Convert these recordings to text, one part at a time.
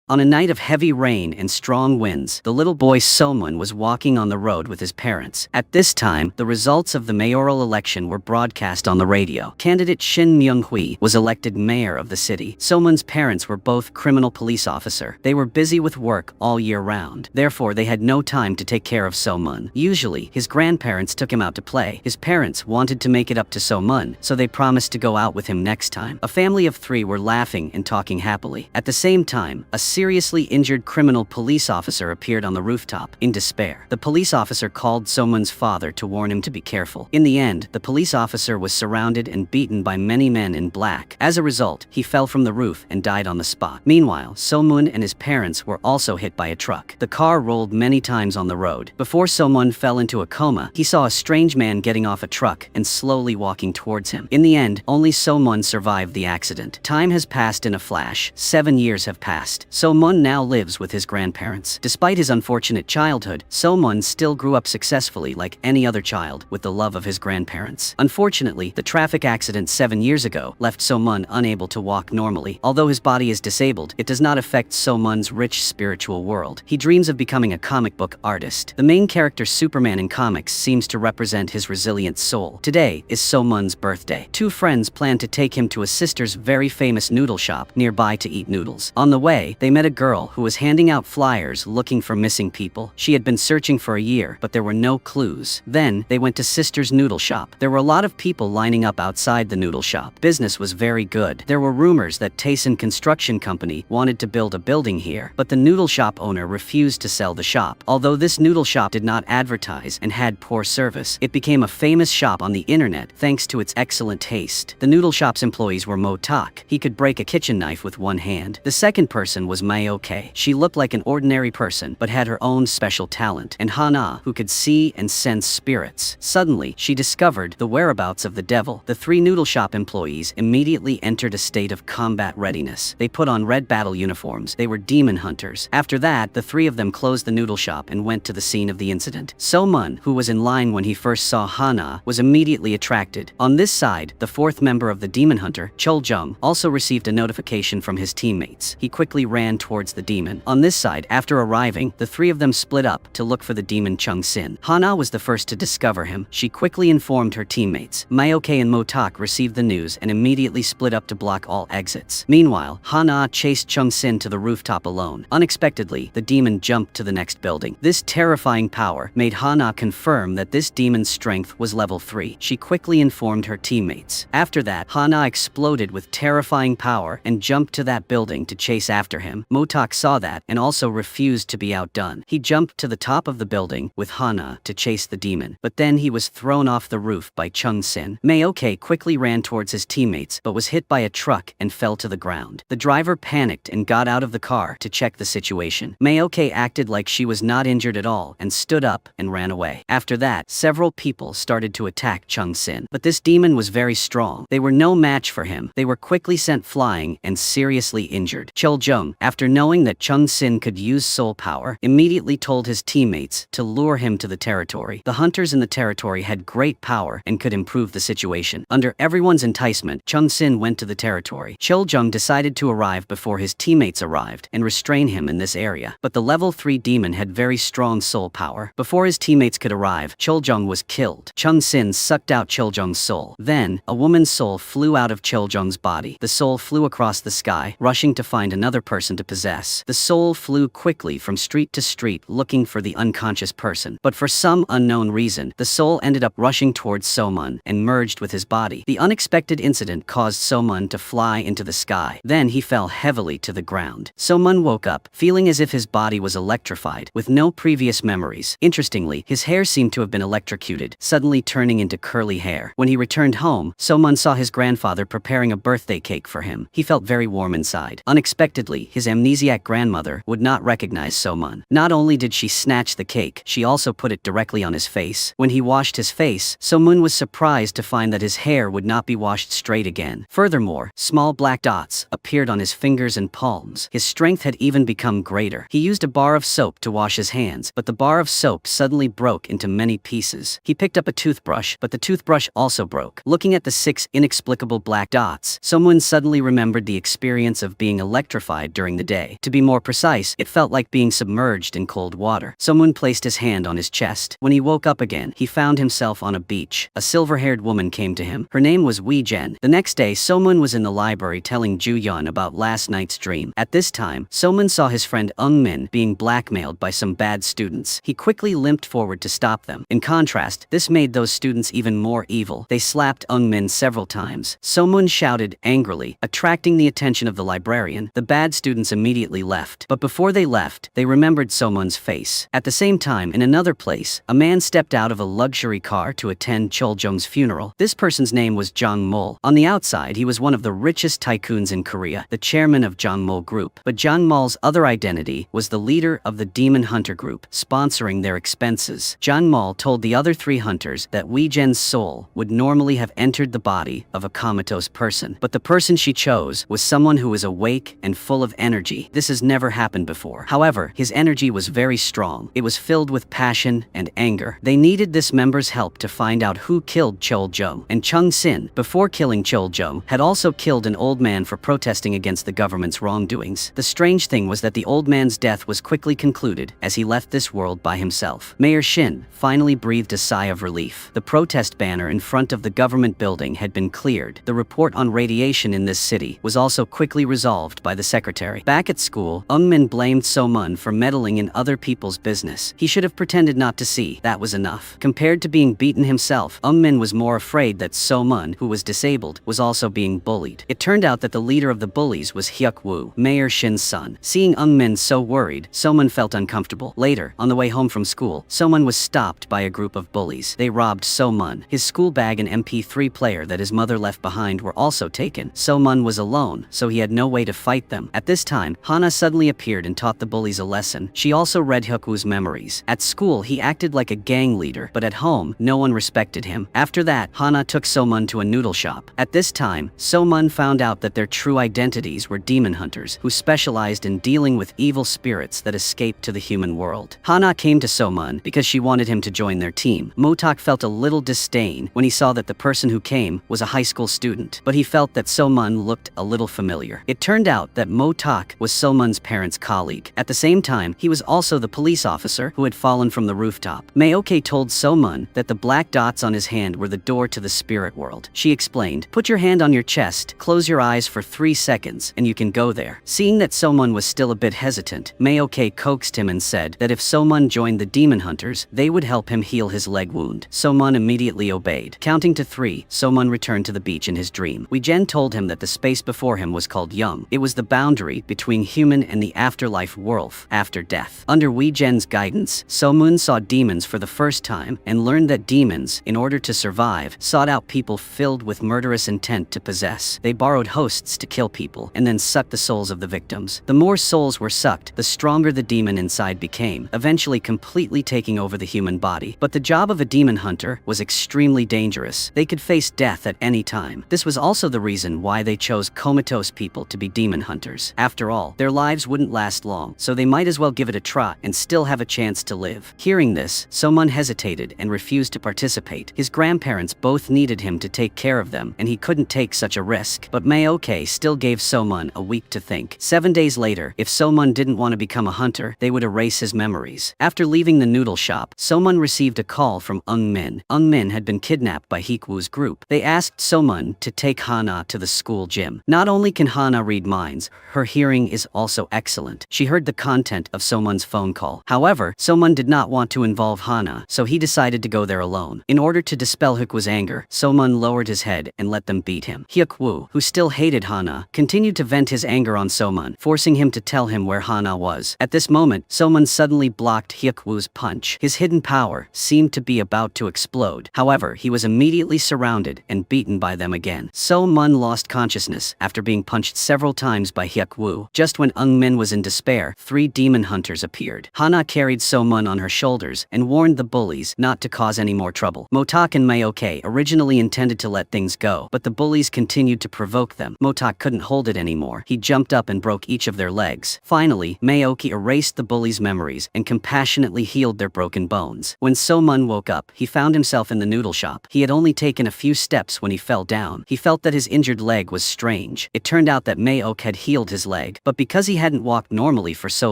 On a night of heavy rain and strong winds, the little boy Somun was walking on the road with his parents. At this time, the results of the mayoral election were broadcast on the radio. Candidate Shin Myung-hui was elected mayor of the city. Somun's parents were both criminal police officer. They were busy with work all year round. Therefore, they had no time to take care of Somun. Usually, his grandparents took him out to play. His parents wanted to make it up to Somun, so they promised to go out with him next time. A family of 3 were laughing and talking happily. At the same time, a seriously injured criminal police officer appeared on the rooftop. In despair, the police officer called Somun's father to warn him to be careful. In the end, the police officer was surrounded and beaten by many men in black. As a result, he fell from the roof and died on the spot. Meanwhile, Somun and his parents were also hit by a truck. The car rolled many times on the road. Before Somun fell into a coma, he saw a strange man getting off a truck and slowly walking towards him. In the end, only Somun survived the accident. Time has passed in a flash. 7 years have passed. Somun now lives with his grandparents. Despite his unfortunate childhood, Somun still grew up successfully like any other child with the love of his grandparents. Unfortunately, the traffic accident 7 years ago left Somun unable to walk normally. Although his body is disabled, it does not affect Somun's rich spiritual world. He dreams of becoming a comic book artist. The main character Superman in comics seems to represent his resilient soul. Today is Somun's birthday. 2 friends plan to take him to a sister's very famous noodle shop nearby to eat noodles. On the way, they met a girl who was handing out flyers looking for missing people. She had been searching for a year, but there were no clues. Then, they went to Sister's noodle shop. There were a lot of people lining up outside the noodle shop. Business was very good. There were rumors that Tayson Construction Company wanted to build a building here, but the noodle shop owner refused to sell the shop. Although this noodle shop did not advertise and had poor service, it became a famous shop on the internet thanks to its excellent taste. The noodle shop's employees were Mo Tak. He could break a kitchen knife with one hand. The second person was Mayo. She looked like an ordinary person, but had her own special talent. And Hana, who could see and sense spirits. Suddenly, she discovered the whereabouts of the devil. The 3 noodle shop employees immediately entered a state of combat readiness. They put on red battle uniforms. They were demon hunters. After that, the 3 of them closed the noodle shop and went to the scene of the incident. Somun, who was in line when he first saw Hana, was immediately attracted. On this side, the 4th member of the demon hunter, Choljung, also received a notification from his teammates. He quickly ran towards the demon. On this side, after arriving, the 3 of them split up to look for the demon Chung Sin. Hana was the first to discover him. She quickly informed her teammates. Mayoke and Motak received the news and immediately split up to block all exits. Meanwhile, Hana chased Chung Sin to the rooftop alone. Unexpectedly, the demon jumped to the next building. This terrifying power made Hana confirm that this demon's strength was level 3. She quickly informed her teammates. After that, Hana exploded with terrifying power and jumped to that building to chase after him. Motak saw that and also refused to be outdone. He jumped to the top of the building with Hana to chase the demon, but then he was thrown off the roof by Chung Sin. Mayoke quickly ran towards his teammates but was hit by a truck and fell to the ground. The driver panicked and got out of the car to check the situation. Mayoke acted like she was not injured at all and stood up and ran away. After that, several people started to attack Chung Sin, but this demon was very strong. They were no match for him. They were quickly sent flying and seriously injured. Choljung, after knowing that Chung Sin could use soul power, immediately told his teammates to lure him to the territory. The hunters in the territory had great power and could improve the situation. Under everyone's enticement, Chung Sin went to the territory. Choljung decided to arrive before his teammates arrived and restrain him in this area. But the level 3 demon had very strong soul power. Before his teammates could arrive, Choljung was killed. Chung Sin sucked out Choljung's soul. Then, a woman's soul flew out of Choljung's body. The soul flew across the sky, rushing to find another person to possess. The soul flew quickly from street to street looking for the unconscious person. But for some unknown reason, the soul ended up rushing towards Somun and merged with his body. The unexpected incident caused Somun to fly into the sky. Then he fell heavily to the ground. Somun woke up, feeling as if his body was electrified, with no previous memories. Interestingly, his hair seemed to have been electrocuted, suddenly turning into curly hair. When he returned home, Somun saw his grandfather preparing a birthday cake for him. He felt very warm inside. Unexpectedly, his amnesiac grandmother would not recognize Somun. Not only did she snatch the cake, she also put it directly on his face. When he washed his face, Somun was surprised to find that his hair would not be washed straight again. Furthermore, small black dots appeared on his fingers and palms. His strength had even become greater. He used a bar of soap to wash his hands, but the bar of soap suddenly broke into many pieces. He picked up a toothbrush, but the toothbrush also broke. Looking at the 6 inexplicable black dots, Somun suddenly remembered the experience of being electrified during during the day. To be more precise, it felt like being submerged in cold water. Someone placed his hand on his chest. When he woke up again, he found himself on a beach. A silver-haired woman came to him. Her name was Wei Jen. The next day, Somun was in the library telling Ju Yun about last night's dream. At this time, Somun saw his friend Eung Min being blackmailed by some bad students. He quickly limped forward to stop them. In contrast, this made those students even more evil. They slapped Eung Min several times. Somun shouted angrily, attracting the attention of the librarian. The bad students immediately left. But before they left, they remembered Somun's face. At the same time, in another place, a man stepped out of a luxury car to attend Choljong's funeral. This person's name was Jang Mol. On the outside, he was one of the richest tycoons in Korea, the chairman of Jang Mol Group. But Jang Mol's other identity was the leader of the Demon Hunter Group, sponsoring their expenses. Jang Mol told the other 3 hunters that Wei Jen's soul would normally have entered the body of a comatose person, but the person she chose was someone who was awake and full of energy. This has never happened before. However, his energy was very strong. It was filled with passion and anger. They needed this member's help to find out who killed Choljong, and Chung Sin, before killing Choljong, had also killed an old man for protesting against the government's wrongdoings. The strange thing was that the old man's death was quickly concluded as he left this world by himself. Mayor Shin finally breathed a sigh of relief. The protest banner in front of the government building had been cleared. The report on radiation in this city was also quickly resolved by the secretary. Back at school, Eung Min blamed So-mun for meddling in other people's business. He should have pretended not to see. That was enough. Compared to being beaten himself, Eung Min was more afraid that So-mun, who was disabled, was also being bullied. It turned out that the leader of the bullies was Hyuk Woo, Mayor Shin's son. Seeing Eung Min so worried, So-mun felt uncomfortable. Later, on the way home from school, So-mun was stopped by a group of bullies. They robbed So-mun. His school bag and MP3 player that his mother left behind were also taken. So-mun was alone, so he had no way to fight them. At this time, Hana suddenly appeared and taught the bullies a lesson. She also read Hyuk-woo's memories. At school, he acted like a gang leader, but at home, no one respected him. After that, Hana took So-mun to a noodle shop. At this time, So-mun found out that their true identities were demon hunters, who specialized in dealing with evil spirits that escaped to the human world. Hana came to So-mun because she wanted him to join their team. Motak felt a little disdain when he saw that the person who came was a high school student, but he felt that So-mun looked a little familiar. It turned out that Motak was So-mun's parents' colleague. At the same time, he was also the police officer who had fallen from the rooftop. Mayoke told So-mun that the black dots on his hand were the door to the spirit world. She explained, "Put your hand on your chest, close your eyes for 3 seconds, and you can go there." Seeing that So-mun was still a bit hesitant, Mayoke coaxed him and said that if So-mun joined the demon hunters, they would help him heal his leg wound. So-mun immediately obeyed. Counting to 3, So-mun returned to the beach in his dream. Wei Jen told him that the space before him was called Young. It was the boundary between human and the afterlife world after death. Under Wei Jen's guidance, So-mun saw demons for the first time and learned that demons, in order to survive, sought out people filled with murderous intent to possess. They borrowed hosts to kill people and then sucked the souls of the victims. The more souls were sucked, the stronger the demon inside became, eventually completely taking over the human body. But the job of a demon hunter was extremely dangerous. They could face death at any time. This was also the reason why they chose comatose people to be demon hunters. After all, their lives wouldn't last long, so they might as well give it a try and still have a chance to live. Hearing this, So-mun hesitated and refused to participate. His grandparents both needed him to take care of them, and he couldn't take such a risk. But Mayoke still gave So-mun a week to think. 7 days later, if So-mun didn't want to become a hunter, they would erase his memories. After leaving the noodle shop, So-mun received a call from Eung Min. Eung Min had been kidnapped by Hyuk-woo's group. They asked So-mun to take Hana to the school gym. Not only can Hana read minds, her hearing is also excellent. She heard the content of So-mun's phone call. However, So-mun did not want to involve Hana, so he decided to go there alone. In order to dispel Hyuk-woo's anger, So-mun lowered his head and let them beat him. Hyuk-woo, who still hated Hana, continued to vent his anger on So-mun, forcing him to tell him where Hana was. At this moment, So-mun suddenly blocked Hyuk-woo's punch. His hidden power seemed to be about to explode. However, he was immediately surrounded and beaten by them again. So-mun lost consciousness after being punched several times by Hyuk-woo. Just when Eung Min was in despair, 3 demon hunters appeared. Hana carried So-mun on her shoulders and warned the bullies not to cause any more trouble. Motak and Mayoke originally intended to let things go, but the bullies continued to provoke them. Motak couldn't hold it anymore. He jumped up and broke each of their legs. Finally, Mayoke erased the bullies' memories and compassionately healed their broken bones. When So-mun woke up, he found himself in the noodle shop. He had only taken a few steps when he fell down. He felt that his injured leg was strange. It turned out that Mayoke had healed his leg leg, but because he hadn't walked normally for so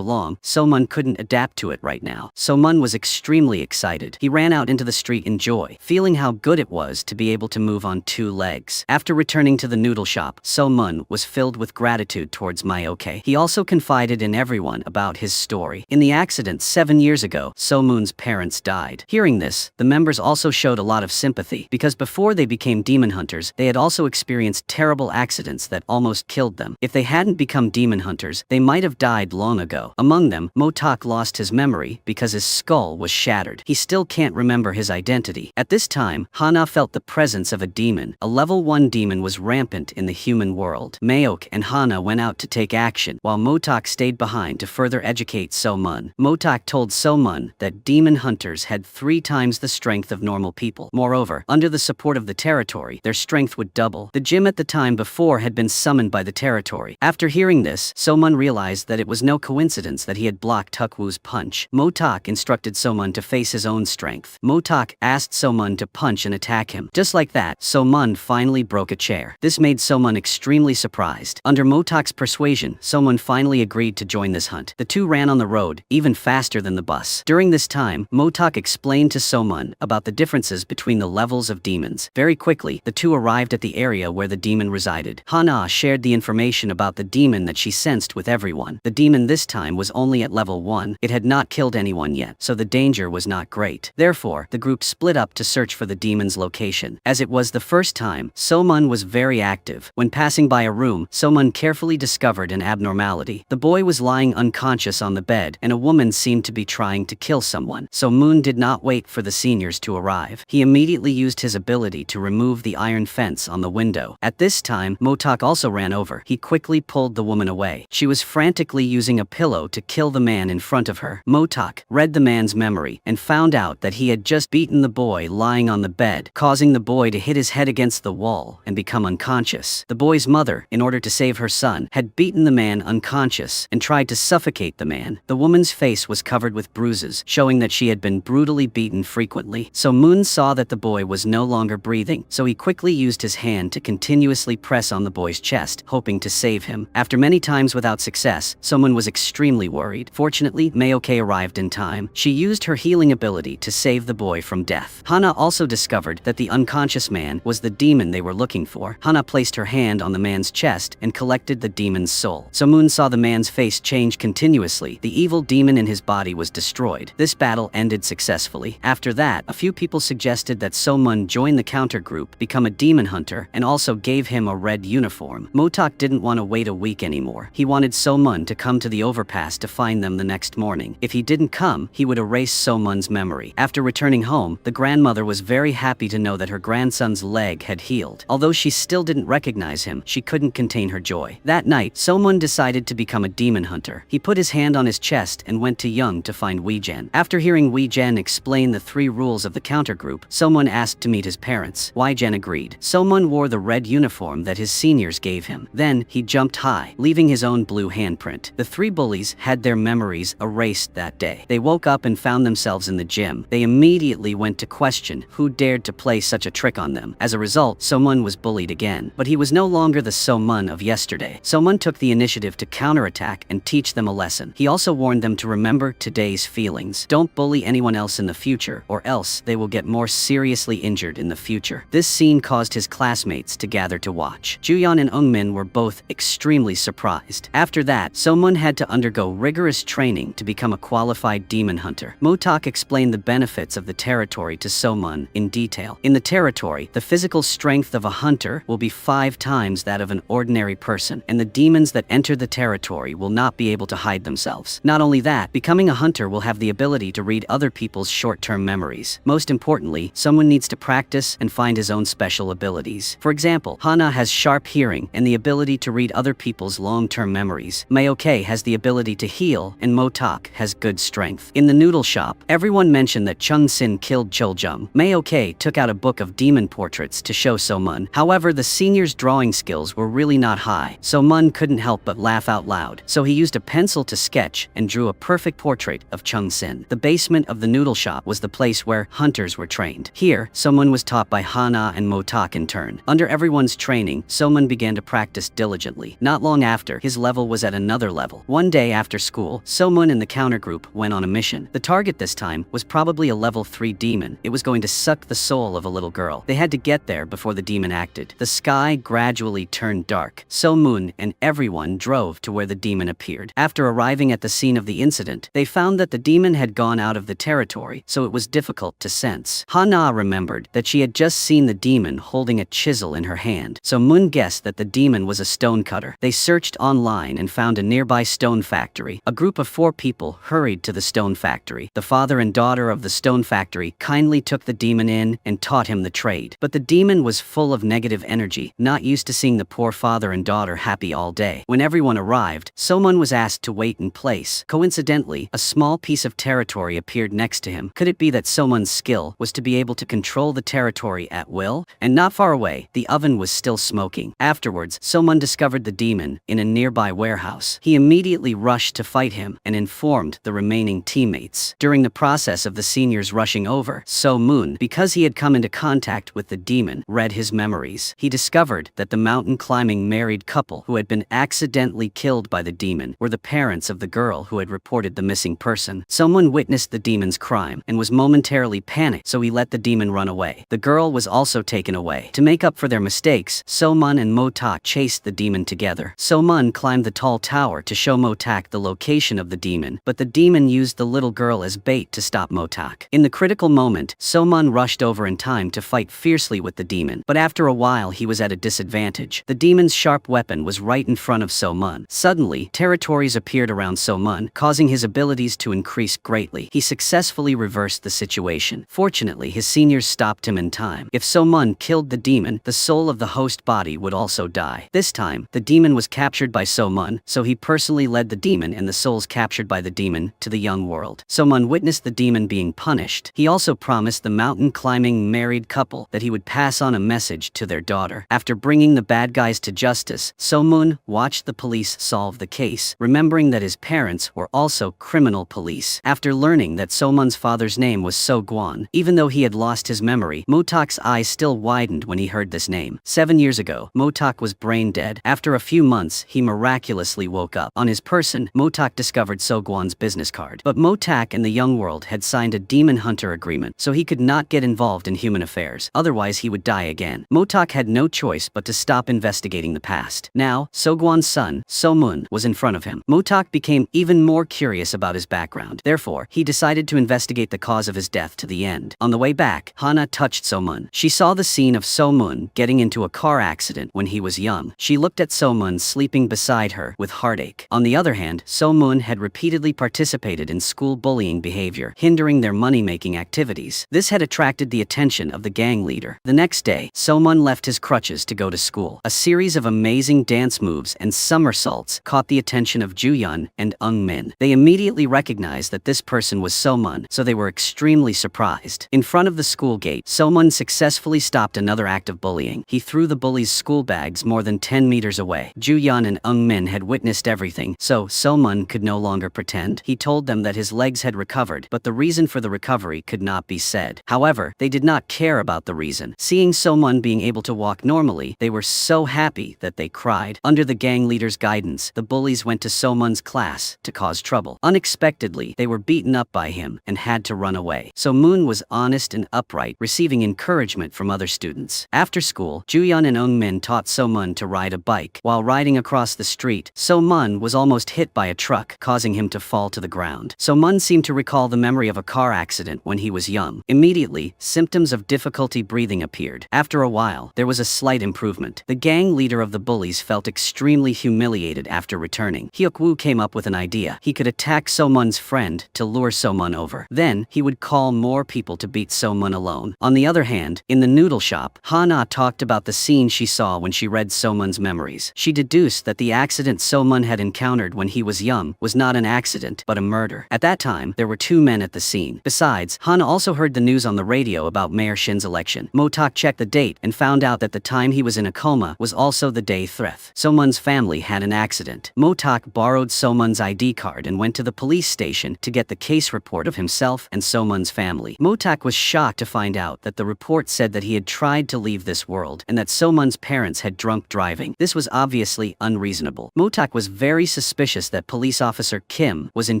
long, So-mun couldn't adapt to it right now. So-mun was extremely excited. He ran out into the street in joy, feeling how good it was to be able to move on 2 legs. After returning to the noodle shop, So-mun was filled with gratitude towards Myoke. He also confided in everyone about his story. In the accident 7 years ago, So-mun's parents died. Hearing this, the members also showed a lot of sympathy, because before they became demon hunters, they had also experienced terrible accidents that almost killed them. If they hadn't become demon hunters, they might have died long ago. Among them, Motok lost his memory because his skull was shattered. He still can't remember his identity. At this time, Hana felt the presence of a demon. A level 1 demon was rampant in the human world. Mayok and Hana went out to take action, while Motok stayed behind to further educate So-mun. Motok told So-mun that demon hunters had 3 times the strength of normal people. Moreover, under the support of the territory, their strength would double. The gym at the time before had been summoned by the territory. After hearing this, So-mun realized that it was no coincidence that he had blocked Tukwu's punch. Motok instructed So-mun to face his own strength. Motok asked So-mun to punch and attack him. Just like that, So-mun finally broke a chair. This made So-mun extremely surprised. Under Motok's persuasion, So-mun finally agreed to join this hunt. The two ran on the road, even faster than the bus. During this time, Motok explained to So-mun about the differences between the levels of demons. Very quickly, the two arrived at the area where the demon resided. Hana shared the information about the demon that she sensed with everyone. The demon this time was only at level 1. It had not killed anyone yet, so the danger was not great. Therefore, the group split up to search for the demon's location. As it was the first time, So-mun was very active. When passing by a room, So-mun carefully discovered an abnormality. The boy was lying unconscious on the bed, and a woman seemed to be trying to kill someone. So-mun did not wait for the seniors to arrive. He immediately used his ability to remove the iron fence on the window. At this time, Motok also ran over. He quickly pulled the woman away. She was frantically using a pillow to kill the man in front of her. Motok read the man's memory and found out that he had just beaten the boy lying on the bed, causing the boy to hit his head against the wall and become unconscious. The boy's mother, in order to save her son, had beaten the man unconscious and tried to suffocate the man. The woman's face was covered with bruises, showing that she had been brutally beaten frequently. So-mun saw that the boy was no longer breathing, so he quickly used his hand to continuously press on the boy's chest, hoping to save him. After many times without success, So-mun was extremely worried. Fortunately, Mayuke arrived in time. She used her healing ability to save the boy from death. Hana also discovered that the unconscious man was the demon they were looking for. Hana placed her hand on the man's chest and collected the demon's soul. So-mun saw the man's face change continuously. The evil demon in his body was destroyed. This battle ended successfully. After that, a few people suggested that So-mun join the counter group, become a demon hunter, and also gave him a red uniform. Motok didn't want to wait a week anymore. He wanted So-mun to come to the overpass to find them the next morning. If he didn't come, he would erase So-mun's memory. After returning home, the grandmother was very happy to know that her grandson's leg had healed. Although she still didn't recognize him, she couldn't contain her joy. That night, So-mun decided to become a demon hunter. He put his hand on his chest and went to Young to find Wee-jen. After hearing Wee-jen explain the 3 rules of the counter group, So-mun asked to meet his parents. Wee-jen agreed. So-mun wore the red uniform that his seniors gave him. Then, he jumped high, leaving his own blue handprint. The 3 bullies had their memories erased that day. They woke up and found themselves in the gym. They immediately went to question who dared to play such a trick on them. As a result, So-mun was bullied again. But he was no longer the So-mun of yesterday. So-mun took the initiative to counterattack and teach them a lesson. He also warned them to remember today's feelings. Don't bully anyone else in the future, or else they will get more seriously injured in the future. This scene caused his classmates to gather to watch. Juyeon and Eungmin were both extremely surprised. After that, So-mun had to undergo rigorous training to become a qualified demon hunter. Motok explained the benefits of the territory to So-mun in detail. In the territory, the physical strength of a hunter will be 5 times that of an ordinary person, and the demons that enter the territory will not be able to hide themselves. Not only that, becoming a hunter will have the ability to read other people's short-term memories. Most importantly, someone needs to practice and find his own special abilities. For example, Hana has sharp hearing and the ability to read other people's long-term memories. Mayuke has the ability to heal, and Motok has good strength. In the noodle shop, everyone mentioned that Chung Sin killed Choljung. Mayuke took out a book of demon portraits to show So-mun. However, the senior's drawing skills were really not high. So-mun couldn't help but laugh out loud. So he used a pencil to sketch and drew a perfect portrait of Chung Sin. The basement of the noodle shop was the place where hunters were trained. Here, So-mun was taught by Hana and Motok in turn. Under everyone's training, So-mun began to practice diligently. Not long after, after, his level was at another level. One day after school, So-mun and the counter group went on a mission. The target this time was probably a level 3 demon. It was going to suck the soul of a little girl. They had to get there before the demon acted. The sky gradually turned dark. So-mun and everyone drove to where the demon appeared. After arriving at the scene of the incident, they found that the demon had gone out of the territory, so it was difficult to sense. Hana remembered that she had just seen the demon holding a chisel in her hand, so Moon guessed that the demon was a stonecutter. They searched online and found a nearby stone factory. A group of 4 people hurried to the stone factory. The father and daughter of the stone factory kindly took the demon in and taught him the trade. But the demon was full of negative energy, not used to seeing the poor father and daughter happy all day. When everyone arrived, So-mun was asked to wait in place. Coincidentally, a small piece of territory appeared next to him. Could it be that So-mun's skill was to be able to control the territory at will? And not far away, the oven was still smoking. Afterwards, So-mun discovered the demon in a nearby warehouse. He immediately rushed to fight him and informed the remaining teammates. During the process of the seniors rushing over, So-mun, because he had come into contact with the demon, read his memories. He discovered that the mountain-climbing married couple who had been accidentally killed by the demon were the parents of the girl who had reported the missing person. Someone witnessed the demon's crime and was momentarily panicked, so he let the demon run away. The girl was also taken away. To make up for their mistakes, So-mun and Motak chased the demon together. So-mun climbed the tall tower to show Motak the location of the demon, but the demon used the little girl as bait to stop Motak. In the critical moment, So-mun rushed over in time to fight fiercely with the demon, but after a while he was at a disadvantage. The demon's sharp weapon was right in front of So-mun. Suddenly, territories appeared around So-mun, causing his abilities to increase greatly. He successfully reversed the situation. Fortunately, his seniors stopped him in time. If So-mun killed the demon, the soul of the host body would also die. This time, the demon was captured by So-mun, so he personally led the demon and the souls captured by the demon to the young world. So-mun witnessed the demon being punished. He also promised the mountain-climbing married couple that he would pass on a message to their daughter. After bringing the bad guys to justice, So-mun watched the police solve the case, remembering that his parents were also criminal police. After learning that So-mun's father's name was So-gwan, even though he had lost his memory, Motak's eyes still widened when he heard this name. 7 years ago, Motak was brain dead. After a few months, he miraculously woke up. On his person, Motak discovered So-gwan's business card. But Motak and the young world had signed a demon hunter agreement, so he could not get involved in human affairs. Otherwise, he would die again. Motak had no choice but to stop investigating the past. Now, So-gwan's son, So-mun, was in front of him. Motak became even more curious about his background. Therefore, he decided to investigate the cause of his death to the end. On the way back, Hana touched So-mun. She saw the scene of So-mun getting into a car accident when he was young. She looked at So-mun sleeping beside her with heartache. On the other hand, So-mun had repeatedly participated in school bullying behavior, hindering their money-making activities. This had attracted the attention of the gang leader. The next day, So-mun left his crutches to go to school. A series of amazing dance moves and somersaults caught the attention of Ju-yeon and Eung-min. They immediately recognized that this person was So-mun, so they were extremely surprised. In front of the school gate, So-mun successfully stopped another act of bullying. He threw the bullies' school bags more than 10 meters away. Ju-yeon and Eung-min had witnessed everything, so So-mun could no longer pretend. He told them that his legs had recovered, but the reason for the recovery could not be said. However, they did not care about the reason. Seeing So-mun being able to walk normally, they were so happy that they cried. Under the gang leader's guidance, the bullies went to So-mun's class to cause trouble. Unexpectedly, they were beaten up by him and had to run away. So-mun was honest and upright, receiving encouragement from other students. After school, Ju-yeon and Eung-min taught So-mun to ride a bike. While riding across the street, So-mun was almost hit by a truck, causing him to fall to the ground. So-mun seemed to recall the memory of a car accident when he was young. Immediately, symptoms of difficulty breathing appeared. After a while, there was a slight improvement. The gang leader of the bullies felt extremely humiliated after returning. Hyuk-woo came up with an idea. He could attack So-mun's friend to lure So-mun over. Then, he would call more people to beat So-mun alone. On the other hand, in the noodle shop, Hana talked about the scene she saw when she read So-mun's memories. She deduced that the accident So-mun had encountered when he was young was not an accident, but a murder. At that time, there were 2 men at the scene. Besides, Hana also heard the news on the radio about Mayor Shin's election. Motak checked the date and found out that the time he was in a coma was also the day So-mun's family had an accident. Motak borrowed So-mun's ID card and went to the police station to get the case report of himself and So-mun's family. Motak was shocked to find out that the report said that he had tried to leave this world and that So-mun's parents had drunk driving. This was obviously unreasonable. Motak was very suspicious that police officer Kim was in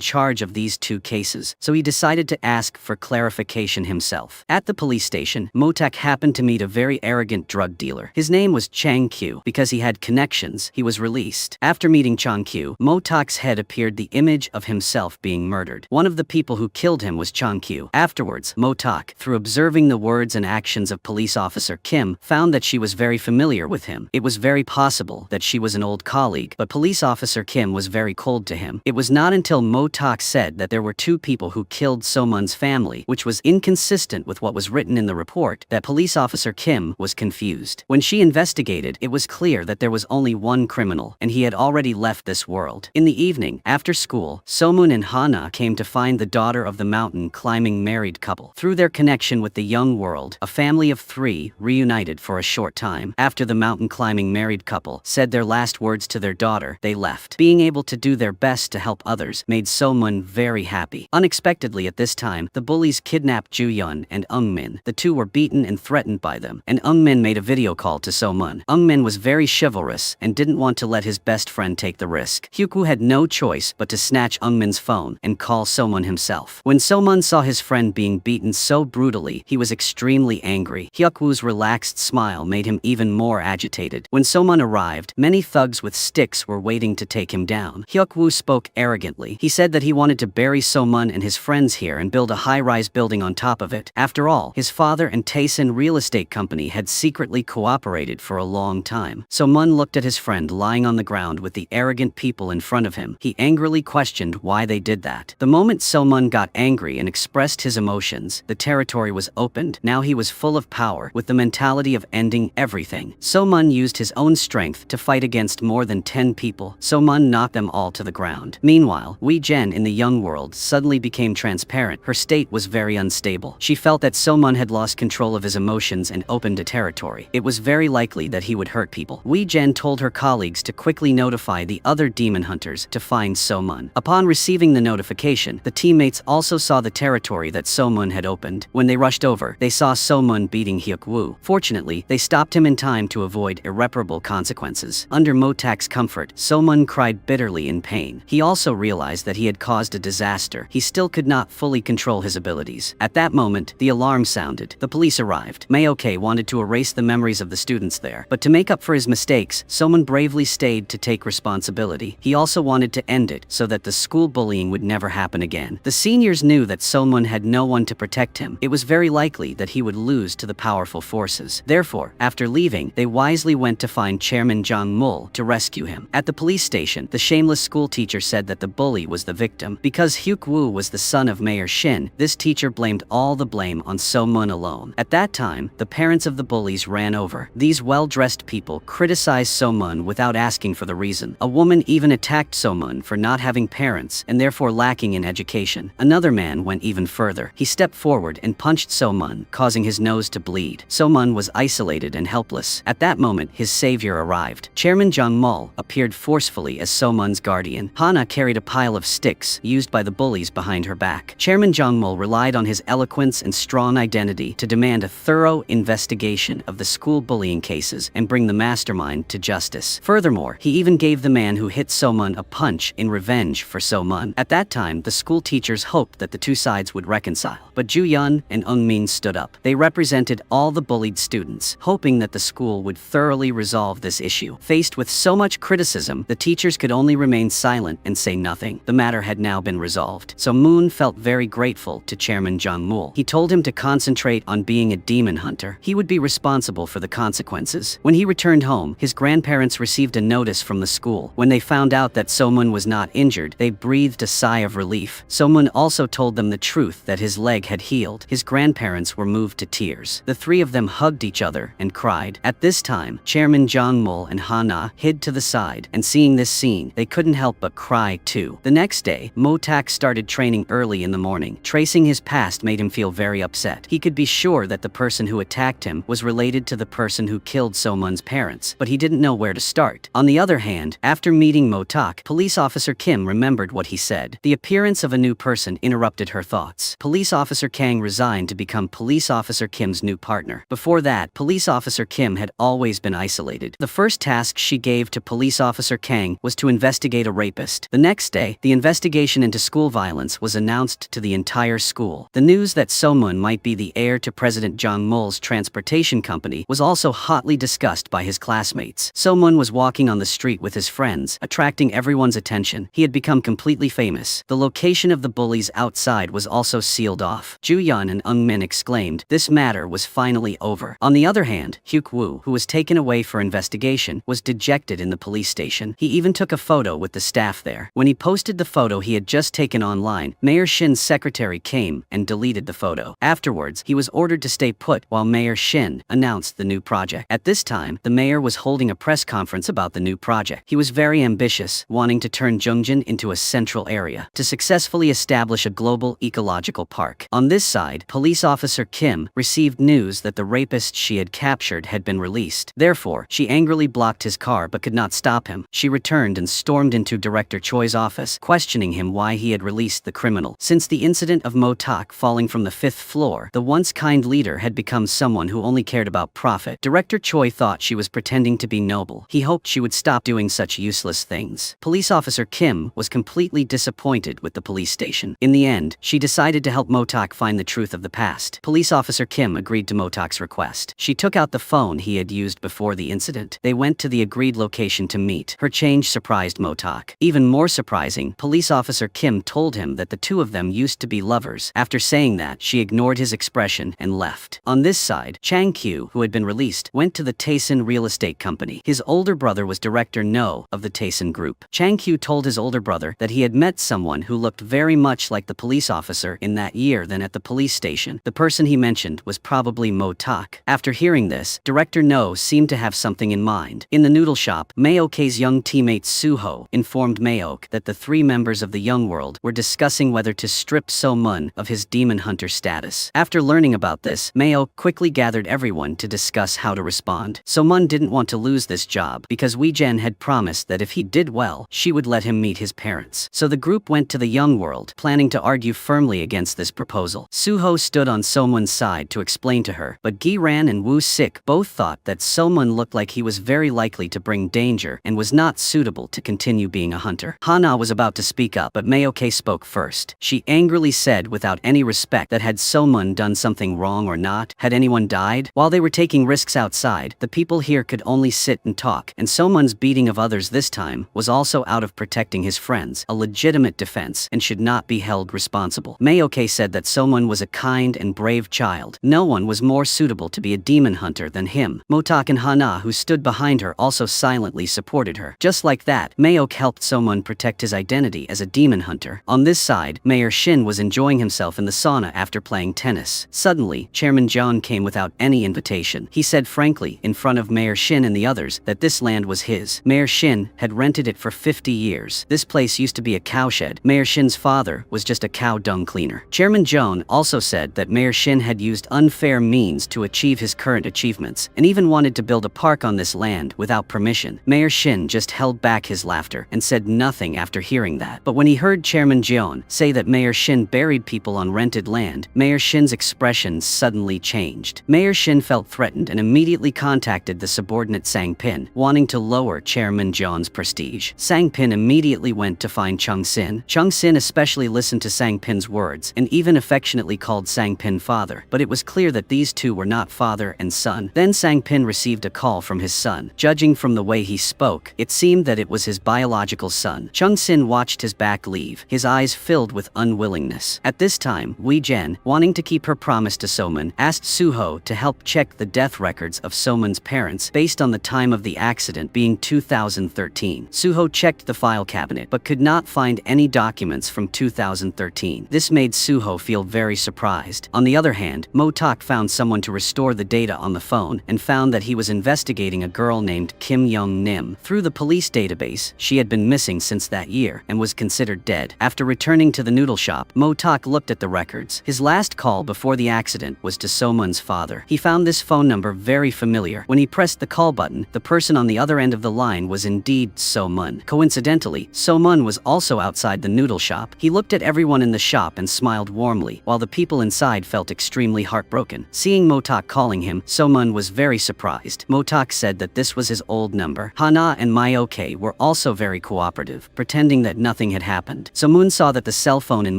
charge of these two cases, so he decided to ask for clarification himself. At the police station, Motak happened to meet a very arrogant drug dealer. His name was Chang Q. Because he had connections, he was released. After meeting Chang Q, Motak's head appeared the image of himself being murdered. One of the people who killed him was Chang Q. Afterwards, Motak, through observing the words and actions of police officer Kim, found that she was very familiar with him. It was very possible that she was an old colleague, but police officer Kim was very cold to him. It was not until Motak said that there were two people who killed So-mun's family, which was inconsistent with what was written in the report, that police officer Kim was confused. When she investigated, it was clear that there was only one criminal, and he had already left this world. In the evening, after school, So-mun and Hana came to find the daughter of the mountain climbing married couple. Through their connection with the young world, a family of three reunited for a short time. After the mountain climbing married couple said their last words to their daughter, they left. Being able to do their best to help others made So-mun very happy. Unexpectedly at this time, the bullies kidnapped Ju-yeon and Eung-min. The two were beaten and threatened by them, and Eung-min made a video call to So-mun. Eung-min was very chivalrous and didn't want to let his best friend take the risk. Hyuk-woo had no choice but to snatch Eung-min's phone and call So-mun himself. When So-mun saw his friend being beaten so brutally, he was extremely angry. Hyuk-woo's relaxed smile made him even more agitated. When So-mun arrived, many thugs with sticks were waiting to take him down. Hyuk-woo spoke arrogantly. He said that he wanted to bury So-mun and his friends here and build a high-rise building on top of it. After all, his father and Taesin Real Estate Company had secretly cooperated for a long time. So-mun looked at his friend lying on the ground with the arrogant people in front of him. He angrily questioned why they did that. The moment So-mun got angry and expressed his emotions, the territory was opened. Now he was full of power, with the mentality of ending everything. So-mun used his own strength to fight against more than 10 people. So-mun knocked them all to the ground. Meanwhile, Wee-jen in the young world suddenly became transparent. Her state was very unstable. She felt that So-mun had lost control of his emotions and opened a territory. It was very likely that he would hurt people. Wee-jen told her colleagues to quickly notify the other demon hunters to find So-mun. Upon receiving the notification, the teammates also saw the territory that So-mun had opened. When they rushed over, they saw So-mun beating Hyuk-woo. Fortunately, they stopped him in time to avoid irreparable consequences. Under Motak's comfort, So-mun cried bitterly in pain. He also realized that he had caused a disaster. He still could not fully control his abilities. At that moment, the alarm sounded. The police arrived. Mayoke wanted to erase the memories of the students there, but to make up for his mistakes, So-mun bravely stayed to take responsibility. He also wanted to end it so that the school bullying would never happen again. The seniors knew that So-mun had no one to protect him. It was very likely that he would lose to the powerful forces. Therefore, after leaving, they wisely went to find Chairman Jong-mul to rescue him. At the police station, the shameless school teacher said that the bully was the victim. Because Hyuk-woo was the son of Mayor Shin, this teacher blamed all the blame on So-mun alone. At that time, the parents of the bullies ran over. These well-dressed people criticized So-mun without asking for the reason. A woman even attacked So-mun for not having parents and therefore lacking in education. Another man went even further. He stepped forward and punched So-mun, causing his nose to bleed. So-mun was isolated and helpless. At that moment, his savior arrived. Chairman Jong-mul appeared forcefully as So-mun's guardian. Hana carried a pile of sticks used by the bullies behind her back. Chairman Jong-mul relied on his eloquence and strong identity to demand a thorough investigation of the school bullying cases and bring the mastermind to justice. Furthermore, he even gave the man who hit So-mun a punch in revenge for So-mun. At that time, the school teachers hoped that the two sides would reconcile. But Ju-yeon and Eung-min stood up. They represented all the bullied students, hoping that the school would thoroughly resolve this issue. Faced with so much criticism, the teachers could only remain silent and say nothing. The matter had now been resolved. So Moon felt very grateful to Chairman Jong-mul. He told him to concentrate on being a demon hunter. He would be responsible for the consequences. When he returned home, his grandparents received a notice from the school. When they found out that So-mun was not injured, they breathed a sigh of relief. So-mun also told them the truth that his leg had healed. His grandparents were moved to tears. The three of them hugged each other and cried. At this time, Chairman Jong-mul and Hana hid to the side, and seeing this scene, they couldn't help but cry too. The next day, Motak started training early in the morning. Tracing his past made him feel very upset. He could be sure that the person who attacked him was related to the person who killed So-mun's parents, but he didn't know where to start. On the other hand, after meeting Motak, police officer Kim remembered what he said. The appearance of a new person interrupted her thoughts. Police officer Kang resigned to become police officer Kim's new partner. Before that, police officer Kim had always been isolated. The first task she gave to police officer Kang was to investigate a rapist. The next day, the investigation into school violence was announced to the entire school. The news that So-mun might be the heir to President Jong Mul's transportation company was also hotly discussed by his classmates. So-mun was walking on the street with his friends, attracting everyone's attention. He had become completely famous. The location of the bullies outside was also sealed off. Ju-yeon and Eung-min exclaimed, this matter was finally over. On the other hand, Hyuk-woo, who was taken away for investigation, was dejected in the police station. He even took a photo with the staff there. When he posted the photo he had just taken online, Mayor Shin's secretary came and deleted the photo. Afterwards, he was ordered to stay put while Mayor Shin announced the new project. At this time, the mayor was holding a press conference about the new project. He was very ambitious, wanting to turn Jungjin into a central area to successfully establish a global ecological park. On this side, police officer Kim received news that the rapist she had captured had been released. Therefore, she angrily blocked his car but could not stop him. She returned and stormed into Director Choi's office, questioning him why he had released the criminal. Since the incident of Mo-tak falling from the 5th floor, the once kind leader had become someone who only cared about profit. Director Choi thought she was pretending to be noble. He hoped she would stop doing such useless things. Police officer Kim was completely disappointed with the police station. In the end, she decided to help Mo-tak find the truth of the past. Police officer Kim agreed to Mo-tak's request. She took out the phone he had used before the incident. They went to the agreed location to meet. Her change surprised Mo-tak. Even more surprising, police officer Kim told him that the two of them used to be lovers. After saying that, she ignored his expression and left. On this side, Chang Kyu, who had been released, went to the Taesin Real Estate Company. His older brother was Director No of the Taesin Group. Chang Kyu told his older brother that he had met someone who looked very much like the police officer in that year than at the police station. The person he mentioned was probably Mo-tak. After hearing this, Director No seemed to have something in mind. In the noodle shop, Mayoke's young teammate Suho informed Mayoke that the three members of the Young World were discussing whether to strip So-mun of his demon hunter status. After learning about this, Mayoke quickly gathered everyone to discuss how to respond. So-mun didn't want to lose this job because Wee-jen had promised that if he did well, she would let him meet his parents. So the group went to the Young World, planning to argue firmly against this proposal. Suho stood on So-mun's side to explain to her, but Gi-ran and Woo-sik both thought that So-mun looked like he was very likely to bring danger and was not suitable to continue being a hunter. Hana was about to speak up, but Mayoke spoke first. She angrily said without any respect that had So-mun done something wrong or not, had anyone died? While they were taking risks outside, the people here could only sit and talk, and So-mun's beating of others this time was also out of protecting his friends, a legitimate defense, and should not be held responsible. Mayoke said that So-mun was a kind and brave child. No one was more suitable to be a demon hunter than him. Mo-tak and Hana, who stood behind her, also silently supported her. Just like that, Mayoke helped So-mun protect his identity as a demon hunter. On this side, Mayor Shin was enjoying himself in the sauna after playing tennis. Suddenly, Chairman John came without any invitation. He said frankly, in front of Mayor Shin and the others, that this land was his. Mayor Shin had rented it for 50 years. This place used to be a cowshed. Mayor Shin's father was just a cow dung cleaner. Chairman Joan also said that Mayor Shin had used unfair means to achieve his current achievements, and even wanted to build a park on this land without permission. Mayor Shin just held back his laughter and said nothing after hearing that. But when he heard Chairman Joan say that Mayor Shin buried people on rented land, Mayor Shin's expression suddenly changed. Mayor Shin felt threatened and immediately contacted the subordinate Sang Pin, wanting to lower Chairman John's prestige. Sang Pin immediately went to find Chung Sin. Chung Sin especially listened to Sang Pin's words and even affectionately called Sang Pin father, but it was clear that these two were not father and son. Then Sang Pin received a call from his son. Judging from the way he spoke, it seemed that it was his biological son. Chung Sin watched his back leave, his eyes filled with unwillingness. At this time, Wee-jen, wanting to keep her promise to So-mun, asked Suho to help check the death records of So-mun's parents based on the time of the accident being 2013. Suho checked the file cabinet but could not find any documents from 2013. This made Suho feel very surprised. On the other hand, Mo-tak found someone to restore the data on the phone and found that he was investigating a girl named Kim Young-nim. Through the police database, she had been missing since that year and was considered dead. After returning to the noodle shop, Mo-tak looked at the records. His last call before the accident was to So-mun's father. He found this phone number very familiar. When he pressed the call button, the person on the other end of the line was indeed So-mun. Coincidentally, So-mun was also outside the noodle shop. He looked at everyone in the shop and smiled warmly, while the people inside felt extremely heartbroken. Seeing Mo-tak calling him, So-mun was very surprised. Mo-tak said that this was his old number. Hana and Myoke were also very cooperative, pretending that nothing had happened. So-moon saw that the cell phone in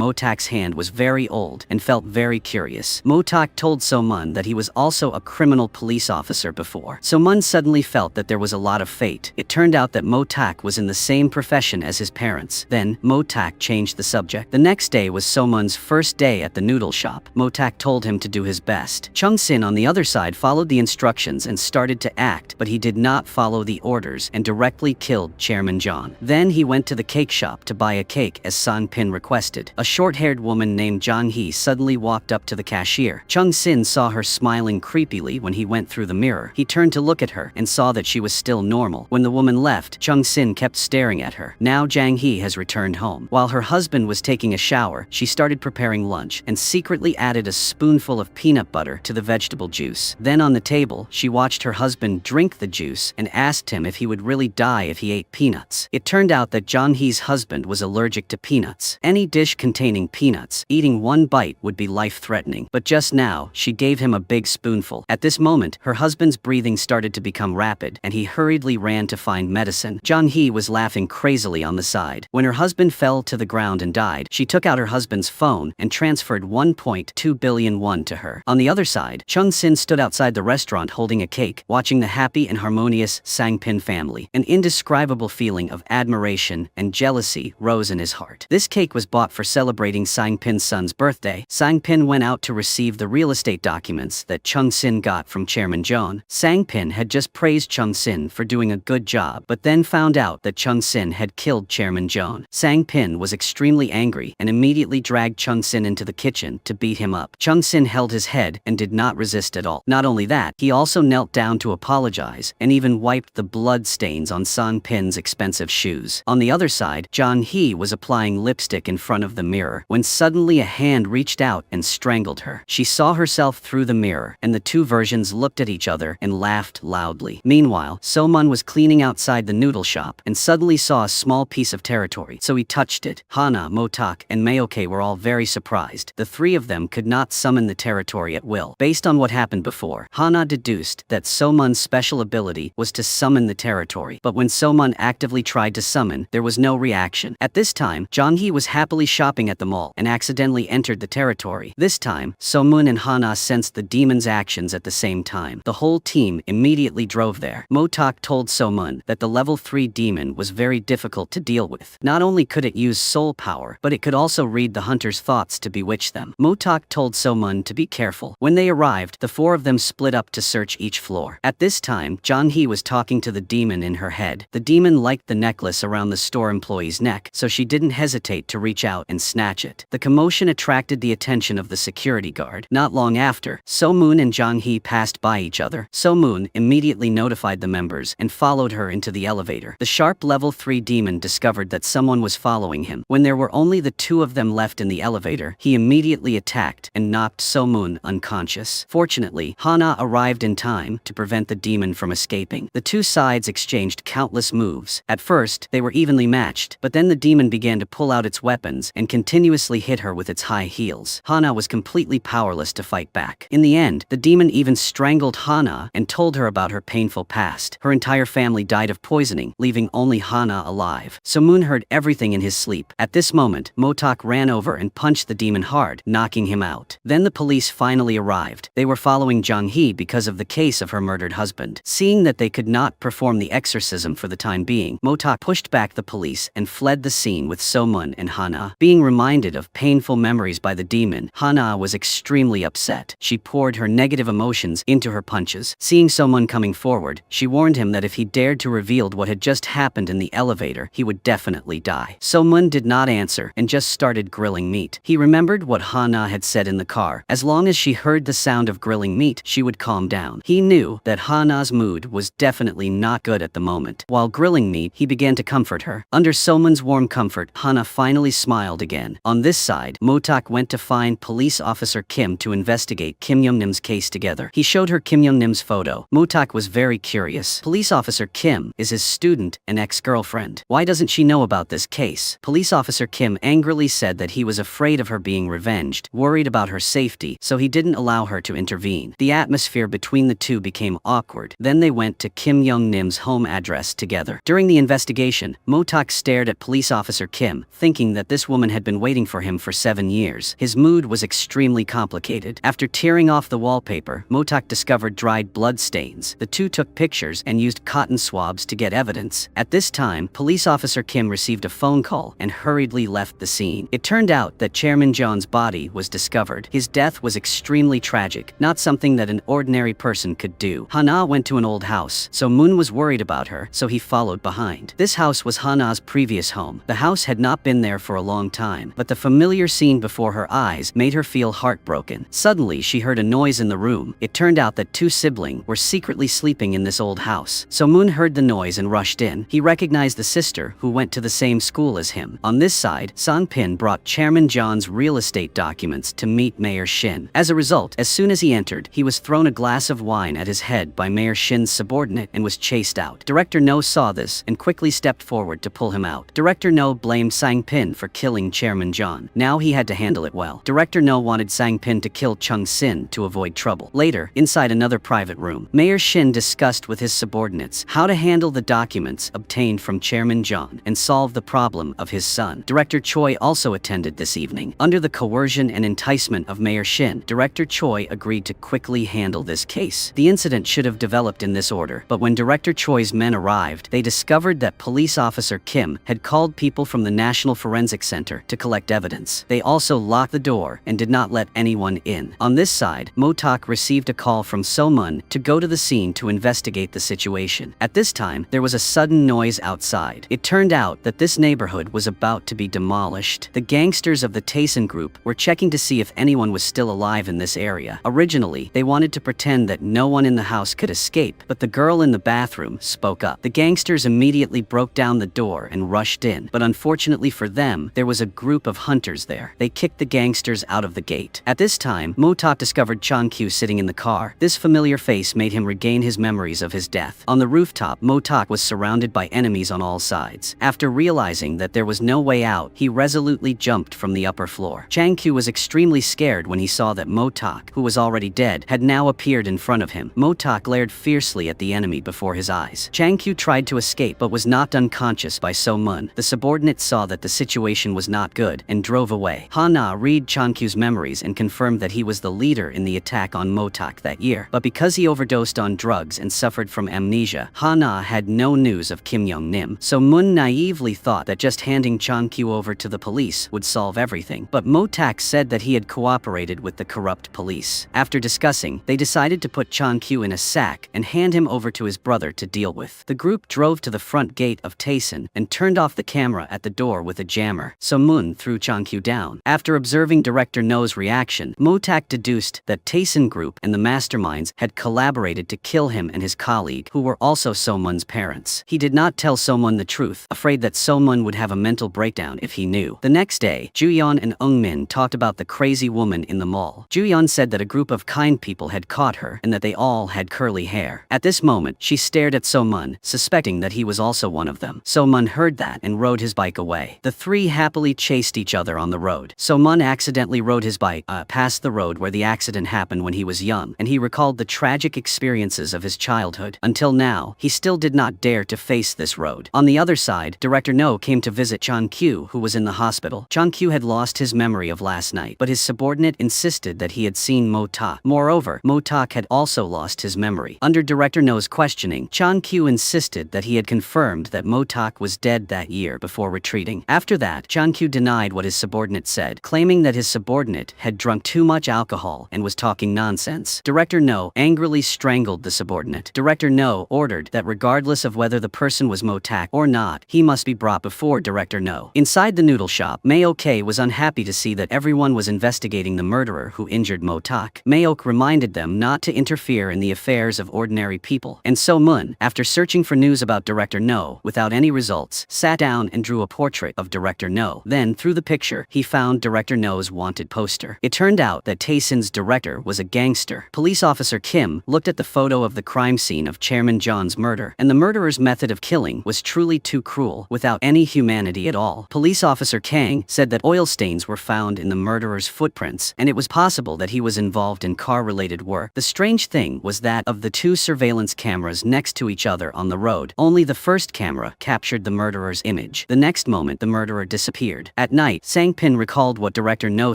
Motak's hand was very old and felt very curious. Motak told So-moon that he was also a criminal police officer before. So-moon suddenly felt that there was a lot of fate. It turned out that Motak was in the same profession as his parents. Then, Motak changed the subject. The next day was So-moon's first day at the noodle shop. Motak told him to do his best. Chung-sin on the other side followed the instructions and started to act, but he did not follow the orders and directly killed Chairman John. Then he went to the cake shop to buy a cake as Sang-pin requested. A short-haired woman named Jang-hee suddenly walked up to the cashier. Chung-sin saw her smiling creepily when he went through the mirror. He turned to look at her and saw that she was still normal. When the woman left, Chung-sin kept staring at her. Now Jang-hee has returned home. While her husband was taking a shower, she started preparing lunch and secretly added a spoonful of peanut butter to the vegetable juice. Then on the table, she watched her husband drink the juice and asked him if he would really die if he ate peanuts. It turned out that Jang-hee's husband was allergic to peanuts. Any dish containing peanuts, eating one bite would be life-threatening. But just now, she gave him a big spoonful. At this moment, her husband's breathing started to become rapid, and he hurriedly ran to find medicine. Jang-hee was laughing crazily on the side. When her husband fell to the ground and died, she took out her husband's phone and transferred 1.2 billion won to her. On the other side, Chung-sin stood outside the restaurant holding a cake, watching the happy and harmonious Sang-pin family. An indescribable feeling of admiration and jealousy rose in his heart. This cake was bought for celebrating Sang-pin's son's birthday. Sang-pin went out to receive the real estate documents that Chung-sin got from Chairman John. Sang-pin had just praised Chung-sin for doing a good job, but then found out that Chung-sin had killed Chairman John. Sang-pin was extremely angry and immediately dragged Chung-sin into the kitchen to beat him up. Chung-sin held his head and did not resist at all. Not only that, he also knelt down to apologize and even wiped the blood stains on Sang-pin's expensive shoes. On the other side, Jang-hee was applying lipstick in front of the mirror when suddenly a hand reached out and strangled her. She saw herself through the mirror, and the two versions looked at each other and laughed loudly. Meanwhile, So-moon was cleaning outside the noodle shop and suddenly saw a small piece of territory, so he touched it. Hana, Motak, and Myoke were all very surprised. The three of them could not summon the territory at will. Based on what happened before, Hana deduced that So-moon's special ability was to summon the territory, but when So-moon actively tried to summon, there was no reaction. At this time, Jang-hee was happily shopping at the mall and accidentally entered the territory. This time, So-moon and Hana sensed the demon's actions at the same time. The whole team immediately drove there. Motak told So-moon that the level 3 demon was very difficult to deal with. Not only could it use soul power, but it could also read the hunter's thoughts to bewitch them. Motak told So-moon to be careful. When they arrived, the four of them split up to search each floor. At this time, Jang-hee was talking to the demon in her head. The demon liked the necklace around the store employee's neck, so she didn't hesitate to reach out and snatch it. The commotion attracted the attention of the security guard. Not long after, So-moon and Jang-hee passed by each other. So-moon immediately notified the members and followed her into the elevator. The sharp level 3 demon discovered that someone was following him. When there were only the two of them left in the elevator, he immediately attacked and knocked So-moon unconscious. Fortunately, Hana arrived in time to prevent the demon from escaping. The two sides exchanged countless moves. At first, they were evenly matched, but then the demon began to pull out its weapons and continuously hit her with its high heels. Hana was completely powerless to fight back. In the end, the demon even strangled Hana and told her about her painful past. Her entire family died of poisoning, leaving only Hana alive. So-moon heard everything in his sleep. At this moment, Motak ran over and punched the demon hard, knocking him out. Then the police finally arrived. They were following Jang-hee because of the case of her murdered husband. Seeing that they could not perform the exorcism for the time being, Motak pushed back the police and fled the scene with So-moon and Hana. Being reminded of painful memories by the demon, Hana was extremely upset. She poured her negative emotions into her punches. Seeing So-moon coming forward, she warned him that if he dared to reveal what had just happened in the elevator, he would definitely die. So-moon did not answer and just started grilling meat. He remembered what Hana had said in the car. As long as she heard the sound of grilling meat, she would calm down. He knew that Hana's mood was definitely not good at the moment. While grilling meat, he began to comfort her. Under So-moon's warm comfort, Hana finally smiled again. On this side, Motak went to find police officer Kim to investigate Kim Young-nim's case together. He showed her Kim Young-nim's photo. Motak was very curious. Police officer Kim is his student and ex-girlfriend. Why doesn't she know about this case? Police officer Kim angrily said that he was afraid of her being revenged, worried about her safety, so he didn't allow her to intervene. The atmosphere between the two became awkward. Then they went to Kim Young Nim's home address together. During the investigation, Motak stared at police officer Kim, thinking that this woman had been waiting for him for 7 years. His mood was extremely complicated. After tearing off the wallpaper, Motak discovered dried blood stains. The two took pictures and used cotton swabs to get evidence. At this time, police officer Kim received a phone call and hurriedly left the scene. It turned out that Chairman John's body was discovered. His death was extremely tragic, not something that an ordinary person could do. Hana went to an old house, so Moon was worried about her, so he followed behind. This house was Hana's previous home. The house had not been there for a long time, but the familiar scene before her eyes made her feel heartbroken. Suddenly, she heard a noise in the room. It turned out that two siblings were secretly sleeping in this old house. So Moon heard the noise and rushed in. He recognized the sister who went to the same school as him. On this side, San Pin brought Chairman John's real estate documents to meet Mayor Shin. As a result, as soon as he entered, he was thrown a glass of wine at his head by Mayor Shin's subordinate and was chased out. Director No saw this and quickly stepped forward to pull him out. Director No blamed Sang Pin for killing Chairman John. Now he had to handle it well. Director No wanted Sang Pin to kill Chung Sin to avoid trouble. Later, inside another private room, Mayor Shin discussed with his subordinates how to handle the documents obtained from Chairman John and solve the problem of his son. Director Choi also attended this evening. Under the coercion and enticement of Mayor Shin, Director Choi agreed to quickly handle this case. The incident should have developed in this order, but when Director Choi's men arrived, they discovered that police officer Kim had called people from the National Forensic Center to collect evidence. They also locked the door and did not let anyone in. On this side, Motak received a call from So-mun to go to the scene to investigate the situation. At this time, there was a sudden noise outside. It turned out that this neighborhood was about to be demolished. The gangsters of the Tayson group were checking to see if anyone was still alive in this area. Originally, they wanted to pretend that no one in the house could escape, but the girl in the bathroom spoke up. The gangsters immediately broke down the door and rushed in, but unfortunately for them, there was a group of hunters there. They kicked the gangsters out of the gate. At this time, Motak discovered Chang-kyu sitting in the car. This familiar face made him regain his memories of his death. On the rooftop, Motak was surrounded by enemies on all sides. After realizing that there was no way out, he resolutely jumped from the upper floor. Chang-kyu was extremely scared when he saw that Motak, who was already dead, had now appeared in front of him. Motak glared fiercely at the enemy before his eyes. Chang-kyu tried to escape but was knocked unconscious by So-mun. The subordinate saw that the situation was not good and drove away. Hana read Chang-kyu's memories and confirmed that he was the leader in the attack on Motak that year. But because he overdosed on drugs and suffered from amnesia, Hana had no news of Kim Young Nim. So-mun naively thought that just handing Chang-kyu over to the police would solve everything. But Motak said that he had cooperated with the corrupt police. After discussing, they decided to put Chang-kyu in a sack and hand him over to his brother to deal with. The group drove to the front gate of Tayson and turned off the camera at the door with a jammer. So-mun threw Chang-kyu down. After observing Director No's reaction, Motak deduced that Tayson Group and the masterminds had collaborated to kill him and his colleague, who were also So-mun's parents. He did not tell So-mun the truth, afraid that So-mun would have a mental breakdown if he knew. The next day, Ju-yeon and Eung-min talked about the crazy woman in the mall. Ju-yeon said that a group of kind people had caught her and that they all had curly hair. At this moment, she stared at So-mun, suspecting that he was also one of them. So-mun heard that and rode his bike away. The three happily chased each other on the road. So-mun accidentally rode his bike past the road where the accident happened when he was young, and he recalled the tragic experiences of his childhood. Until now, he still did not dare to face this road. On the other side, Director No came to visit Chang-kyu, who was in the hospital. Chang-kyu had lost his memory of last night, but his subordinate insisted that he had seen Motak. Moreover, Motak had also lost his memory. Under Director No's questioning, Chang-kyu insisted that he had confirmed that Motak was dead that year before retreating. After that, Chang-kyu denied what his subordinate said, claiming that his subordinate had drunk too much alcohol and was talking nonsense. Director No angrily strangled the subordinate. Director No ordered that regardless of whether the person was Motak or not, he must be brought before Director No. Inside the noodle shop, Mayoke was unhappy to see that everyone was investigating the murderer who injured Motak. Mayoke reminded them not to interfere in the affairs of ordinary people. And So-mun, after searching for news about Director No without any results, sat down and drew a portrait of Director No. Then, through the picture, he found Director No's wanted poster. It turned out that Tayson's director was a gangster. Police officer Kim looked at the photo of the crime scene of Chairman John's murder, and the murderer's method of killing was truly too cruel, without any humanity at all. Police officer Kang said that oil stains were found in the murderer's footprints, and it was possible that he was involved in car-related work. The strange thing was that of the two surveillance cameras cameras next to each other on the road. Only the first camera captured the murderer's image. The next moment, the murderer disappeared. At night, Sang-pin recalled what director No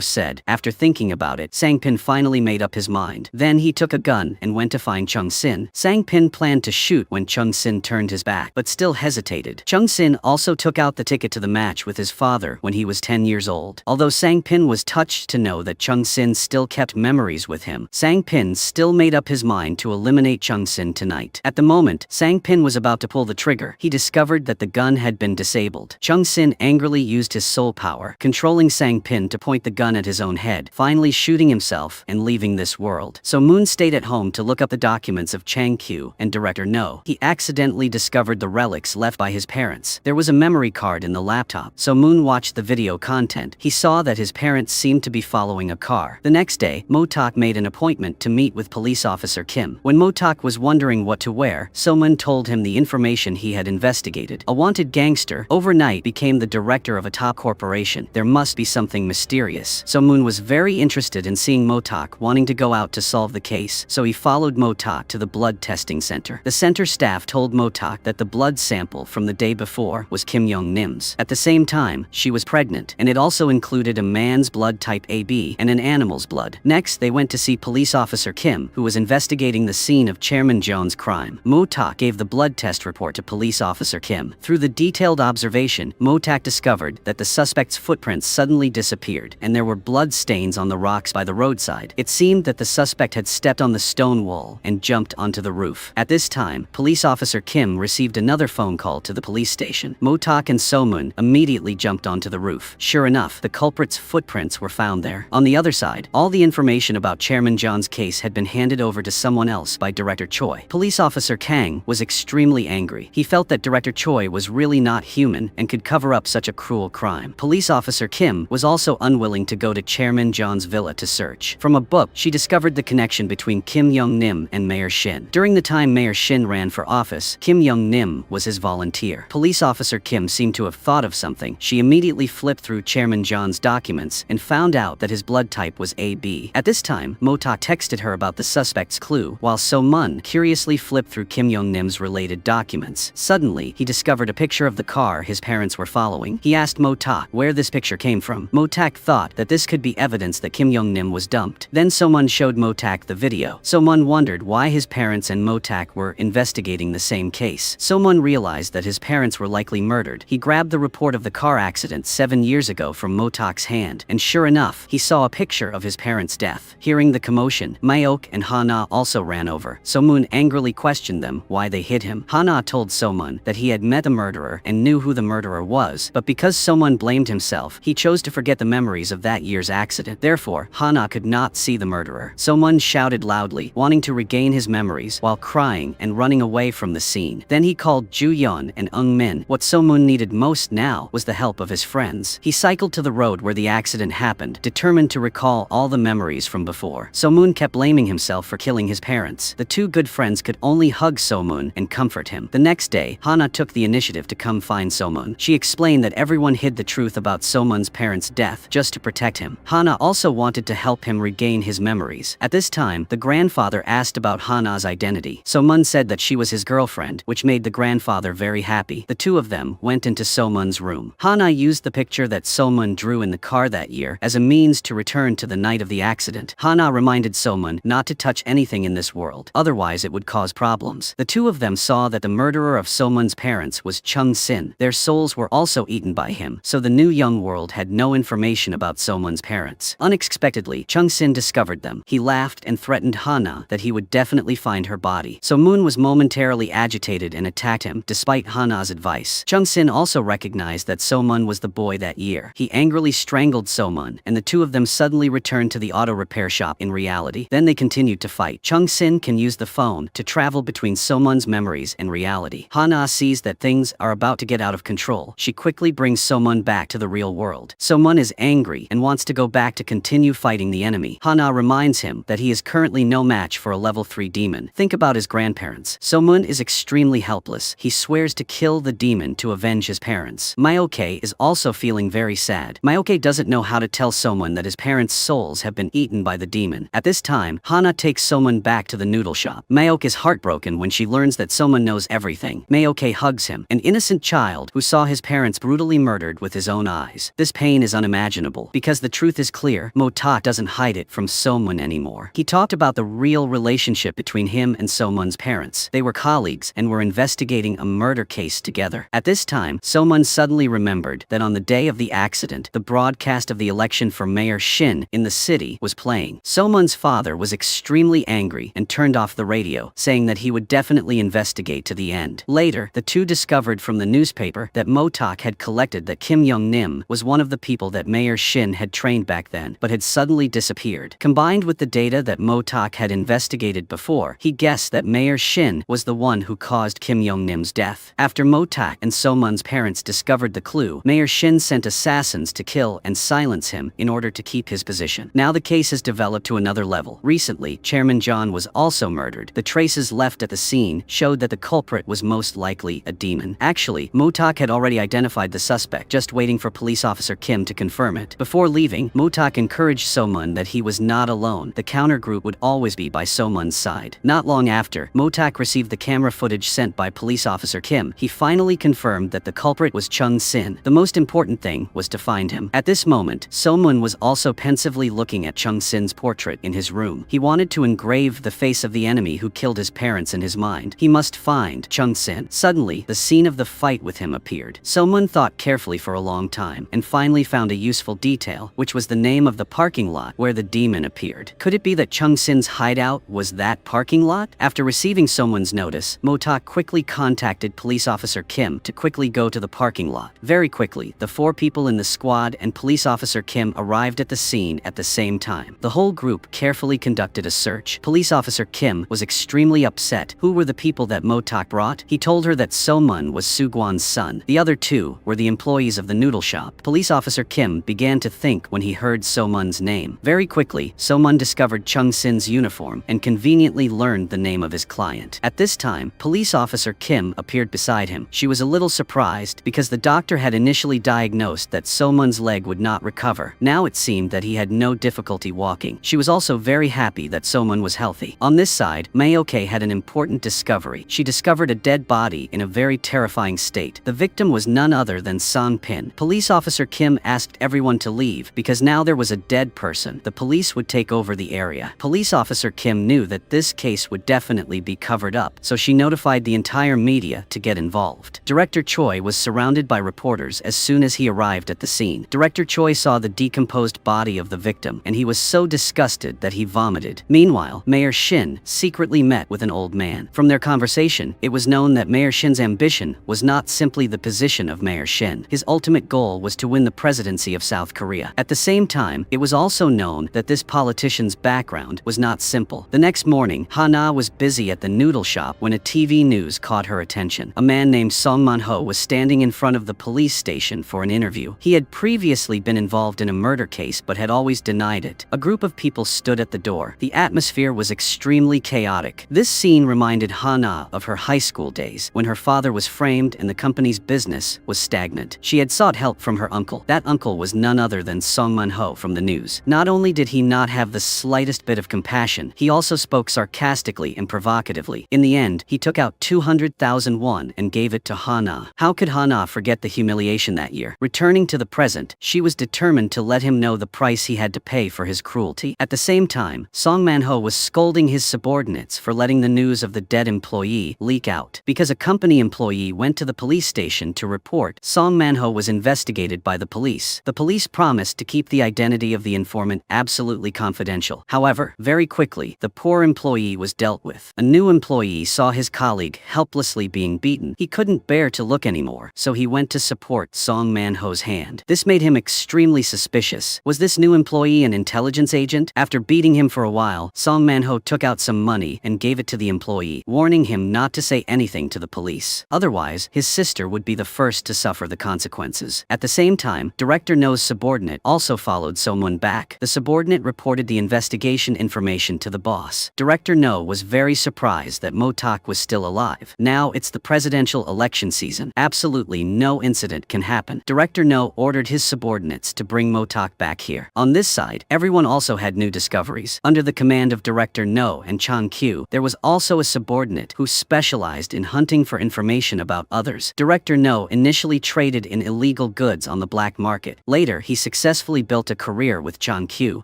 said. After thinking about it, Sang-pin finally made up his mind. Then he took a gun and went to find Chung-sin. Sang-pin planned to shoot when Chung-sin turned his back, but still hesitated. Chung-sin also took out the ticket to the match with his father when he was 10 years old. Although Sang-pin was touched to know that Chung-sin still kept memories with him, Sang-pin still made up his mind to eliminate Chung-sin tonight. At the moment Sang-pin was about to pull the trigger, he discovered that the gun had been disabled. Chung-sin angrily used his soul power, controlling Sang-pin to point the gun at his own head, finally shooting himself and leaving this world. So Moon stayed at home to look up the documents of Chang Q and director No. He accidentally discovered the relics left by his parents. There was a memory card in the laptop, so Moon watched the video content. He saw that his parents seemed to be following a car. The next day, Motak made an appointment to meet with police officer Kim. When Motak was wondering what to wear, So-mun told him the information he had investigated. A wanted gangster overnight became the director of a top corporation. There must be something mysterious. So-mun was very interested in seeing Motak wanting to go out to solve the case, so he followed Motak to the blood testing center. The center staff told Motak that the blood sample from the day before was Kim Young-nim's. At the same time, she was pregnant, and it also included a man's blood type AB and an animal's blood. Next, they went to see police officer Kim, who was investigating the scene of Chairman John's crime. Motak gave the blood test report to police officer Kim. Through the detailed observation, Motak discovered that the suspect's footprints suddenly disappeared, and there were blood stains on the rocks by the roadside. It seemed that the suspect had stepped on the stone wall and jumped onto the roof. At this time, police officer Kim received another phone call to the police station. Motak and So-mun immediately jumped onto the roof. Sure enough, the culprit's footprints were found there. On the other side, all the information about Chairman John's case had been handed over to someone else by Director Choi. Police officer Kang was extremely angry. He felt that Director Choi was really not human and could cover up such a cruel crime. Police officer Kim was also unwilling to go to Chairman John's villa to search. From a book, she discovered the connection between Kim Young-nim and Mayor Shin. During the time Mayor Shin ran for office, Kim Young-nim was his volunteer. Police officer Kim seemed to have thought of something. She immediately flipped through Chairman John's documents and found out that his blood type was AB. At this time, Motak texted her about the suspect's clue, while So-mun curiously flipped through Kim Young-nim's related documents. Suddenly, he discovered a picture of the car his parents were following. He asked Motak where this picture came from. Motak thought that this could be evidence that Kim Young-nim was dumped. Then So-mun showed Motak the video. So-mun wondered why his parents and Motak were investigating the same case. So-mun realized that his parents were likely murdered. He grabbed the report of the car accident 7 years ago from Motak's hand, and sure enough, he saw a picture of his parents' death. Hearing the commotion, Mayok and Hana also ran over. So-mun angrily questioned them why they hit him. Hana told So-mun that he had met the murderer and knew who the murderer was, but because So-mun blamed himself, he chose to forget the memories of that year's accident. Therefore, Hana could not see the murderer. So-mun shouted loudly, wanting to regain his memories while crying and running away from the scene. Then he called Ju-yeon and Eung-min. What So-mun needed most now was the help of his friends. He cycled to the road where the accident happened, determined to recall all the memories from before. So-mun kept blaming himself for killing his parents. The two good friends could only hug So-mun and comfort him. The next day, Hana took the initiative to come find So-mun. She explained that everyone hid the truth about So-mun's parents' death just to protect him. Hana also wanted to help him regain his memories. At this time, the grandfather asked about Hana's identity. So-mun said that she was his girlfriend, which made the grandfather very happy. The two of them went into So-mun's room. Hana used the picture that So-mun drew in the car that year as a means to return to the night of the accident. Hana reminded So-mun not to touch anything in this world, otherwise it would cause problems. The two of them saw that the murderer of So-mun's parents was Chung-sin. Their souls were also eaten by him, so the new young world had no information about So-mun's parents. Unexpectedly, Chung-sin discovered them. He laughed and threatened Hana that he would definitely find her body. So-mun was momentarily agitated and attacked him, despite Hana's advice. Chung-sin also recognized that So-mun was the boy that year. He angrily strangled So-mun, and the two of them suddenly returned to the auto repair shop in reality. Then they continued to fight. Chung-sin can use the phone to travel between So-mun's memories and reality. Hana sees that things are about to get out of control. She quickly brings So-mun back to the real world. So-mun is angry and wants to go back to continue fighting the enemy. Hana reminds him that he is currently no match for a level 3 demon. Think about his grandparents. So-mun is extremely helpless. He swears to kill the demon to avenge his parents. Myoke is also feeling very sad. Myoke doesn't know how to tell So-mun that his parents' souls have been eaten by the demon. At this time, Hana takes So-mun back to the noodle shop. Myoke is heartbroken heartbroken when she learns that someone knows everything. Mayoke hugs him, an innocent child who saw his parents brutally murdered with his own eyes. This pain is unimaginable, because the truth is clear. Mo-tak doesn't hide it from So-mun anymore. He talked about the real relationship between him and So-mun's parents. They were colleagues and were investigating a murder case together. At this time, So-mun suddenly remembered that on the day of the accident, the broadcast of the election for Mayor Shin in the city was playing. So-mun's father was extremely angry and turned off the radio, saying that he would definitely investigate to the end. Later, the two discovered from the newspaper that Mo-tak had collected that Kim Young-nim was one of the people that Mayor Shin had trained back then, but had suddenly disappeared. Combined with the data that Mo-tak had investigated before, he guessed that Mayor Shin was the one who caused Kim Young-nim's death. After Mo-tak and So-mun's parents discovered the clue, Mayor Shin sent assassins to kill and silence him in order to keep his position. Now the case has developed to another level. Recently, Chairman John was also murdered. The traces left at the scene showed that the culprit was most likely a demon. Actually, Mo-tak had already identified the suspect, just waiting for police officer Kim to confirm it. Before leaving, Mo-tak encouraged So-mun that he was not alone. The counter group would always be by So-mun's side. Not long after, Mo-tak received the camera footage sent by police officer Kim. He finally confirmed that the culprit was Chung Sin. The most important thing was to find him. At this moment, So-mun was also pensively looking at Chung Sin's portrait in his room. He wanted to engrave the face of the enemy who killed his parents in his mind. He must find Chung Sin. Suddenly, the scene of the fight with him appeared. So-mun thought carefully for a long time and finally found a useful detail, which was the name of the parking lot where the demon appeared. Could it be that Chung Sin's hideout was that parking lot? After receiving someone's notice, Mo-tak quickly contacted police officer Kim to quickly go to the parking lot. Very quickly, the 4 people in the squad and police officer Kim arrived at the scene at the same time. The whole group carefully conducted a search. Police officer Kim was extremely upset. Who were the people that Mo-tak brought? He told her that So-mun was Soo-gwan's son. The other 2 were the employees of the noodle shop. Police officer Kim began to think when he heard So-mun's name. Very quickly, So-mun discovered Chung Sin's uniform and conveniently learned the name of his client. At this time, police officer Kim appeared beside him. She was a little surprised because the doctor had initially diagnosed that So-mun's leg would not recover. Now it seemed that he had no difficulty walking. She was also very happy that So-mun was healthy. On this side, Mayoke had an important discovery. She discovered a dead body in a very terrifying state. The victim was none other than Sang Pin. Police officer Kim asked everyone to leave because now there was a dead person. The police would take over the area. Police officer Kim knew that this case would definitely be covered up, so she notified the entire media to get involved. Director Choi was surrounded by reporters as soon as he arrived at the scene. Director Choi saw the decomposed body of the victim, and he was so disgusted that he vomited. Meanwhile, Mayor Shin secretly met with an old man. From their conversation, it was known that Mayor Shin's ambition was not simply the position of Mayor Shin. His ultimate goal was to win the presidency of South Korea. At the same time, it was also known that this politician's background was not simple. The next morning, Hana was busy at the noodle shop when a TV news caught her attention. A man named Song Man-ho was standing in front of the police station for an interview. He had previously been involved in a murder case but had always denied it. A group of people stood at the door. The atmosphere was extremely chaotic. This scene reminded Hana of her high school days, when her father was framed and the company's business was stagnant. She had sought help from her uncle. That uncle was none other than Song Man-ho from the news. Not only did he not have the slightest bit of compassion, he also spoke sarcastically and provocatively. In the end, he took out 200,000 won and gave it to Hana. How could Hana forget the humiliation that year? Returning to the present, she was determined to let him know the price he had to pay for his cruelty. At the same time, Song Man-ho was scolding his subordinates for letting the news of the dead employee leak out. Because a company employee went to the police station to report, Song Man-ho was investigated by the police. The police promised to keep the identity of the informant absolutely confidential. However, very quickly, the poor employee was dealt with. A new employee saw his colleague helplessly being beaten. He couldn't bear to look anymore, so he went to support Song Man-ho's hand. This made him extremely suspicious. Was this new employee an intelligence agent? After beating him for a while, Song Man-ho took out some money and gave it to the employee, warning him not to say anything to the police. Otherwise, his sister would be the first to suffer the consequences. At the same time, Director No's subordinate also followed someone back. The subordinate reported the investigation information to the boss. Director No was very surprised that Mo-tak was still alive. Now it's the presidential election season. Absolutely no incident can happen. Director No ordered his subordinates to bring Mo-tak back here. On this side, everyone also had new discoveries. Under the command of Director No and Chang Kyu, there was also a subordinate who specialized in hunting for information about others. Director No initially traded in illegal goods on the black market. Later, he successfully built a career with Chang Q,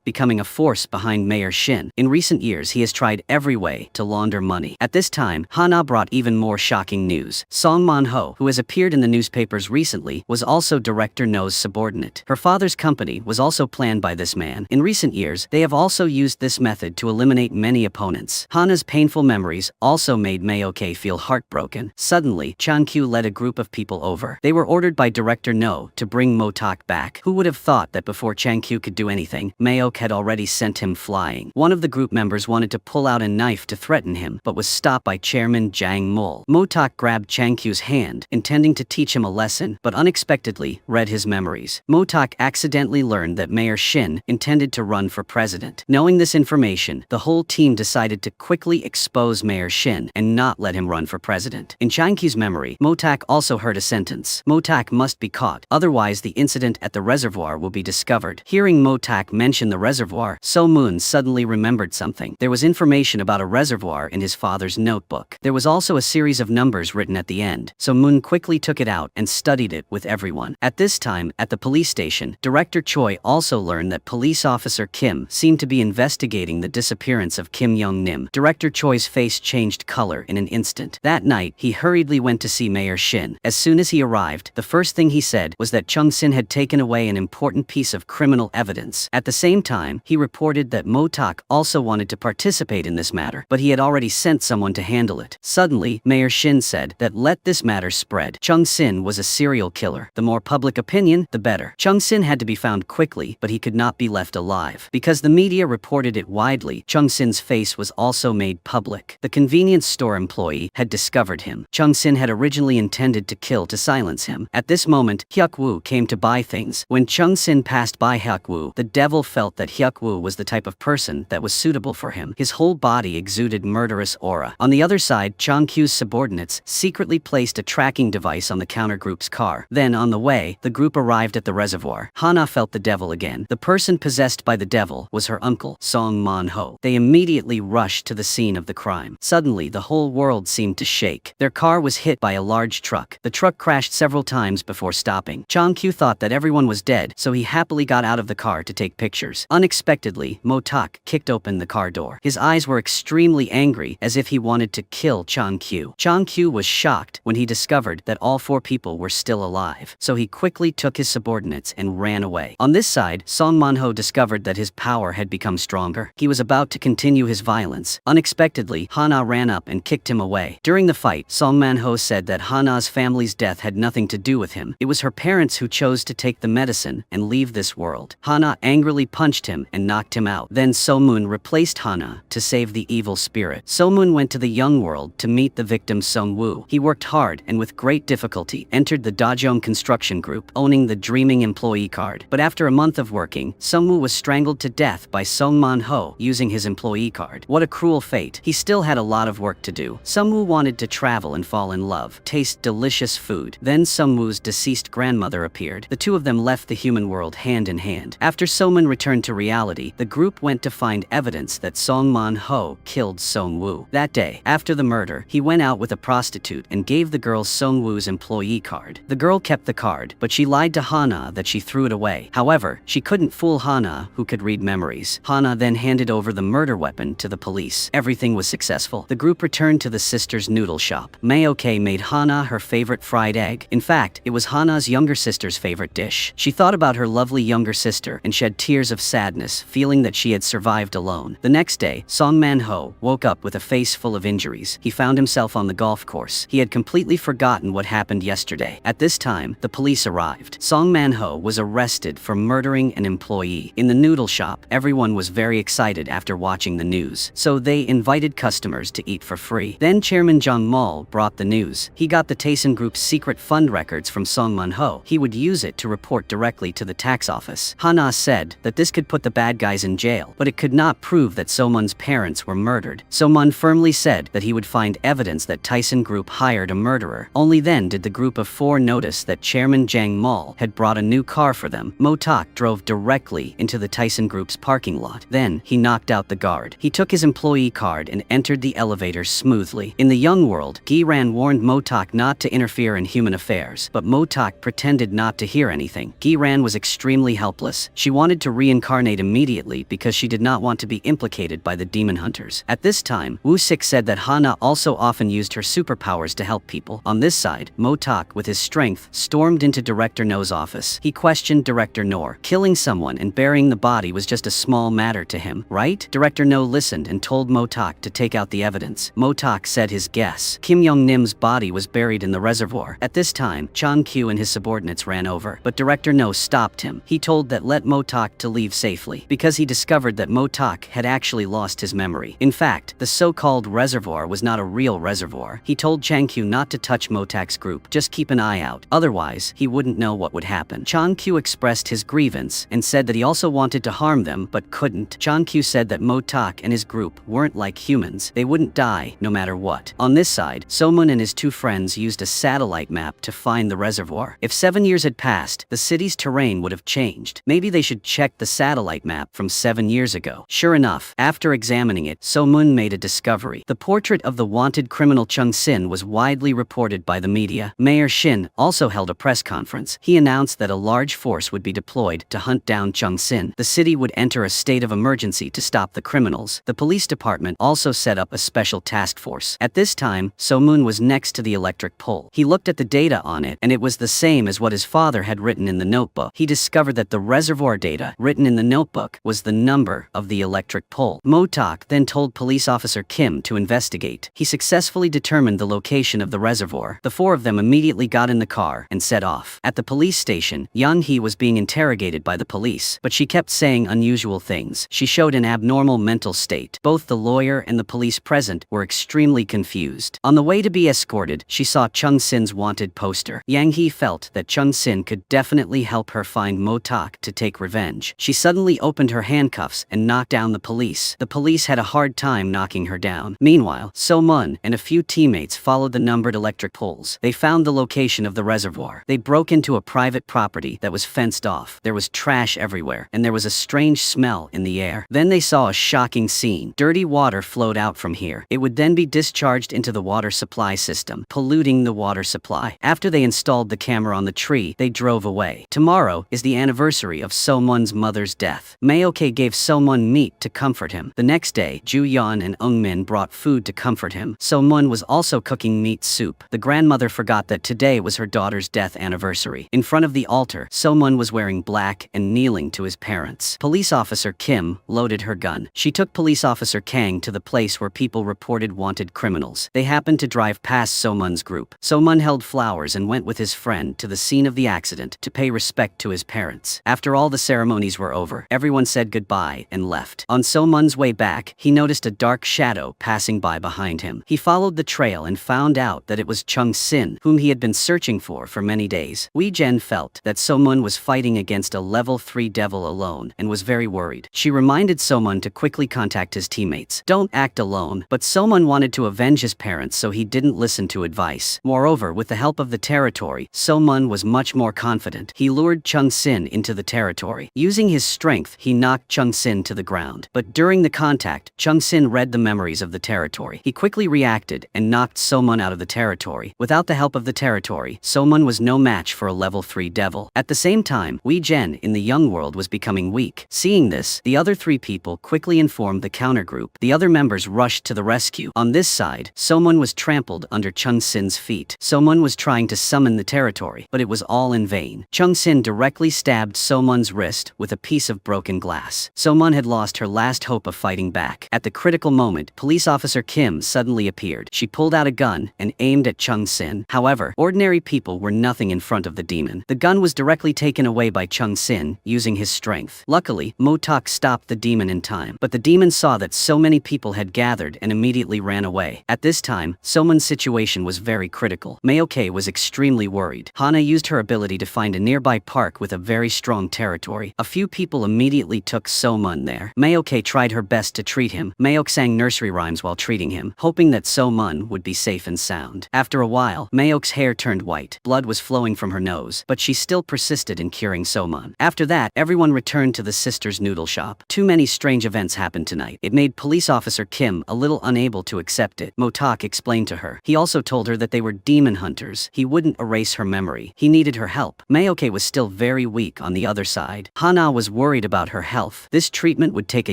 becoming a force behind Mayor Shin. In recent years, he has tried every way to launder money. At this time, Hana brought even more shocking news. Song Man-ho, who has appeared in the newspapers recently, was also Director No's subordinate. Her father's company was also planned by this man. In recent years, they have also used this method to eliminate many opponents. Hana's painful memories also made Mayoke feel heartbroken. Suddenly, Chang Q led a group of people over. They were ordered by Director No to bring Motak back. Who would have thought that before Chang Q could do anything, Mayok had already sent him flying. One of the group members wanted to pull out a knife to threaten him, but was stopped by Chairman Jang Mul. Motak grabbed Chang Q's hand, intending to teach him a lesson, but unexpectedly read his memories. Motak accidentally learned that Mayor Shin intended to run for president. Knowing this information, the whole team decided to quickly expose Mayor Shin and not let him run for president. In Chang Q's memory, Motak also heard a sentence. Motak must be caught, otherwise the incident at the reservoir will be discovered. Hearing Motak mention the reservoir, So Moon suddenly remembered something. There was information about a reservoir in his father's notebook. There was also a series of numbers written at the end. So Moon quickly took it out and studied it with everyone. At this time, at the police station, Director Choi also learned that police officer Kim seemed to be investigating the disappearance of Kim Young-nim. Director Choi's face changed color in an instant. That night, he hurriedly went to see Mayor Shin. As soon as he arrived, the first thing he said was that Chung Sin had taken away an important piece of criminal evidence. At the same time, he reported that Motak also wanted to participate in this matter, but he had already sent someone to handle it. Suddenly, Mayor Shin said that let this matter spread. Chung Sin was a serial killer. The more public opinion, the better. Chung Sin had to be found quickly, but he could not be left alive. Because the media reported it widely, Chung Sin's face was also made public. The convenience store employee had discovered him. Chung Sin had originally intended to kill to silence him. At this moment, Hyuk Woo came to buy things. When Chung Sin passed by Hyuk Woo, the devil felt that Hyuk Woo was the type of person that was suitable for him. His whole body exuded murderous aura. On the other side, Chang Q's subordinates secretly placed a tracking device on the counter group's car. Then, on the way, the group arrived at the reservoir. Hana felt the devil again. The person possessed by the devil was her uncle, Song Man-ho. They immediately rushed to the scene of the crime. Suddenly, the whole world seemed to shake. Their car was hit by a large truck. The truck crashed several times before stopping. Chang Q thought that everyone was dead, so he happily got out of the car to take pictures. Unexpectedly, Motak kicked open the car door. His eyes were extremely angry, as if he wanted to kill Chang Q. Chang Q was shocked when he discovered that all 4 people were still alive, so he quickly took his subordinates and ran away. On this side, Song Man-ho discovered that his power had become stronger. He was about to continue his violence. Unexpectedly, Hana ran up and kicked him away. During the fight, Song Man-ho said that Hana's family's death had nothing to do with him. It was her parents who chose to take the medicine and leave this world. Hana angrily punched him and knocked him out. Then So Moon replaced Hana to save the evil spirit. So Moon went to the young world to meet the victim Sung Woo. He worked hard and with great difficulty entered the Dajong construction group, owning the dreaming employee card. But after a month of working, Sung Woo was strangled to death by Song Man-ho using his employee card. What a cruel fate. He still had a lot of work to do. Sung Woo wanted to travel and fall in love, taste delicious food. Then Sung Woo's deceased grandmother appeared. The two of them left the human world hand in hand. After Soman returned to reality, the group went to find evidence that Song Man-ho killed Sung Woo. That day, after the murder, he went out with a prostitute and gave the girl Sung Woo's employee card. The girl kept the card, but she lied to Hana that she threw it away. However, she couldn't fool Hana, who could read memories. Hana then handed over the murder weapon to the police. Everything was successful. The group returned to the sisters' noodle shop. Mayoke made Hana her favorite fried egg. In fact, it was Hana's younger sister's favorite dish. She thought about her lovely younger sister and shed tears of sadness, feeling that she had survived alone. The next day, Song Man-ho woke up with a face full of injuries. He found himself on the golf course. He had completely forgotten what happened yesterday. At this time, the police arrived. Song Man-ho was arrested for murdering an employee. In the noodle shop, everyone was very excited after watching the news, so they invited customers to eat for free. Then Chairman Jang Mul brought the news. He got the Taeson Group's secret fund records from Song Man-ho. He would use it to report directly to the tax office. Hana said that this could put the bad guys in jail, but it could not prove that So-mun's parents were murdered. So-mun firmly said that he would find evidence that Taeson Group hired a murderer. Only then did the group of 4 notice that Chairman Jang Mul had brought a new car for them. Motak drove directly into the Taeson Group's parking lot. Then, he knocked out the guard. He took his employee card and entered entered the elevator smoothly. In the young world, Giran warned Motok not to interfere in human affairs, but Motok pretended not to hear anything. Giran was extremely helpless. She wanted to reincarnate immediately because she did not want to be implicated by the demon hunters. At this time, Woo-sik said that Hana also often used her superpowers to help people. On this side, Motok, with his strength, stormed into Director No's office. He questioned Director No. Killing someone and burying the body was just a small matter to him, right? Director No listened and told Motok to take out the evidence. Motok said his guess. Kim Young-nim's body was buried in the reservoir. At this time, Chang Kyu and his subordinates ran over, but Director No stopped him. He told that let Motok to leave safely, because he discovered that Motok had actually lost his memory. In fact, the so-called reservoir was not a real reservoir. He told Chang Kyu not to touch Motok's group, just keep an eye out, otherwise he wouldn't know what would happen. Chang Kyu expressed his grievance and said that he also wanted to harm them but couldn't. Chang Kyu said that Motok and his group weren't like humans. They wouldn't die no matter what. On this side, So-mun and his two friends used a satellite map to find the reservoir. If 7 years had passed, the city's terrain would have changed. Maybe they should check the satellite map from 7 years ago. Sure enough, after examining it, So-mun made a discovery. The portrait of the wanted criminal Chung Sin was widely reported by the media. Mayor Shin also held a press conference. He announced that a large force would be deployed to hunt down Chung Sin. The city would enter a state of emergency to stop the criminals. The police department also set up a special task force. At this time, So-mun was next to the electric pole. He looked at the data on it, and it was the same as what his father had written in the notebook. He discovered that the reservoir data written in the notebook was the number of the electric pole. Motok then told police officer Kim to investigate. He successfully determined the location of the reservoir. The four of them immediately got in the car and set off. At the police station, Young Hee was being interrogated by the police, but she kept saying unusual things. She showed an abnormal mental state. Both the lawyer and the police present were extremely confused. On the way to be escorted, she saw Chung Sin's wanted poster. Yang Hee felt that Chung Sin could definitely help her find Motok to take revenge. She suddenly opened her handcuffs and knocked down the police. The police had a hard time knocking her down. Meanwhile, So-mun and a few teammates followed the numbered electric poles. They found the location of the reservoir. They broke into a private property that was fenced off. There was trash everywhere, and there was a strange smell in the air. Then they saw a shocking scene. Dirty water flowed out from here. It would then be discharged into the water supply system, polluting the water supply. After they installed the camera on the tree, they drove away. Tomorrow is the anniversary of So-mun's mother's death. Mayoke gave So-mun meat to comfort him. The next day, Ju-yeon and Eung-min brought food to comfort him. So-mun was also cooking meat soup. The grandmother forgot that today was her daughter's death anniversary. In front of the altar, So-mun was wearing black and kneeling to his parents. Police officer Kim loaded her gun. She took police officer Kang to the place where people reported wanted criminals. They happened to drive past So-mun's group. So-mun held flowers and went with his friend to the scene of the accident to pay respect to his parents. After all the ceremonies were over, everyone said goodbye and left. On So-mun's way back, he noticed a dark shadow passing by behind him. He followed the trail and found out that it was Chung Sin, whom he had been searching for many days. Wee-jen felt that So-mun was fighting against a level 3 devil alone and was very worried. She reminded So-mun to quickly contact his teammates. Don't act alone, but So-mun wanted to avenge his parents, so he didn't listen to advice. Moreover, with the help of the territory, So-mun was much more confident. He lured Chung Sin into the territory. Using his strength, he knocked Chung Sin to the ground. But during the contact, Chung Sin read the memories of the territory. He quickly reacted and knocked So-mun out of the territory. Without the help of the territory, So-mun was no match for a level 3 devil. At the same time, Wee-jen in the young world was becoming weak. Seeing this, the other 3 people quickly informed the countergroup. The other members rushed to the rescue. On this side, So-mun was trampled under Chung Sin's feet. So-mun was trying to summon the territory, but it was all in vain. Chung Sin directly stabbed So-mun's wrist with a piece of broken glass. So-mun had lost her last hope of fighting back. At the critical moment, police officer Kim suddenly appeared. She pulled out a gun and aimed at Chung Sin. However, ordinary people were nothing in front of the demon. The gun was directly taken away by Chung Sin, using his strength. Luckily, Motok stopped the demon in time, but the demon saw that so many people had gathered and immediately ran away. At this time, So-mun's situation was very critical. Mayoke was extremely worried. Hana used her ability to find a nearby park with a very strong territory. A few people immediately took So-mun there. Mayoke tried her best to treat him. Mayok sang nursery rhymes while treating him, hoping that So-mun would be safe and sound. After a while, Mayok's hair turned white. Blood was flowing from her nose, but she still persisted in curing So-mun. After that, everyone returned to the sisters' noodle shop. Too many strange events happened tonight. It made police officer Kim Kim, a little unable to accept it. Motak explained to her. He also told her that they were demon hunters. He wouldn't erase her memory. He needed her help. Mayoke was still very weak on the other side. Hana was worried about her health. This treatment would take a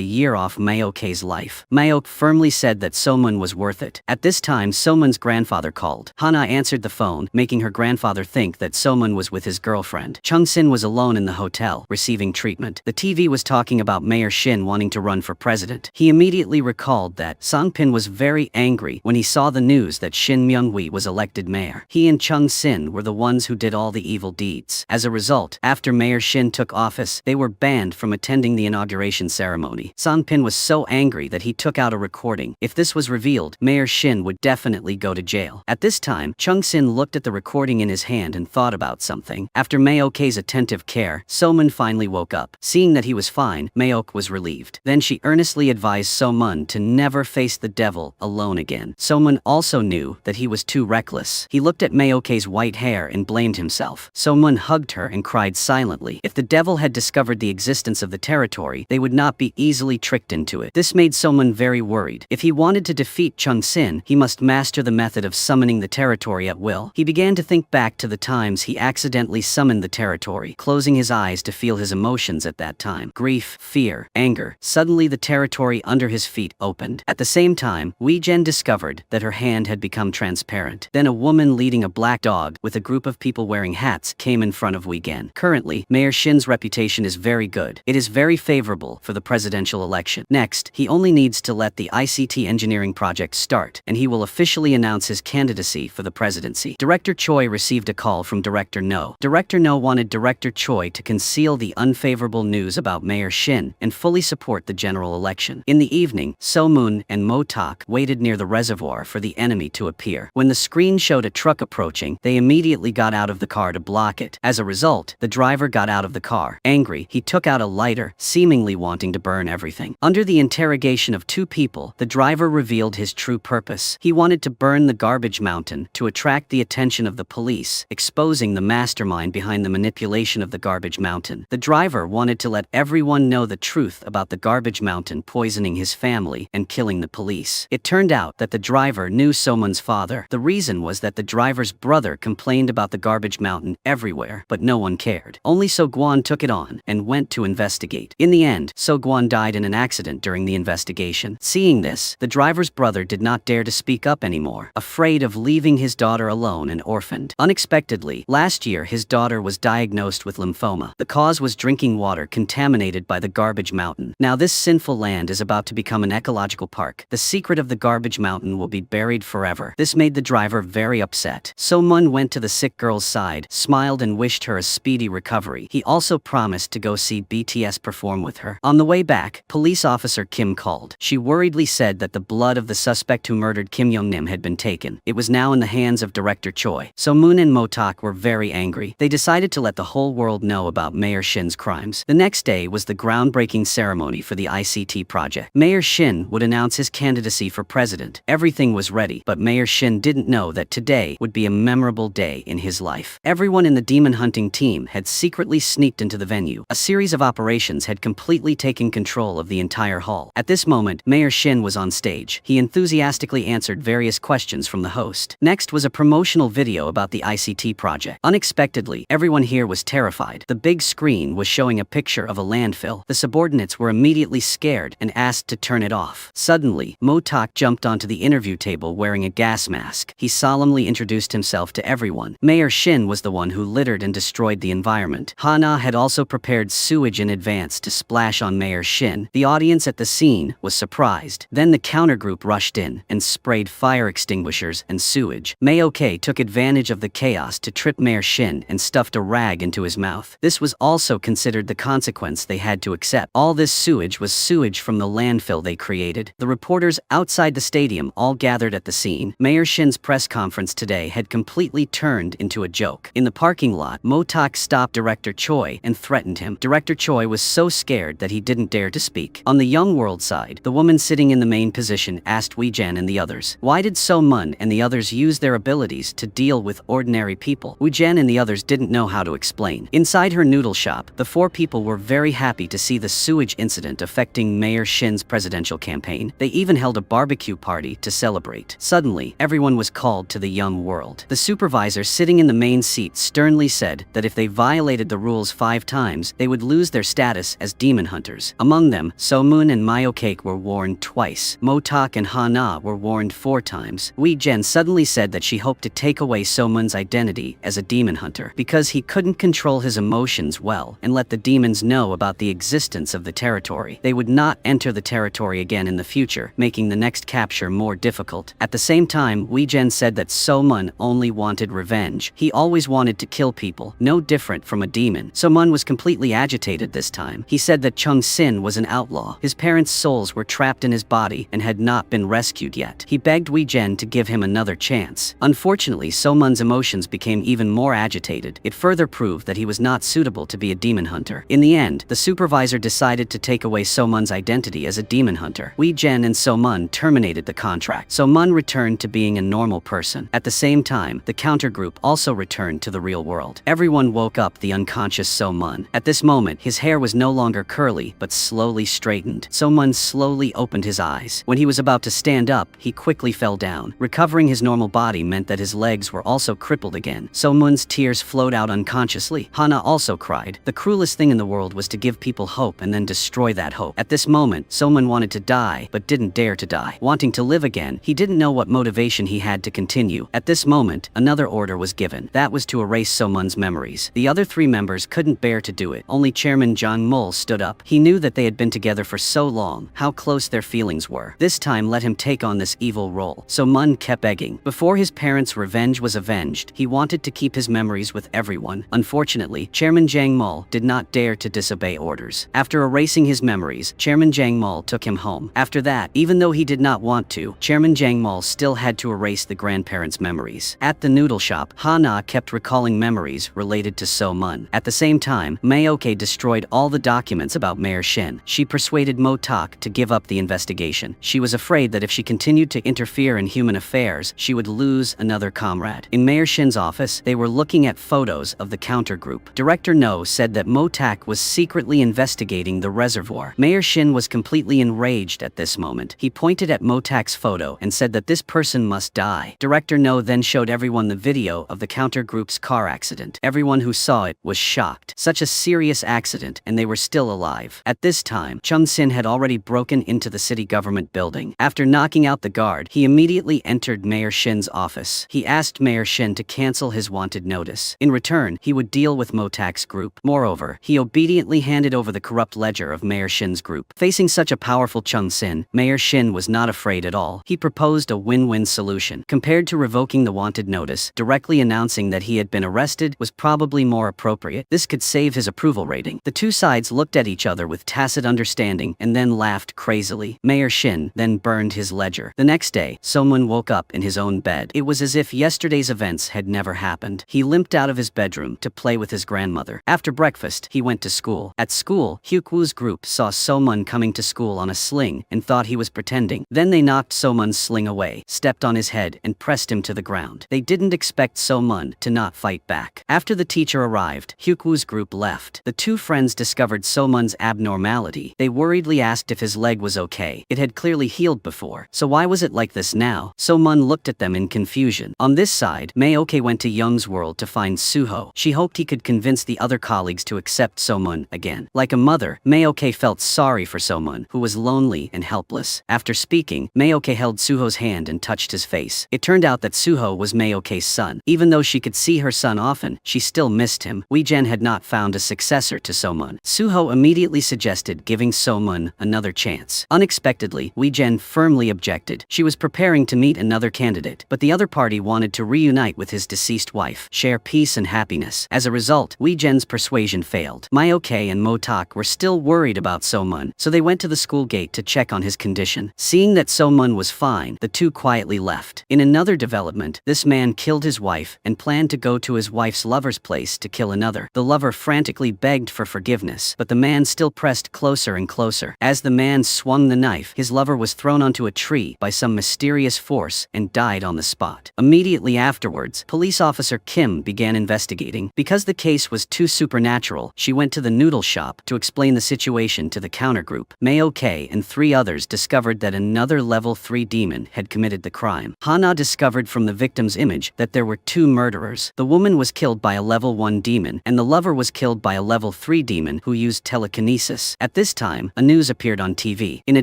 year off Mayoke's life. Mayoke firmly said that Somun was worth it. At this time, Somun's grandfather called. Hana answered the phone, making her grandfather think that Somun was with his girlfriend. Chung-sin was alone in the hotel, receiving treatment. The TV was talking about Mayor Shin wanting to run for president. He immediately recalled that Songpin was very angry when he saw the news that Shin Myung-hui was elected mayor. He and Chung-sin were the ones who did all the evil deeds. As a result, after Mayor Shin took office, they were banned from attending the inauguration ceremony. Songpin was so angry that he took out a recording. If this was revealed, Mayor Shin would definitely go to jail. At this time, Chung-sin looked at the recording in his hand and thought about something. After Mayoke's attentive care, Somun finally woke up. Seeing that he was fine, Mayoke was relieved. Then she earnestly advised Somun to never face the devil alone again. Somun also knew that he was too reckless. He looked at Mayoke's white hair and blamed himself. Somun hugged her and cried silently. If the devil had discovered the existence of the territory, they would not be easily tricked into it. This made Somun very worried. If he wanted to defeat Chung-sin, he must master the method of summoning the territory at will. He began to think back to the times he accidentally summoned the territory, closing his eyes to feel his emotions at that time. Grief, fear, anger. Suddenly the territory under his feet opened. At the same time, Wei Jen discovered that her hand had become transparent. Then a woman leading a black dog with a group of people wearing hats came in front of Wei Gen. Currently, Mayor Shin's reputation is very good. It is very favorable for the presidential election. Next, he only needs to let the ICT engineering project start, and he will officially announce his candidacy for the presidency. Director Choi received a call from Director No. Director No wanted Director Choi to conceal the unfavorable news about Mayor Shin and fully support the general election. In the evening, So-moon and Mo-tak waited near the reservoir for the enemy to appear. When the screen showed a truck approaching, they immediately got out of the car to block it. As a result, the driver got out of the car. Angry, he took out a lighter, seemingly wanting to burn everything. Under the interrogation of two people, the driver revealed his true purpose. He wanted to burn the garbage mountain to attract the attention of the police, exposing the mastermind behind the manipulation of the garbage mountain. The driver wanted to let everyone know the truth about the garbage mountain poisoning his family and killing the police. It turned out that the driver knew Somun's father. The reason was that the driver's brother complained about the garbage mountain everywhere, but no one cared. Only So-guan took it on and went to investigate. In the end, So-guan died in an accident during the investigation. Seeing this, the driver's brother did not dare to speak up anymore, afraid of leaving his daughter alone and orphaned. Unexpectedly, last year his daughter was diagnosed with lymphoma. The cause was drinking water contaminated by the garbage mountain. Now this sinful land is about to become an ecological park. The secret of the garbage mountain will be buried forever. This made the driver very upset. So-mun went to the sick girl's side, smiled and wished her a speedy recovery. He also promised to go see BTS perform with her. On the way back, police officer Kim called. She worriedly said that the blood of the suspect who murdered Kim Young-nim had been taken. It was now in the hands of Director Choi. So-moon and Mo-tak were very angry. They decided to let the whole world know about Mayor Shin's crimes. The next day was the groundbreaking ceremony for the ICT project. Mayor Shin would announce his candidacy for president. Everything was ready, but Mayor Shin didn't know that today would be a memorable day in his life. Everyone in the demon hunting team had secretly sneaked into the venue. A series of operations had completely taken control of the entire hall. At this moment, Mayor Shin was on stage. He enthusiastically answered various questions from the host. Next was a promotional video about the ICT project. Unexpectedly, everyone here was terrified. The big screen was showing a picture of a landfill. The subordinates were immediately scared and asked to turn it off. Suddenly, Mo-tak jumped onto the interview table wearing a gas mask. He solemnly introduced himself to everyone. Mayor Shin was the one who littered and destroyed the environment. Hana had also prepared sewage in advance to splash on Mayor Shin. The audience at the scene was surprised. Then the countergroup rushed in and sprayed fire extinguishers and sewage. Mayoke took advantage of the chaos to trip Mayor Shin and stuffed a rag into his mouth. This was also considered the consequence they had to accept. All this sewage was sewage from the landfill they created. The reporters outside the stadium all gathered at the scene. Mayor Shin's press conference today had completely turned into a joke. In the parking lot, Mo-tak stopped Director Choi and threatened him. Director Choi was so scared that he didn't dare to speak. On the Young World side, the woman sitting in the main position asked Wei Jen and the others, why did So-mun and the others use their abilities to deal with ordinary people? Wei Jen and the others didn't know how to explain. Inside her noodle shop, the four people were very happy to see the sewage incident affecting Mayor Shin's presidential campaign. rain, they even held a barbecue party to celebrate. Suddenly, everyone was called to the young world. The supervisor sitting in the main seat sternly said that if they violated the rules 5 times, they would lose their status as demon hunters. Among them, So-moon and Myo-cake were warned twice. Mo-tak and Ha-na were warned 4 times. Wee-jen suddenly said that she hoped to take away So-moon's identity as a demon hunter because he couldn't control his emotions well and let the demons know about the existence of the territory. They would not enter the territory again in the future, making the next capture more difficult. At the same time, Wee-jen said that So-moon only wanted revenge. He always wanted to kill people, no different from a demon. So-moon was completely agitated this time. He said that Chung-sin was an outlaw. His parents' souls were trapped in his body and had not been rescued yet. He begged Wee-jen to give him another chance. Unfortunately, So-moon's emotions became even more agitated. It further proved that he was not suitable to be a demon hunter. In the end, the supervisor decided to take away So-moon's identity as a demon hunter. Wee-jen and So-moon terminated the contract. So-moon returned to being a normal person. At the same time, the counter group also returned to the real world. Everyone woke up the unconscious So-moon. At this moment, his hair was no longer curly, but slowly straightened. So-moon slowly opened his eyes. When he was about to stand up, he quickly fell down. Recovering his normal body meant that his legs were also crippled again. So-moon's tears flowed out unconsciously. Hana also cried. The cruelest thing in the world was to give people hope and then destroy that hope. At this moment, So-moon wanted to die, but didn't dare to die. Wanting to live again, he didn't know what motivation he had to continue. At this moment, another order was given. That was to erase So-moon's memories. The other 3 members couldn't bear to do it. Only Chairman Jang Mul stood up. He knew that they had been together for so long, how close their feelings were. This time let him take on this evil role. So-moon kept begging. Before his parents' revenge was avenged, he wanted to keep his memories with everyone. Unfortunately, Chairman Jang Mul did not dare to disobey orders. After erasing his memories, Chairman Jang Mul took him home. After that, even though he did not want to, Chairman Jang Mul still had to erase the grandparents' memories. At the noodle shop, Ha-na kept recalling memories related to So-moon. At the same time, Myo-cake destroyed all the documents about Mayor Shin. She persuaded Mo-tak to give up the investigation. She was afraid that if she continued to interfere in human affairs, she would lose another comrade. In Mayor Shin's office, they were looking at photos of the counter group. Director No said that Mo-tak was secretly investigating the reservoir. Mayor Shin was completely enraged at this moment. He pointed at Mo-tak's photo and said that this person must die. Director No then showed everyone the video of the counter group's car accident. Everyone who saw it was shocked. Such a serious accident, and they were still alive. At this time, Chung-sin had already broken into the city government building. After knocking out the guard, he immediately entered Mayor Shin's office. He asked Mayor Shin to cancel his wanted notice. In return, he would deal with Mo-tak's group. Moreover, he obediently handed over the corrupt ledger of Mayor Shin's group. Facing such a powerful Chung-sin, Mayor Shin was not afraid at all. He proposed a win-win solution. Compared to revoking the wanted notice, directly announcing that he had been arrested was probably more appropriate. This could save his approval rating. The 2 sides looked at each other with tacit understanding and then laughed crazily. Mayor Shin then burned his ledger. The next day, So-moon woke up in his own bed. It was as if yesterday's events had never happened. He limped out of his bedroom to play with his grandmother. After breakfast, he went to school. At school, Hyukwoo's group saw So-moon coming to school on a sling and thought he was pretending. Then they knocked So-moon's sling away, stepped on his head, and pressed him to the ground. They didn't expect So-moon to not fight back. After the teacher arrived, Hyukwoo's group left. The 2 friends discovered So-moon's abnormality. They worriedly asked if his leg was okay. It had clearly healed before, so why was it like this now? So-moon looked at them in confusion. On this side, Myo-cake went to Young's world to find Suho. She hoped he could convince the other colleagues to accept So-moon again. Like a mother, Myo-cake felt sorry for So-moon, who was lonely and helpless. After speaking, Myo-cake held Suho's hand and touched his face. It turned out that Suho was Myo-cake's son. Even though she could see her son often, she still missed him. Wee-jen had not found a successor to So-moon. Suho immediately suggested giving So-moon another chance. Unexpectedly, Wee-jen firmly objected. She was preparing to meet another candidate, but the other party wanted to reunite with his deceased wife, share peace and happiness. As a result, Wee-jen's persuasion failed. Myo-cake and Mo-tak were still worried about So-moon, so they went to the school gate to check on his condition. Seeing that So-moon was fine, the 2 quietly left. In another development, this man killed his wife and planned to go to his wife's lover's place to kill another. The lover frantically begged for forgiveness, but the man still pressed closer and closer. As the man swung the knife, his lover was thrown onto a tree by some mysterious force and died on the spot. Immediately afterwards, police officer Kim began investigating. Because the case was too supernatural, she went to the noodle shop to explain the situation to the counter group. Myo-cake and 3 others others discovered that another level 3 demon had committed the crime. Hana discovered from the victim's image that there were 2 murderers. The woman was killed by a level 1 demon, and the lover was killed by a level 3 demon who used telekinesis. At this time, a news appeared on TV. In a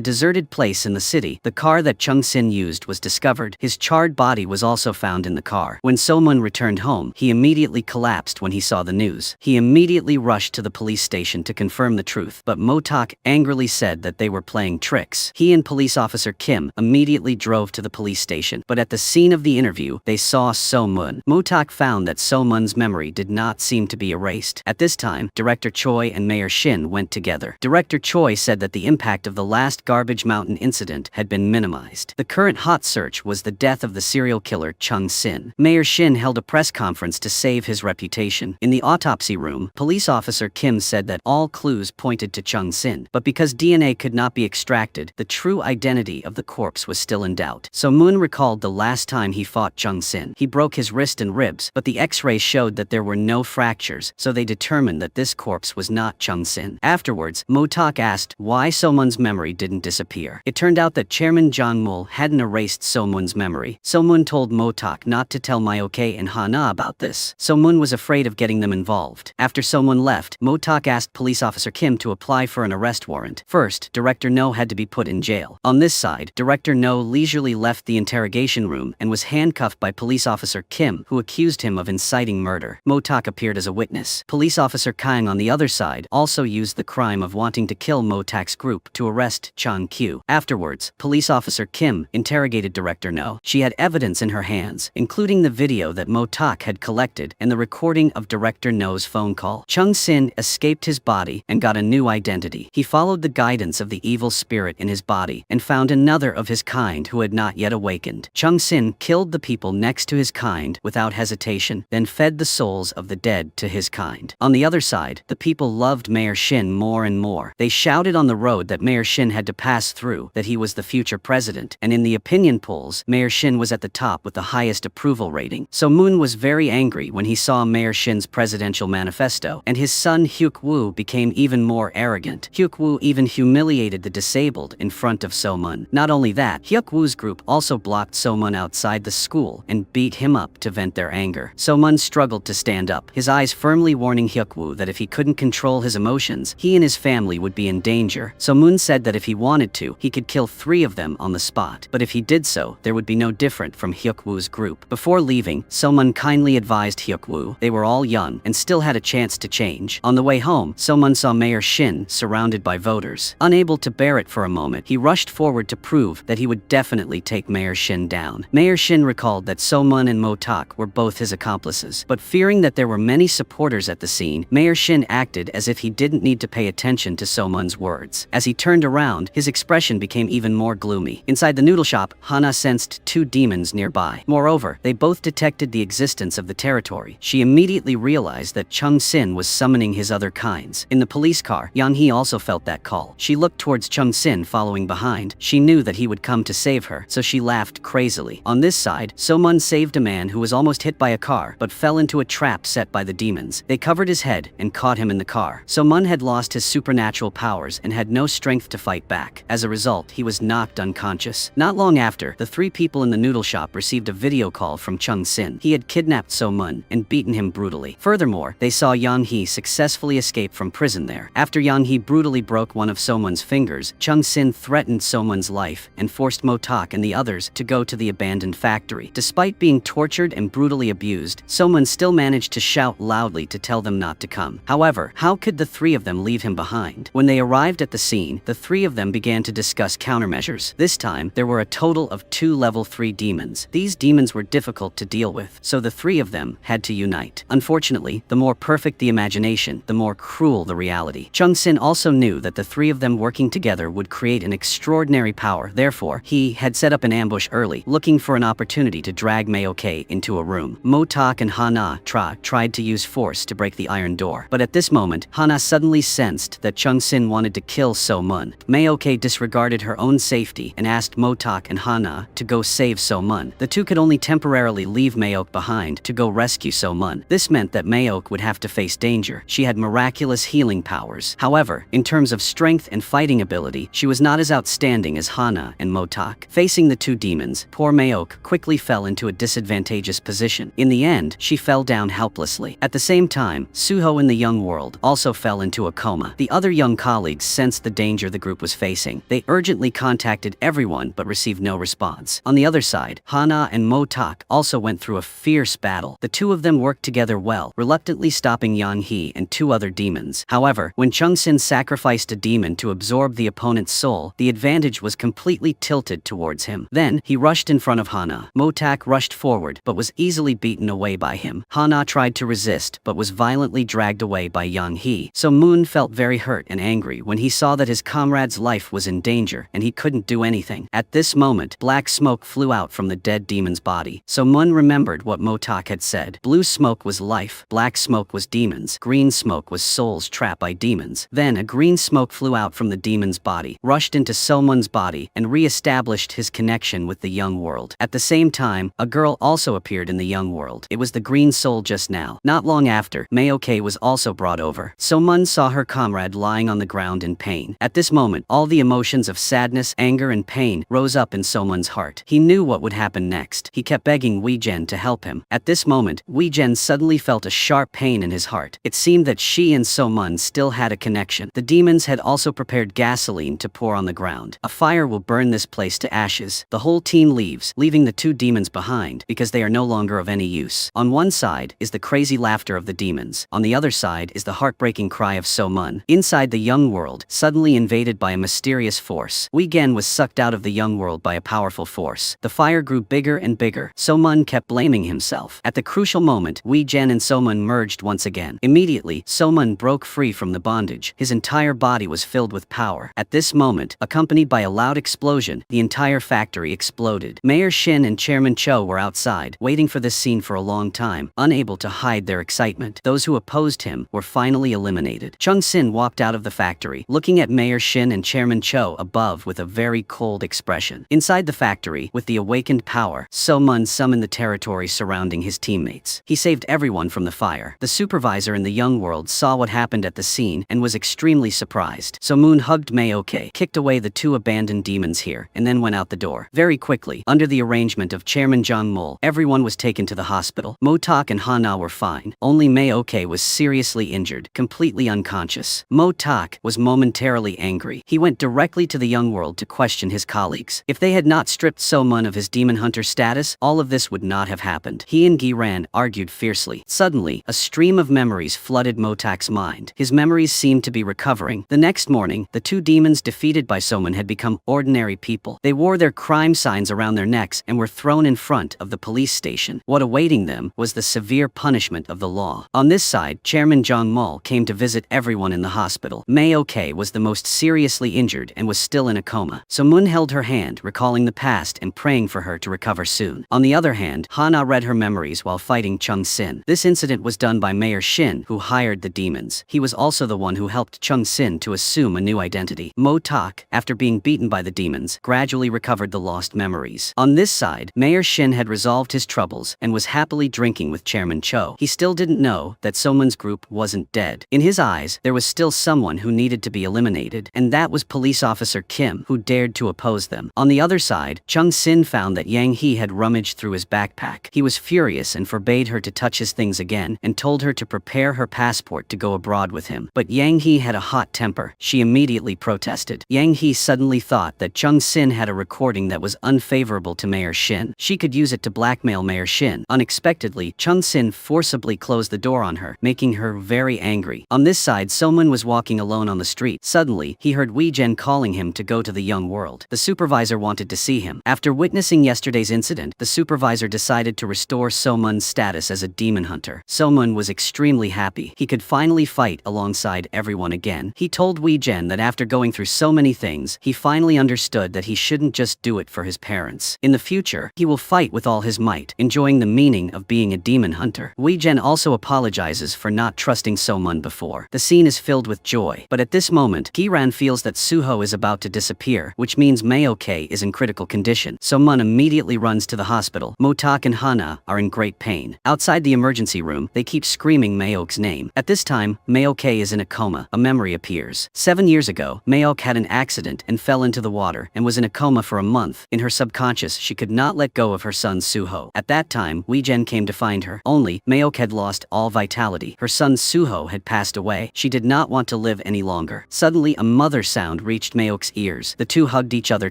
deserted place in the city, the car that Chung Sin used was discovered. His charred body was also found in the car. When So-mun returned home, he immediately collapsed when he saw the news. He immediately rushed to the police station to confirm the truth, but Mo-tak angrily said that they were playing tricks. He and police officer Kim immediately drove to the police station, but at the scene of the interview, they saw So-mun. Mo-tak found that So-mun's memory did not seem to be erased. At this time, Director Choi and Mayor Shin went together. Director Choi said that the impact of the last Garbage Mountain incident had been minimized. The current hot search was the death of the serial killer Chung Sin. Mayor Shin held a press conference to save his reputation. In the autopsy room, police officer Kim said that all clues pointed to Chung Sin, but because DNA could not be extracted, the true identity of the corpse was still in doubt. So-mun recalled the last time he fought Chung Sin. He broke his wrist and ribs, but the x-rays showed that there were no fractures, so they determined that this corpse was not Chung Sin. Afterwards, Mo-tak asked why So-mun's memory didn't disappear. It turned out that Chairman Jong-mul hadn't erased So-mun's memory. So-mun told Mo-tak not to tell Myoke and Hana about this. So-mun was afraid of getting them involved. After So-mun left, Mo-tak asked police officer Kim to apply for an arrest warrant. First, Director No had to be put in jail. On this side, Director No leisurely left the interrogation room and was handcuffed by police officer Kim, who accused him of inciting murder. Mo-tak appeared as a witness. Police officer Kang on the other side also used the crime of wanting to kill Mo-tak's group to arrest Chang Kyu. Afterwards, police officer Kim interrogated Director No. She had evidence in her hands, including the video that Mo-tak had collected and the recording of Director No's phone call. Chung Sin escaped his body and got a new identity. He followed the guidance of the evil spirit in his body and found another of his kind who had not yet awakened. Chung Sin killed the people next to his kind without hesitation, then fed the souls of the dead to his kind. On the other side, the people loved Mayor Shin more and more. They shouted on the road that Mayor Shin had to pass through, that he was the future president, and in the opinion polls, Mayor Shin was at the top with the highest approval rating. So-mun was very angry when he saw Mayor Shin's presidential manifesto, and his son Hyuk-woo became even more arrogant. Hyuk-woo even humiliated the disabled in front of So-mun. Not only that, Hyuk-woo's group also blocked So-mun outside the school and beat him up to vent their anger. So-mun struggled to stand up, his eyes firmly warning Hyuk-woo that if he couldn't control his emotions, he and his family would be in danger. So-mun said that if he wanted to, he could kill 3 of them on the spot, but if he did so, there would be no different from Hyuk-woo's group. Before leaving, So-mun kindly advised Hyuk-woo they were all young and still had a chance to change. On the way home, So-mun saw Mayor Shin surrounded by voters. Unable to bear it for a moment, he rushed forward to prove that he would definitely take Mayor Shin down. Mayor Shin recalled that So-mun and Mo-tak were both his accomplices, but fearing that there were many supporters at the scene, Mayor Shin acted as if he didn't need to pay attention to So-mun's words. As he turned around, his expression became even more gloomy. Inside the noodle shop, Hana sensed 2 demons nearby. Moreover, they both detected the existence of the territory. She immediately realized that Chung Sin was summoning his other kinds. In the police car, Yang-hee also felt that call. She looked towards Chung Sin following behind. She knew that he would come to save her, so she laughed crazily. On this side, So-mun saved a man who was almost hit by a car, but fell into a trap set by the demons. They covered his head and caught him in the car. So-mun had lost his supernatural powers and had no strength to fight back. As a result, he was knocked unconscious. Not long after, the 3 people in the noodle shop received a video call from Chung Sin. He had kidnapped So-mun and beaten him brutally. Furthermore, they saw Yang-hee successfully escape from prison there. After Yang-hee brutally broke one of So-mun's fingers, Chung Sin threatened So-mun's life and forced Mo-tak and the others to go to the abandoned factory. Despite being tortured and brutally abused, So-mun still managed to shout loudly to tell them not to come. However, how could the 3 of them leave him behind? When they arrived at the scene, the 3 of them began to discuss countermeasures. This time, there were a total of 2 level 3 demons. These demons were difficult to deal with, so the 3 of them had to unite. Unfortunately, the more perfect the imagination, the more cruel the reality. Chung Sin also knew that the 3 of them working together would create an extraordinary power. Therefore, he had set up an ambush early, looking for an opportunity to drag Myoke into a room. Mo-tak and Hana tried to use force to break the iron door, but at this moment, Hana suddenly sensed that Chung Sin wanted to kill So-mun. Myoke disregarded her own safety and asked Mo-tak and Hana to go save So-mun. The 2 could only temporarily leave Myoke behind to go rescue So-mun. This meant that Myoke would have to face danger. She had miraculous healing powers. However, in terms of strength and fighting ability, she was was not as outstanding as Hana and Motak. Facing the two demons, poor Maok quickly fell into a disadvantageous position. In the end, she fell down helplessly. At the same time, Suho in the young world also fell into a coma. The other young colleagues sensed the danger the group was facing. They urgently contacted everyone but received no response. On the other side, Hana and Motak also went through a fierce battle. The two of them worked together well, reluctantly stopping Yang He and two other demons. However, when Chung Sin sacrificed a demon to absorb the opponent's soul, the advantage was completely tilted towards him. Then, he rushed in front of Hana. Motak rushed forward, but was easily beaten away by him. Hana tried to resist, but was violently dragged away by Yang He. So Moon felt very hurt and angry when he saw that his comrade's life was in danger, and he couldn't do anything. At this moment, black smoke flew out from the dead demon's body. So Moon remembered what Motak had said. Blue smoke was life, black smoke was demons, green smoke was souls trapped by demons. Then a green smoke flew out from the demon's body, rushed into Somun's body, and re-established his connection with the young world. At the same time, a girl also appeared in the young world. It was the green soul just now. Not long after, Maoke was also brought over. Somun saw her comrade lying on the ground in pain. At this moment, all the emotions of sadness, anger, and pain rose up in Somun's heart. He knew what would happen next. He kept begging Wei Zhen to help him. At this moment, Wei Zhen suddenly felt a sharp pain in his heart. It seemed that she and Somun still had a connection. The demons had also prepared gasoline to pour on the ground. A fire will burn this place to ashes. The whole team leaves, leaving the two demons behind because they are no longer of any use. On one side is the crazy laughter of the demons. On the other side is the heartbreaking cry of Somun. Inside the young world, suddenly invaded by a mysterious force. Wei Gen was sucked out of the young world by a powerful force. The fire grew bigger and bigger. Somun kept blaming himself. At the crucial moment, Wei Gen and Somun merged once again. Immediately, Somun broke free from the bondage. His entire body was filled with power. At this moment, accompanied by a loud explosion, the entire factory exploded. Mayor Shin and Chairman Cho were outside, waiting for this scene for a long time, unable to hide their excitement. Those who opposed him were finally eliminated. Chung Sin walked out of the factory, looking at Mayor Shin and Chairman Cho above with a very cold expression. Inside the factory, with the awakened power, Somun summoned the territory surrounding his teammates. He saved everyone from the fire. The supervisor in the young world saw what happened at the scene and was extremely surprised. So Moon hugged Maoke, kicked away the two abandoned demons here, and then went out the door. Very quickly, under the arrangement of Chairman Jong Mul, everyone was taken to the hospital. Motak and Hana were fine. Only Maoke was seriously injured, completely unconscious. Motak was momentarily angry. He went directly to the young world to question his colleagues. If they had not stripped Somun of his demon hunter status, all of this would not have happened. He and Giran argued fiercely. Suddenly, a stream of memories flooded Motak's mind. His memories seemed to be recovering. The next morning, the two demons defeated by Somun had become ordinary people. They wore their crime signs around their necks and were thrown in front of the police station. What awaiting them was the severe punishment of the law. On this side, Chairman Jong Mul came to visit everyone in the hospital. Maoke was the most seriously injured and was still in a coma. So Moon held her hand, recalling the past and praying for her to recover soon. On the other hand, Hana read her memories while fighting Chung Sin. This incident was done by Mayor Shin, who hired the demons. He was also the one who helped Chung Sin to assume a new identity. Motak, after being beaten by the demons, gradually recovered the lost memories. On this side, Mayor Shin had resolved his troubles and was happily drinking with Chairman Cho. He still didn't know that Somun's group wasn't dead. In his eyes, there was still someone who needed to be eliminated, and that was Police Officer Kim, who dared to oppose them. On the other side, Chung Sin found that Yang He had rummaged through his backpack. He was furious and forbade her to touch his things again and told her to prepare her passport to go abroad with him. But Yang He had a hot temper. She immediately protested. Yang He suddenly thought that Chung Sin had a recording that was unfavorable to Mayor Shin. She could use it to blackmail Mayor Shin. Unexpectedly, Chung Sin forcibly closed the door on her, making her very angry. On this side, Somun was walking alone on the street. Suddenly, he heard Wei Zhen calling him to go to the young world. The supervisor wanted to see him. After witnessing yesterday's incident, the supervisor decided to restore Somun's status as a demon hunter. Somun was extremely happy. He could finally fight alongside everyone again. He told Wei Zhen that after going through so many things, he finally understood that he shouldn't just do it for his parents. In the future, he will fight with all his might, enjoying the meaning of being a demon hunter. Wei Zhen also apologizes for not trusting Somun before. The scene is filled with joy, but at this moment, Giran feels that Suho is about to disappear, which means Maoke is in critical condition. Somun immediately runs to the hospital. Motak and Hana are in great pain. Outside the emergency room, they keep screaming Maok's name. At this time, Maoke is in a coma. A memory appears. 7 years ago, Maok had an an accident and fell into the water and was in a coma for a month. In her subconscious, she could not let go of her son Suho. At that time, Wee-Jen came to find her. Only, Mayok had lost all vitality. Her son Suho had passed away. She did not want to live any longer. Suddenly, a mother sound reached Mayok's ears. The two hugged each other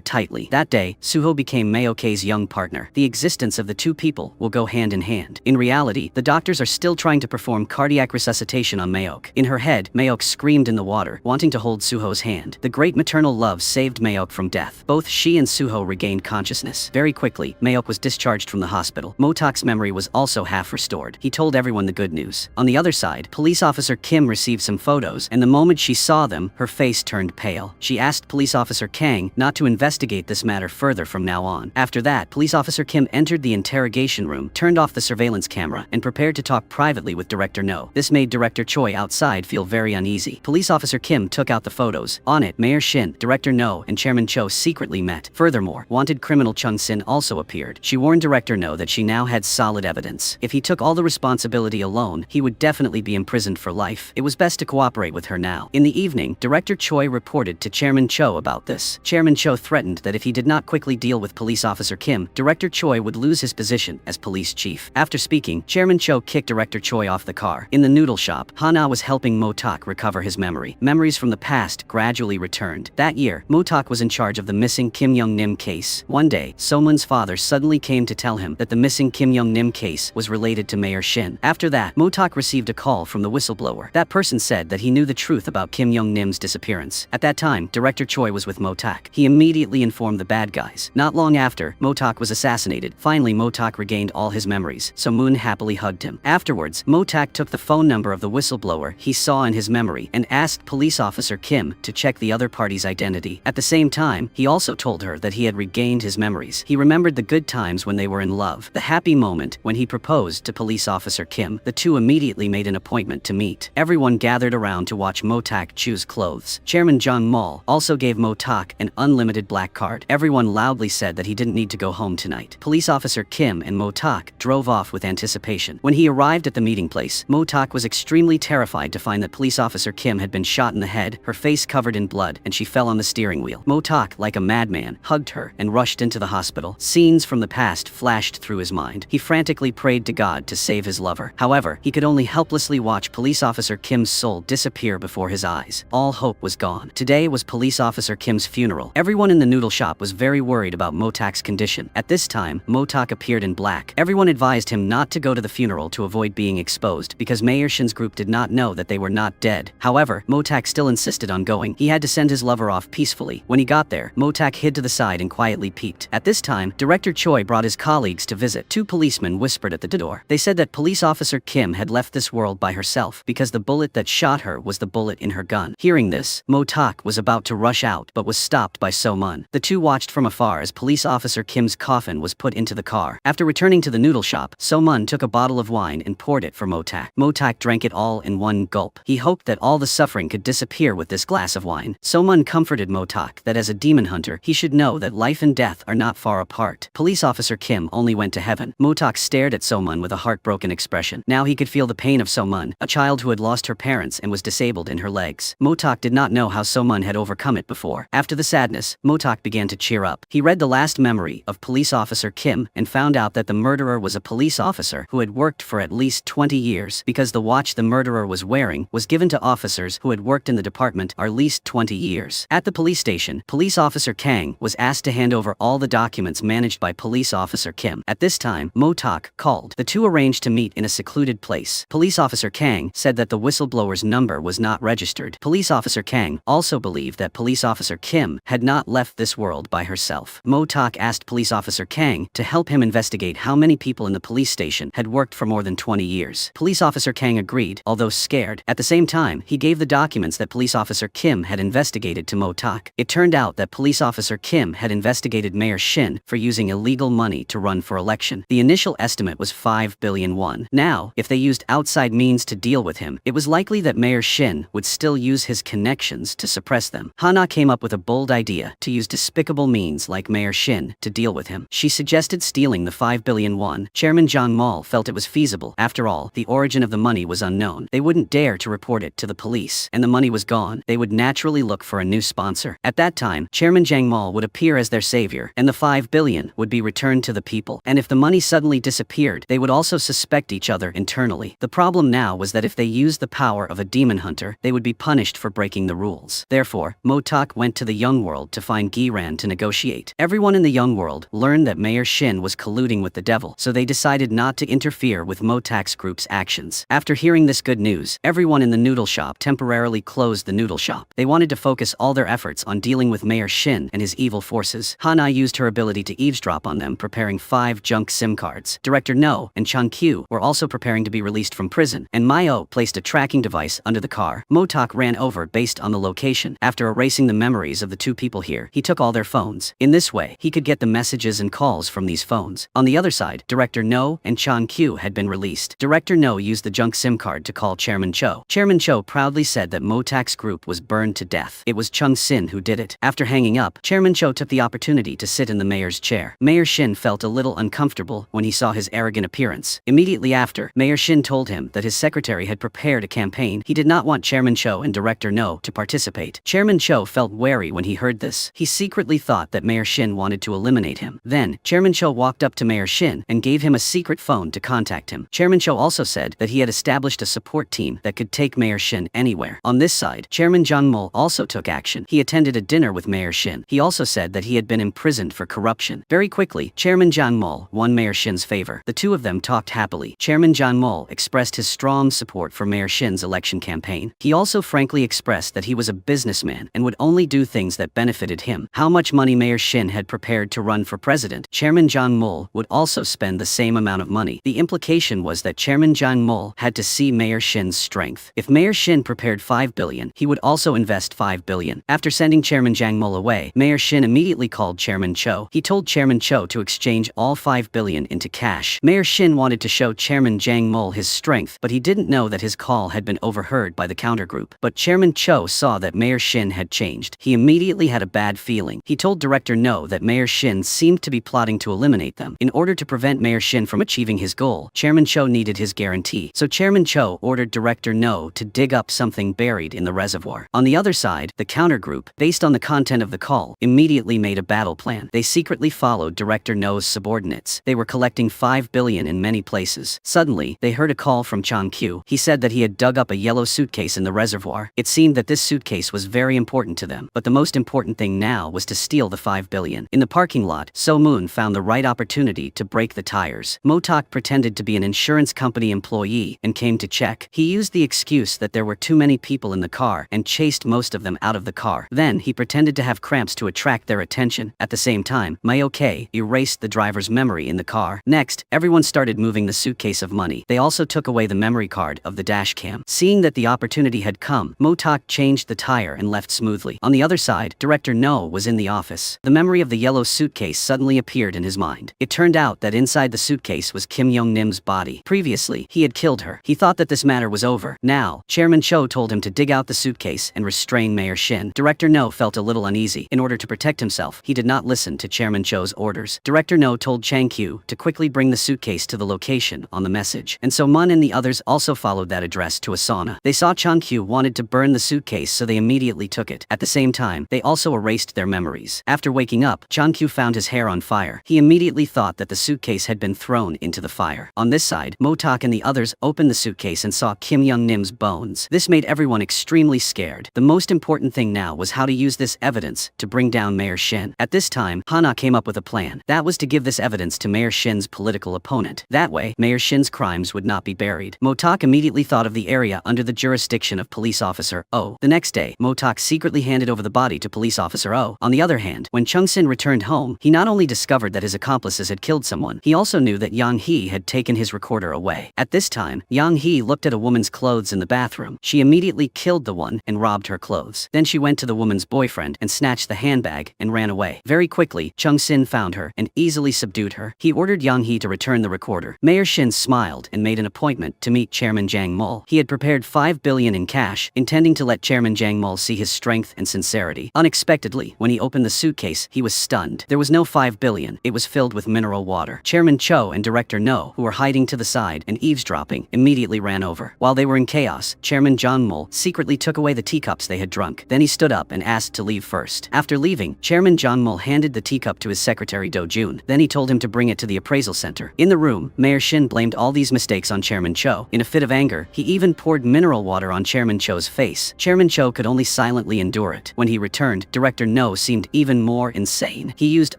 tightly. That day, Suho became Mayok's young partner. The existence of the two people will go hand in hand. In reality, the doctors are still trying to perform cardiac resuscitation on Mayok. In her head, Mayok screamed in the water, wanting to hold Suho's hand. The great maternal love saved Mayok from death. Both she and Suho regained consciousness. Very quickly, Mayok was discharged from the hospital. Motak's memory was also half restored. He told everyone the good news. On the other side, police officer Kim received some photos, and the moment she saw them, her face turned pale. She asked police officer Kang not to investigate this matter further from now on. After that, police officer Kim entered the interrogation room, turned off the surveillance camera, and prepared to talk privately with Director No. This made Director Choi outside feel very uneasy. Police officer Kim took out the photos. On it, Mayor Shin, Director No, and Chairman Cho secretly met. Furthermore, wanted criminal Chung Sin also appeared. She warned Director No that she now had solid evidence. If he took all the responsibility alone, he would definitely be imprisoned for life. It was best to cooperate with her now. In the evening, Director Choi reported to Chairman Cho about this. Chairman Cho threatened that if he did not quickly deal with police officer Kim, Director Choi would lose his position as police chief. After speaking, Chairman Cho kicked Director Choi off the car. In the noodle shop, Hana was helping Motak recover his memory. Memories from the past gradually returned. That year, Motak was in charge of the missing Kim Young-nim case. One day, Somun's father suddenly came to tell him that the missing Kim Young-nim case was related to Mayor Shin. After that, Motak received a call from the whistleblower. That person said that he knew the truth about Kim Young-nim's disappearance. At that time, Director Choi was with Motak. He immediately informed the bad guys. Not long after, Motak was assassinated. Finally, Motak regained all his memories. Somun happily hugged him. Afterwards, Motak took the phone number of the whistleblower he saw in his memory and asked police officer Kim to check the other party's identity. At the same time, he also told her that he had regained his memories. He remembered the good times when they were in love, the happy moment when he proposed to police officer Kim. The two immediately made an appointment to meet. Everyone gathered around to watch Motak choose clothes. Chairman Jung Mall also gave Motak an unlimited black card. Everyone loudly said that he didn't need to go home tonight. Police officer Kim and Motak drove off with anticipation. When he arrived at the meeting place, Motak was extremely terrified to find that police officer Kim had been shot in the head, her face covered in blood, and she fell on the steering wheel. Motak, like a madman, hugged her and rushed into the hospital. Scenes from the past flashed through his mind. He frantically prayed to God to save his lover. However, he could only helplessly watch police officer Kim's soul disappear before his eyes. All hope was gone. Today was police officer Kim's funeral. Everyone in the noodle shop was very worried about Motak's condition. At this time, Motak appeared in black. Everyone advised him not to go to the funeral to avoid being exposed because Mayor Shin's group did not know that they were not dead. However, Motak still insisted on going. He had to send his lover off peacefully. When he got there, Motak hid to the side and quietly peeked. At this time, Director Choi brought his colleagues to visit. Two policemen whispered at the door. They said that police officer Kim had left this world by herself because the bullet that shot her was the bullet in her gun. Hearing this, Motak was about to rush out but was stopped by So-mun. The two watched from afar as police officer Kim's coffin was put into the car. After returning to the noodle shop, So-mun took a bottle of wine and poured it for Motak. Motak drank it all in one gulp. He hoped that all the suffering could disappear with this glass of wine. So-mun comforted Motak that as a demon hunter, he should know that life and death are not far apart. Police officer Kim only went to heaven. Motak stared at So-mun with a heartbroken expression. Now he could feel the pain of So-mun, a child who had lost her parents and was disabled in her legs. Motak did not know how So-mun had overcome it before. After the sadness, Motak began to cheer up. He read the last memory of police officer Kim and found out that the murderer was a police officer who had worked for at least 20 years because the watch the murderer was wearing was given to officers who had worked in the department at least 20 years. At the police station, police officer Kang was asked to hand over all the documents managed by police officer Kim. At this time, Motak called. The two arranged to meet in a secluded place. Police officer Kang said that the whistleblower's number was not registered. Police officer Kang also believed that police officer Kim had not left this world by herself. Motak asked police officer Kang to help him investigate how many people in the police station had worked for more than 20 years. Police officer Kang agreed, although scared. At the same time, he gave the documents that police officer Kim had investigated to Motak. It turned out that police officer Kim had investigated Mayor Shin for using illegal money to run for election. The initial estimate was 5 billion won. Now, if they used outside means to deal with him, it was likely that Mayor Shin would still use his connections to suppress them. Hana came up with a bold idea to use despicable means like Mayor Shin to deal with him. She suggested stealing the 5 billion won. Chairman Jang Mal felt it was feasible. After all, the origin of the money was unknown. They wouldn't dare to report it to the police, and the money was gone. They would naturally look for a new sponsor. At that time, Chairman Jiang Mall would appear as their savior, and the 5 billion would be returned to the people. And if the money suddenly disappeared, they would also suspect each other internally. The problem now was that if they used the power of a demon hunter, they would be punished for breaking the rules. Therefore, Motok went to the Young World to find Giran to negotiate. Everyone in the Young World learned that Mayor Shin was colluding with the devil, so they decided not to interfere with Motok's group's actions. After hearing this good news, everyone in the noodle shop temporarily closed the noodle shop. They wanted to focus all their efforts on dealing with Mayor Shin and his evil forces. Hana used her ability to eavesdrop on them, preparing 5 junk SIM cards. Director No and Chang Q were also preparing to be released from prison, and Mayo placed a tracking device under the car. Motok ran over based on the location. After erasing the memories of the 2 people here, he took all their phones. In this way, he could get the messages and calls from these phones. On the other side, Director No and Chang Q had been released. Director No used the junk SIM card to call Chairman Cho. Chairman Cho proudly said that Motok's group was burned to death. It was Chung Sin who did it. After hanging up, Chairman Cho took the opportunity to sit in the mayor's chair. Mayor Shin felt a little uncomfortable when he saw his arrogant appearance. Immediately after, Mayor Shin told him that his secretary had prepared a campaign. He did not want Chairman Cho and Director No to participate. Chairman Cho felt wary when he heard this. He secretly thought that Mayor Shin wanted to eliminate him. Then, Chairman Cho walked up to Mayor Shin and gave him a secret phone to contact him. Chairman Cho also said that he had established a support team that could take Mayor Shin anywhere. On this side, Chairman Jiang Mol also took action. He attended a dinner with Mayor Shin. He also said that he had been imprisoned for corruption. Very quickly, Chairman Jiang Mol won Mayor Shin's favor. The 2 of them talked happily. Chairman Jiang Mol expressed his strong support for Mayor Shin's election campaign. He also frankly expressed that he was a businessman and would only do things that benefited him. How much money Mayor Shin had prepared to run for president, Chairman Jiang Mol would also spend the same amount of money. The implication was that Chairman Jiang Mol had to see Mayor Shin's strength. If Mayor Shin prepared 5 billion, he would also invest 5 billion. After sending Chairman Jiang Mol away, Mayor Shin immediately called Chairman Cho. He told Chairman Cho to exchange all 5 billion into cash. Mayor Shin wanted to show Chairman Jiang Mol his strength, but he didn't know that his call had been overheard by the countergroup. But Chairman Cho saw that Mayor Shin had changed. He immediately had a bad feeling. He told Director No that Mayor Shin seemed to be plotting to eliminate them. In order to prevent Mayor Shin from achieving his goal, Chairman Cho needed his guarantee. So Chairman Cho ordered Director No to dig up something buried in the reservoir. On the other side, the countergroup, based on the content of the call, immediately made a battle plan. They secretly followed Director No's subordinates. They were collecting 5 billion in many places. Suddenly, they heard a call from Chang Q. He said that he had dug up a yellow suitcase in the reservoir. It seemed that this suitcase was very important to them, but the most important thing now was to steal the 5 billion. In the parking lot, So Moon found the right opportunity to break the tires. Motok pretended to be an insurance company employee and came to check. He used the excuse that there were too many people in the car and chased most of them out of the car. Then he pretended to have cramps to attract their attention. At the same time, Mayoke erased the driver's memory in the car. Next, everyone started moving the suitcase of money. They also took away the memory card of the dash cam. Seeing that the opportunity had come, Motok changed the tire and left smoothly. On the other side, Director No was in the office. The memory of the yellow suitcase suddenly appeared in his mind. It turned out that inside the suitcase was Kim Young-nim's body. Previously, he had killed her. He thought that this matter was over. Now, Chairman Cho told him to dig out the suitcase and restrain Mayor Shin. Director No felt a little uneasy. In order to protect himself, he did not listen to Chairman Cho's orders. Director No told Chang Q to quickly bring the suitcase to the location on the message. And so Mun and the others also followed that address to a sauna. They saw Chang Q wanted to burn the suitcase, so they immediately took it. At the same time, they also erased their memories. After waking up, Chang Q found his hair on fire. He immediately thought that the suitcase had been thrown into the fire. On this side, Motok and the others opened the suitcase and saw Kim Young-nim's bones. This made everyone extremely scared. The most important thing now was how to use this evidence to bring down Mayor Shin. At this time, Hana came up with a plan. That was to give this evidence to Mayor Shin's political opponent. That way, Mayor Shin's crimes would not be buried. Motok immediately thought of the area under the jurisdiction of Police Officer O. The next day, Motok secretly handed over the body to Police Officer O. On the other hand, when Chung Sin returned home, he not only discovered that his accomplices had killed someone, he also knew that Yang He had taken his recorder away. At this time, Yang He looked at a woman's clothes in the bathroom. She immediately killed the one and robbed her clothes. Then she went to the woman's boyfriend and snatched the handbag and ran away. Very quickly, Chung Sin found her and easily subdued her. He ordered Yang He to return the recorder. Mayor Shin smiled and made an appointment to meet Chairman Jiang Mol. He had prepared 5 billion in cash, intending to let Chairman Jiang Mol see his strength and sincerity. Unexpectedly, when he opened the suitcase, he was stunned. There was no 5 billion. It was filled with mineral water. Chairman Cho and Director No, who were hiding to the side and eavesdropping, immediately ran over. While they were in chaos, Chairman Jiang Mol secretly took away the teacups they had drunk. Then Then he stood up and asked to leave first. After leaving, Chairman John Mull handed the teacup to his secretary Do Jun. Then he told him to bring it to the appraisal center. In the room, Mayor Shin blamed all these mistakes on Chairman Cho. In a fit of anger, he even poured mineral water on Chairman Cho's face. Chairman Cho could only silently endure it. When he returned, Director No seemed even more insane. He used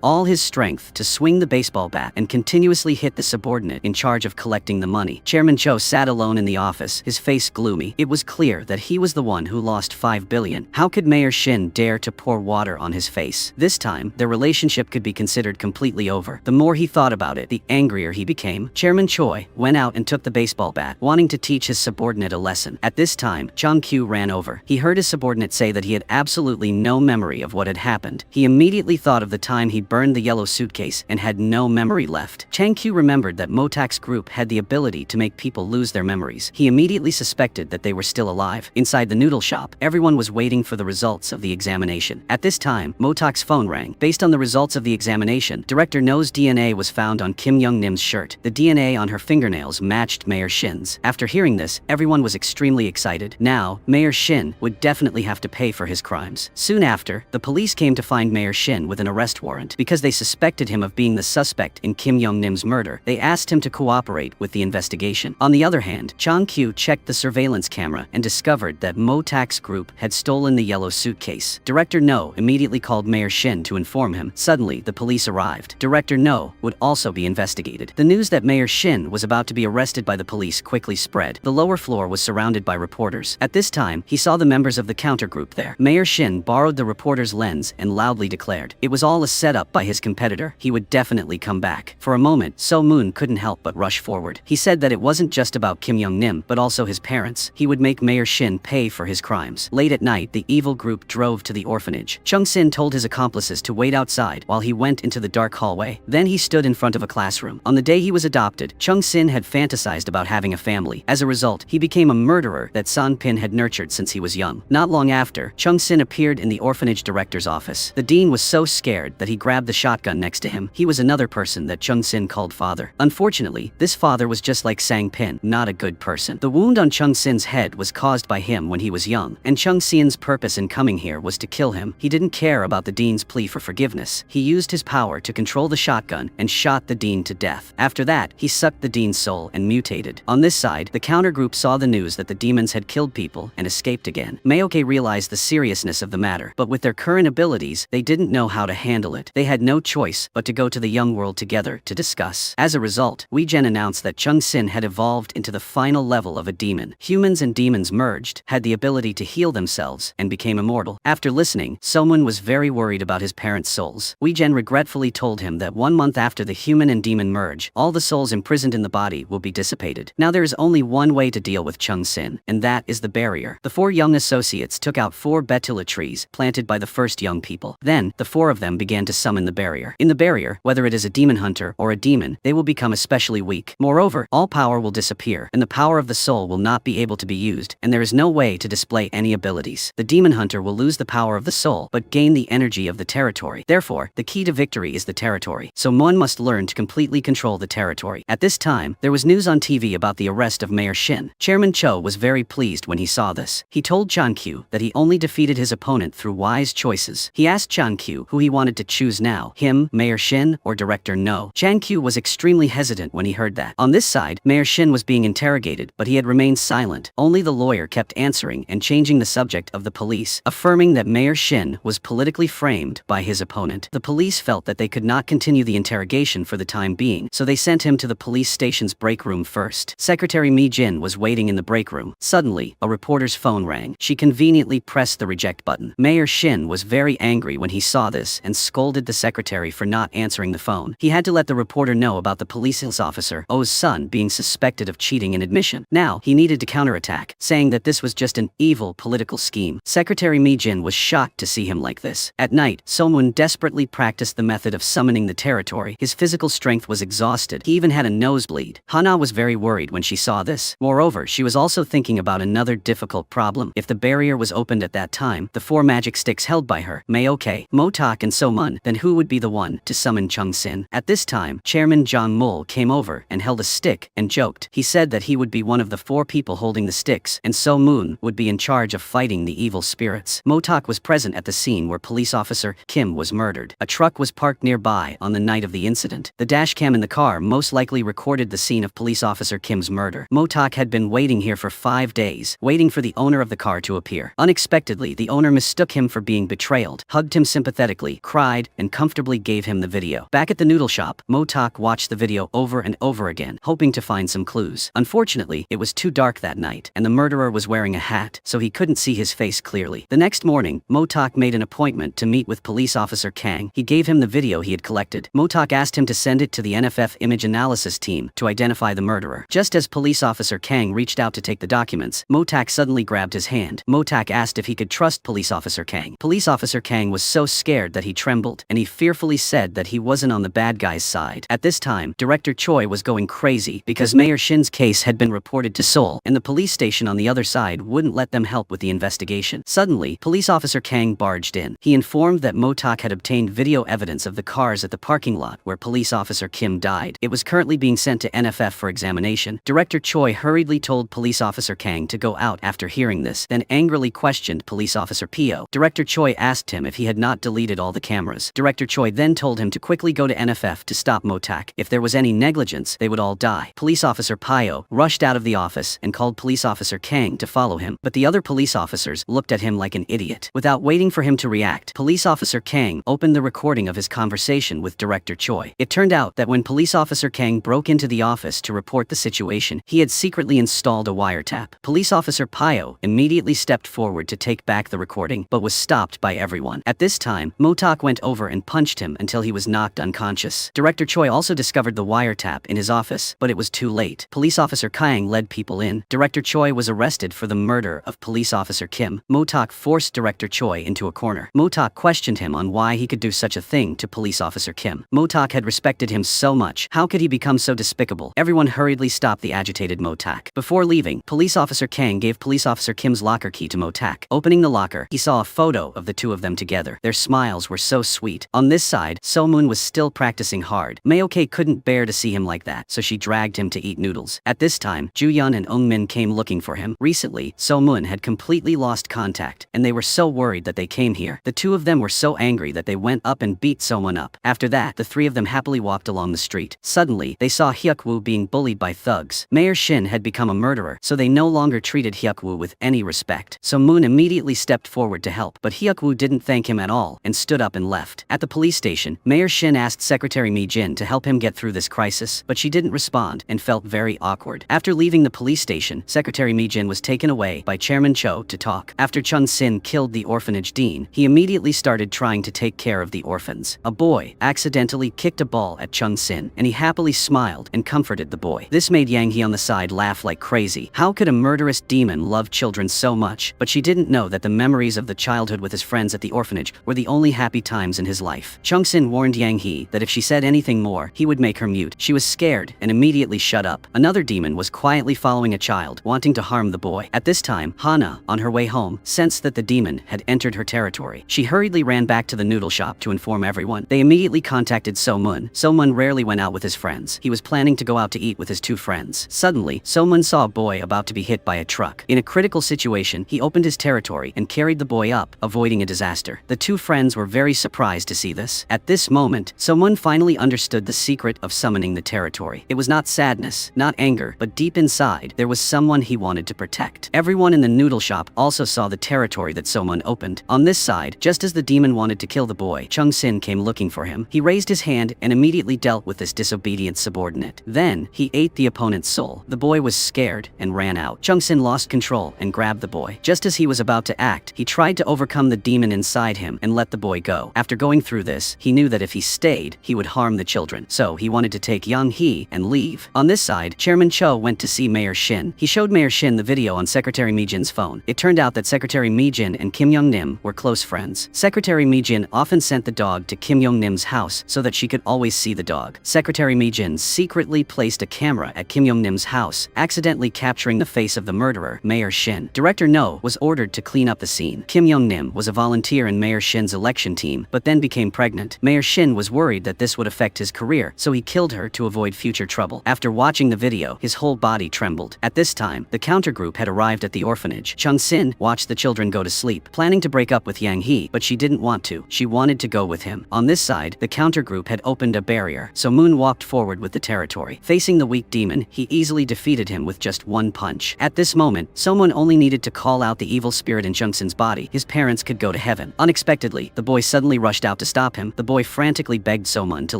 all his strength to swing the baseball bat and continuously hit the subordinate in charge of collecting the money. Chairman Cho sat alone in the office, his face gloomy. It was clear that he was the one who lost 5 billion. How could Mayor Shin dare to pour water on his face? This time, their relationship could be considered completely over. The more he thought about it, the angrier he became. Chairman Choi went out and took the baseball bat, wanting to teach his subordinate a lesson. At this time, Chang Kyu ran over. He heard his subordinate say that he had absolutely no memory of what had happened. He immediately thought of the time he burned the yellow suitcase and had no memory left. Chang Kyu remembered that Motak's group had the ability to make people lose their memories. He immediately suspected that they were still alive. Inside the noodle shop, everyone was waiting for the results of the examination. At this time, Motak's phone rang. Based on the results of the examination, Director No's DNA was found on Kim Young-nim's shirt. The DNA on her fingernails matched Mayor Shin's. After hearing this, everyone was extremely excited. Now, Mayor Shin would definitely have to pay for his crimes. Soon after, the police came to find Mayor Shin with an arrest warrant. Because they suspected him of being the suspect in Kim Young-nim's murder, they asked him to cooperate with the investigation. On the other hand, Chang Kyu checked the surveillance camera and discovered that Motak's group had stolen the yellow suitcase. Director No immediately called Mayor Shin to inform him. Suddenly, the police arrived. Director No would also be investigated. The news that Mayor Shin was about to be arrested by the police quickly spread. The lower floor was surrounded by reporters. At this time, he saw the members of the counter group there. Mayor Shin borrowed the reporter's lens and loudly declared it was all a setup by his competitor. He would definitely come back. For a moment, So Moon couldn't help but rush forward. He said that it wasn't just about Kim Young-nim, but also his parents. He would make Mayor Shin pay for his crimes. Late at night, the evil group drove to the orphanage. Chung Sin told his accomplices to wait outside while he went into the dark hallway. Then he stood in front of a classroom. On the day he was adopted, Chung Sin had fantasized about having a family. As a result, he became a murderer that San Pin had nurtured since he was young. Not long after, Chung Sin appeared in the orphanage director's office. The dean was so scared that he grabbed the shotgun next to him. He was another person that Chung Sin called father. Unfortunately, this father was just like Sang Pin, not a good person. The wound on Chung Sin's head was caused by him when he was young, and Chung Sin's purpose in coming here was to kill him. He didn't care about the dean's plea for forgiveness. He used his power to control the shotgun and shot the dean to death. After that, he sucked the dean's soul and mutated. On this side, the counter group saw the news that the demons had killed people and escaped again. Mayoke realized the seriousness of the matter, but with their current abilities, they didn't know how to handle it. They had no choice but to go to the young world together to discuss. As a result, Wei Zhen announced that Chung Sin had evolved into the final level of a demon. Humans and demons merged, had the ability to heal themselves, and became immortal. After listening, Somun was very worried about his parents' souls. Wei Zhen regretfully told him that 1 month after the human and demon merge, all the souls imprisoned in the body will be dissipated. Now there is only one way to deal with Chung Sin, and that is the barrier. The 4 young associates took out 4 betula trees planted by the first young people. Then, the 4 of them began to summon the barrier. In the barrier, whether it is a demon hunter or a demon, they will become especially weak. Moreover, all power will disappear, and the power of the soul will not be able to be used, and there is no way to display any abilities. The demon hunter will lose the power of the soul, but gain the energy of the territory. Therefore, the key to victory is the territory. So one must learn to completely control the territory. At this time, there was news on TV about the arrest of Mayor Shin. Chairman Cho was very pleased when he saw this. He told Chan Kyu that he only defeated his opponent through wise choices. He asked Chan Kyu who he wanted to choose now, him, Mayor Shin, or Director No. Chan Kyu was extremely hesitant when he heard that. On this side, Mayor Shin was being interrogated, but he had remained silent. Only the lawyer kept answering and changing the subject of the police, affirming that Mayor Shin was politically framed by his opponent. The police felt that they could not continue the interrogation for the time being, so they sent him to the police station's break room first. Secretary Mi Jin was waiting in the break room. Suddenly, a reporter's phone rang. She conveniently pressed the reject button. Mayor Shin was very angry when he saw this and scolded the secretary for not answering the phone. He had to let the reporter know about the police officer O's son being suspected of cheating in admission. Now, he needed to counterattack, saying that this was just an evil political scheme. Secretary Mi Jin was shocked to see him like this. At night, Somun desperately practiced the method of summoning the territory. His physical strength was exhausted. He even had a nosebleed. Hana was very worried when she saw this. Moreover, she was also thinking about another difficult problem. If the barrier was opened at that time, the 4 magic sticks held by her, Mayoke, Motak and Somun, then who would be the one to summon Chung Sin? At this time, Chairman Jong Mul came over and held a stick and joked. He said that he would be one of the 4 people holding the sticks, and So Moon would be in charge of fighting the evil spirits. Motak was present at the scene where police officer Kim was murdered. A truck was parked nearby on the night of the incident. The dashcam in the car most likely recorded the scene of police officer Kim's murder. Motak had been waiting here for 5 days, waiting for the owner of the car to appear. Unexpectedly, the owner mistook him for being betrayed, hugged him sympathetically, cried, and comfortably gave him the video. Back at the noodle shop, Motak watched the video over and over again, hoping to find some clues. Unfortunately, it was too dark that night, and the murderer was wearing a hat, so he couldn't see his face clearly. The next morning, Motak made an appointment to meet with police officer Kang. He gave him the video he had collected. Motak asked him to send it to the NFF image analysis team to identify the murderer. Just as police officer Kang reached out to take the documents, Motak suddenly grabbed his hand. Motak asked if he could trust police officer Kang. Police officer Kang was so scared that he trembled, and he fearfully said that he wasn't on the bad guy's side. At this time, Director Choi was going crazy because Mayor Shin's case had been reported to Seoul, and the police station on the other side wouldn't let them help with the investigation. Suddenly, police officer Kang barged in. He informed that Motak had obtained video evidence of the cars at the parking lot where police officer Kim died. It was currently being sent to NFF for examination. Director Choi hurriedly told police officer Kang to go out after hearing this, then angrily questioned police officer Pio. Director Choi asked him if he had not deleted all the cameras. Director Choi then told him to quickly go to NFF to stop Motak. If there was any negligence, they would all die. Police officer Pio rushed out of the office and called police officer Kang to follow him, but the other police officers looked at him like an idiot. Without waiting for him to react, police officer Kang opened the recording of his conversation with Director Choi. It turned out that when police officer Kang broke into the office to report the situation, he had secretly installed a wiretap. Police officer Pio immediately stepped forward to take back the recording, but was stopped by everyone. At this time, Motak went over and punched him until he was knocked unconscious. Director Choi also discovered the wiretap in his office, but it was too late. Police officer Kang led people in. Director Choi was arrested for the murder of police officer Kim. Motak forced Director Choi into a corner. Motak questioned him on why he could do such a thing to police officer Kim. Motak had respected him so much. How could he become so despicable? Everyone hurriedly stopped the agitated Motak. Before leaving, police officer Kang gave police officer Kim's locker key to Motak. Opening the locker, he saw a photo of the two of them together. Their smiles were so sweet. On this side, So-moon was still practicing hard. Mayoke couldn't bear to see him like that, so she dragged him to eat noodles. At this time, Ju-yeon and Eung-min came looking for him. Recently, So-moon had completely lost contact, and they were so worried that they came here. The two of them were so angry that they went up and beat So-moon up. After that, the three of them happily walked along the street. Suddenly, they saw Hyuk-woo being bullied by thugs. Mayor Shin had become a murderer, so they no longer treated Hyuk-woo with any respect. So-moon immediately stepped forward to help, but Hyuk-woo didn't thank him at all and stood up and left. At the police station, Mayor Shin asked Secretary Mi-jin to help him get through this crisis, but she didn't respond and felt very awkward. After leaving the police station, Secretary Mi-jin was taken away by Chairman Cho to talk. After Chun-sin killed the orphanage dean, he immediately started trying to take care of the orphans. A boy accidentally kicked a ball at Chun-sin, and he happily smiled and comforted the boy. This made Yang Hee on the side laugh like crazy. How could a murderous demon love children so much? But she didn't know that the memories of the childhood with his friends at the orphanage were the only happy times in his life. Chung-sin warned Yang Hee that if she said anything more, he would make her mute. She was scared and immediately shut up. Another demon was quietly following a child, wanting to harm the boy. At this time, Hana, on her way home, sensed that the demon had entered her territory. She hurriedly ran back to the noodle shop to inform everyone. They immediately contacted So-moon. So-moon rarely went out with his friends. He was planning to go out to eat with his two friends. Suddenly, So-moon saw a boy about to be hit by a truck. In a critical situation, he opened his territory and carried the boy up, avoiding a disaster. The two friends were very surprised to see this. At this moment, So-moon finally understood the secret of summoning the territory. It was not sadness, not anger, but deep inside, there was someone he wanted to protect. Everyone in the noodle shop also saw the territory that So-moon opened. On this side, just as the demon wanted to kill the boy, Chung-sin came looking for him. He raised his hand and immediately dealt with this disobedient subordinate. Then, he ate the opponent's soul. The boy was scared and ran out. Chung-sin lost control and grabbed the boy. Just as he was about to act, he tried to overcome the demon inside him and let the boy go. After going through this, he knew that if he stayed, he would harm the children. So, he wanted to take Yang Hee and leave. On this side, Chairman Cho went to see Mayor Shin. He showed Mayor Shin the video on Secretary Mi-jin's phone. It turned out that Secretary Mi-jin and Kim Young-nim were close friends. Secretary Mi-jin often sent the dog to Kim Young-nim's house so that she could always see the dog. Secretary Mi-jin secretly placed a camera at Kim Young-nim's house, accidentally capturing the face of the murderer, Mayor Shin. Director No was ordered to clean up the scene. Kim Young-nim was a volunteer in Mayor Shin's election team, but then became pregnant. Mayor Shin was worried that this would affect his career, so he killed her to avoid future trouble. After watching the video, his whole body trembled. At this time, the countergroup had arrived at the orphanage. Chung-sin watched watched the children go to sleep, planning to break up with Yang He, but she didn't want to. She wanted to go with him. On this side, the counter group had opened a barrier, so Moon walked forward with the territory. Facing the weak demon, he easily defeated him with just one punch. At this moment, someone only needed to call out the evil spirit in Jungsin's body. His parents could go to heaven. Unexpectedly, the boy suddenly rushed out to stop him. The boy frantically begged Somun to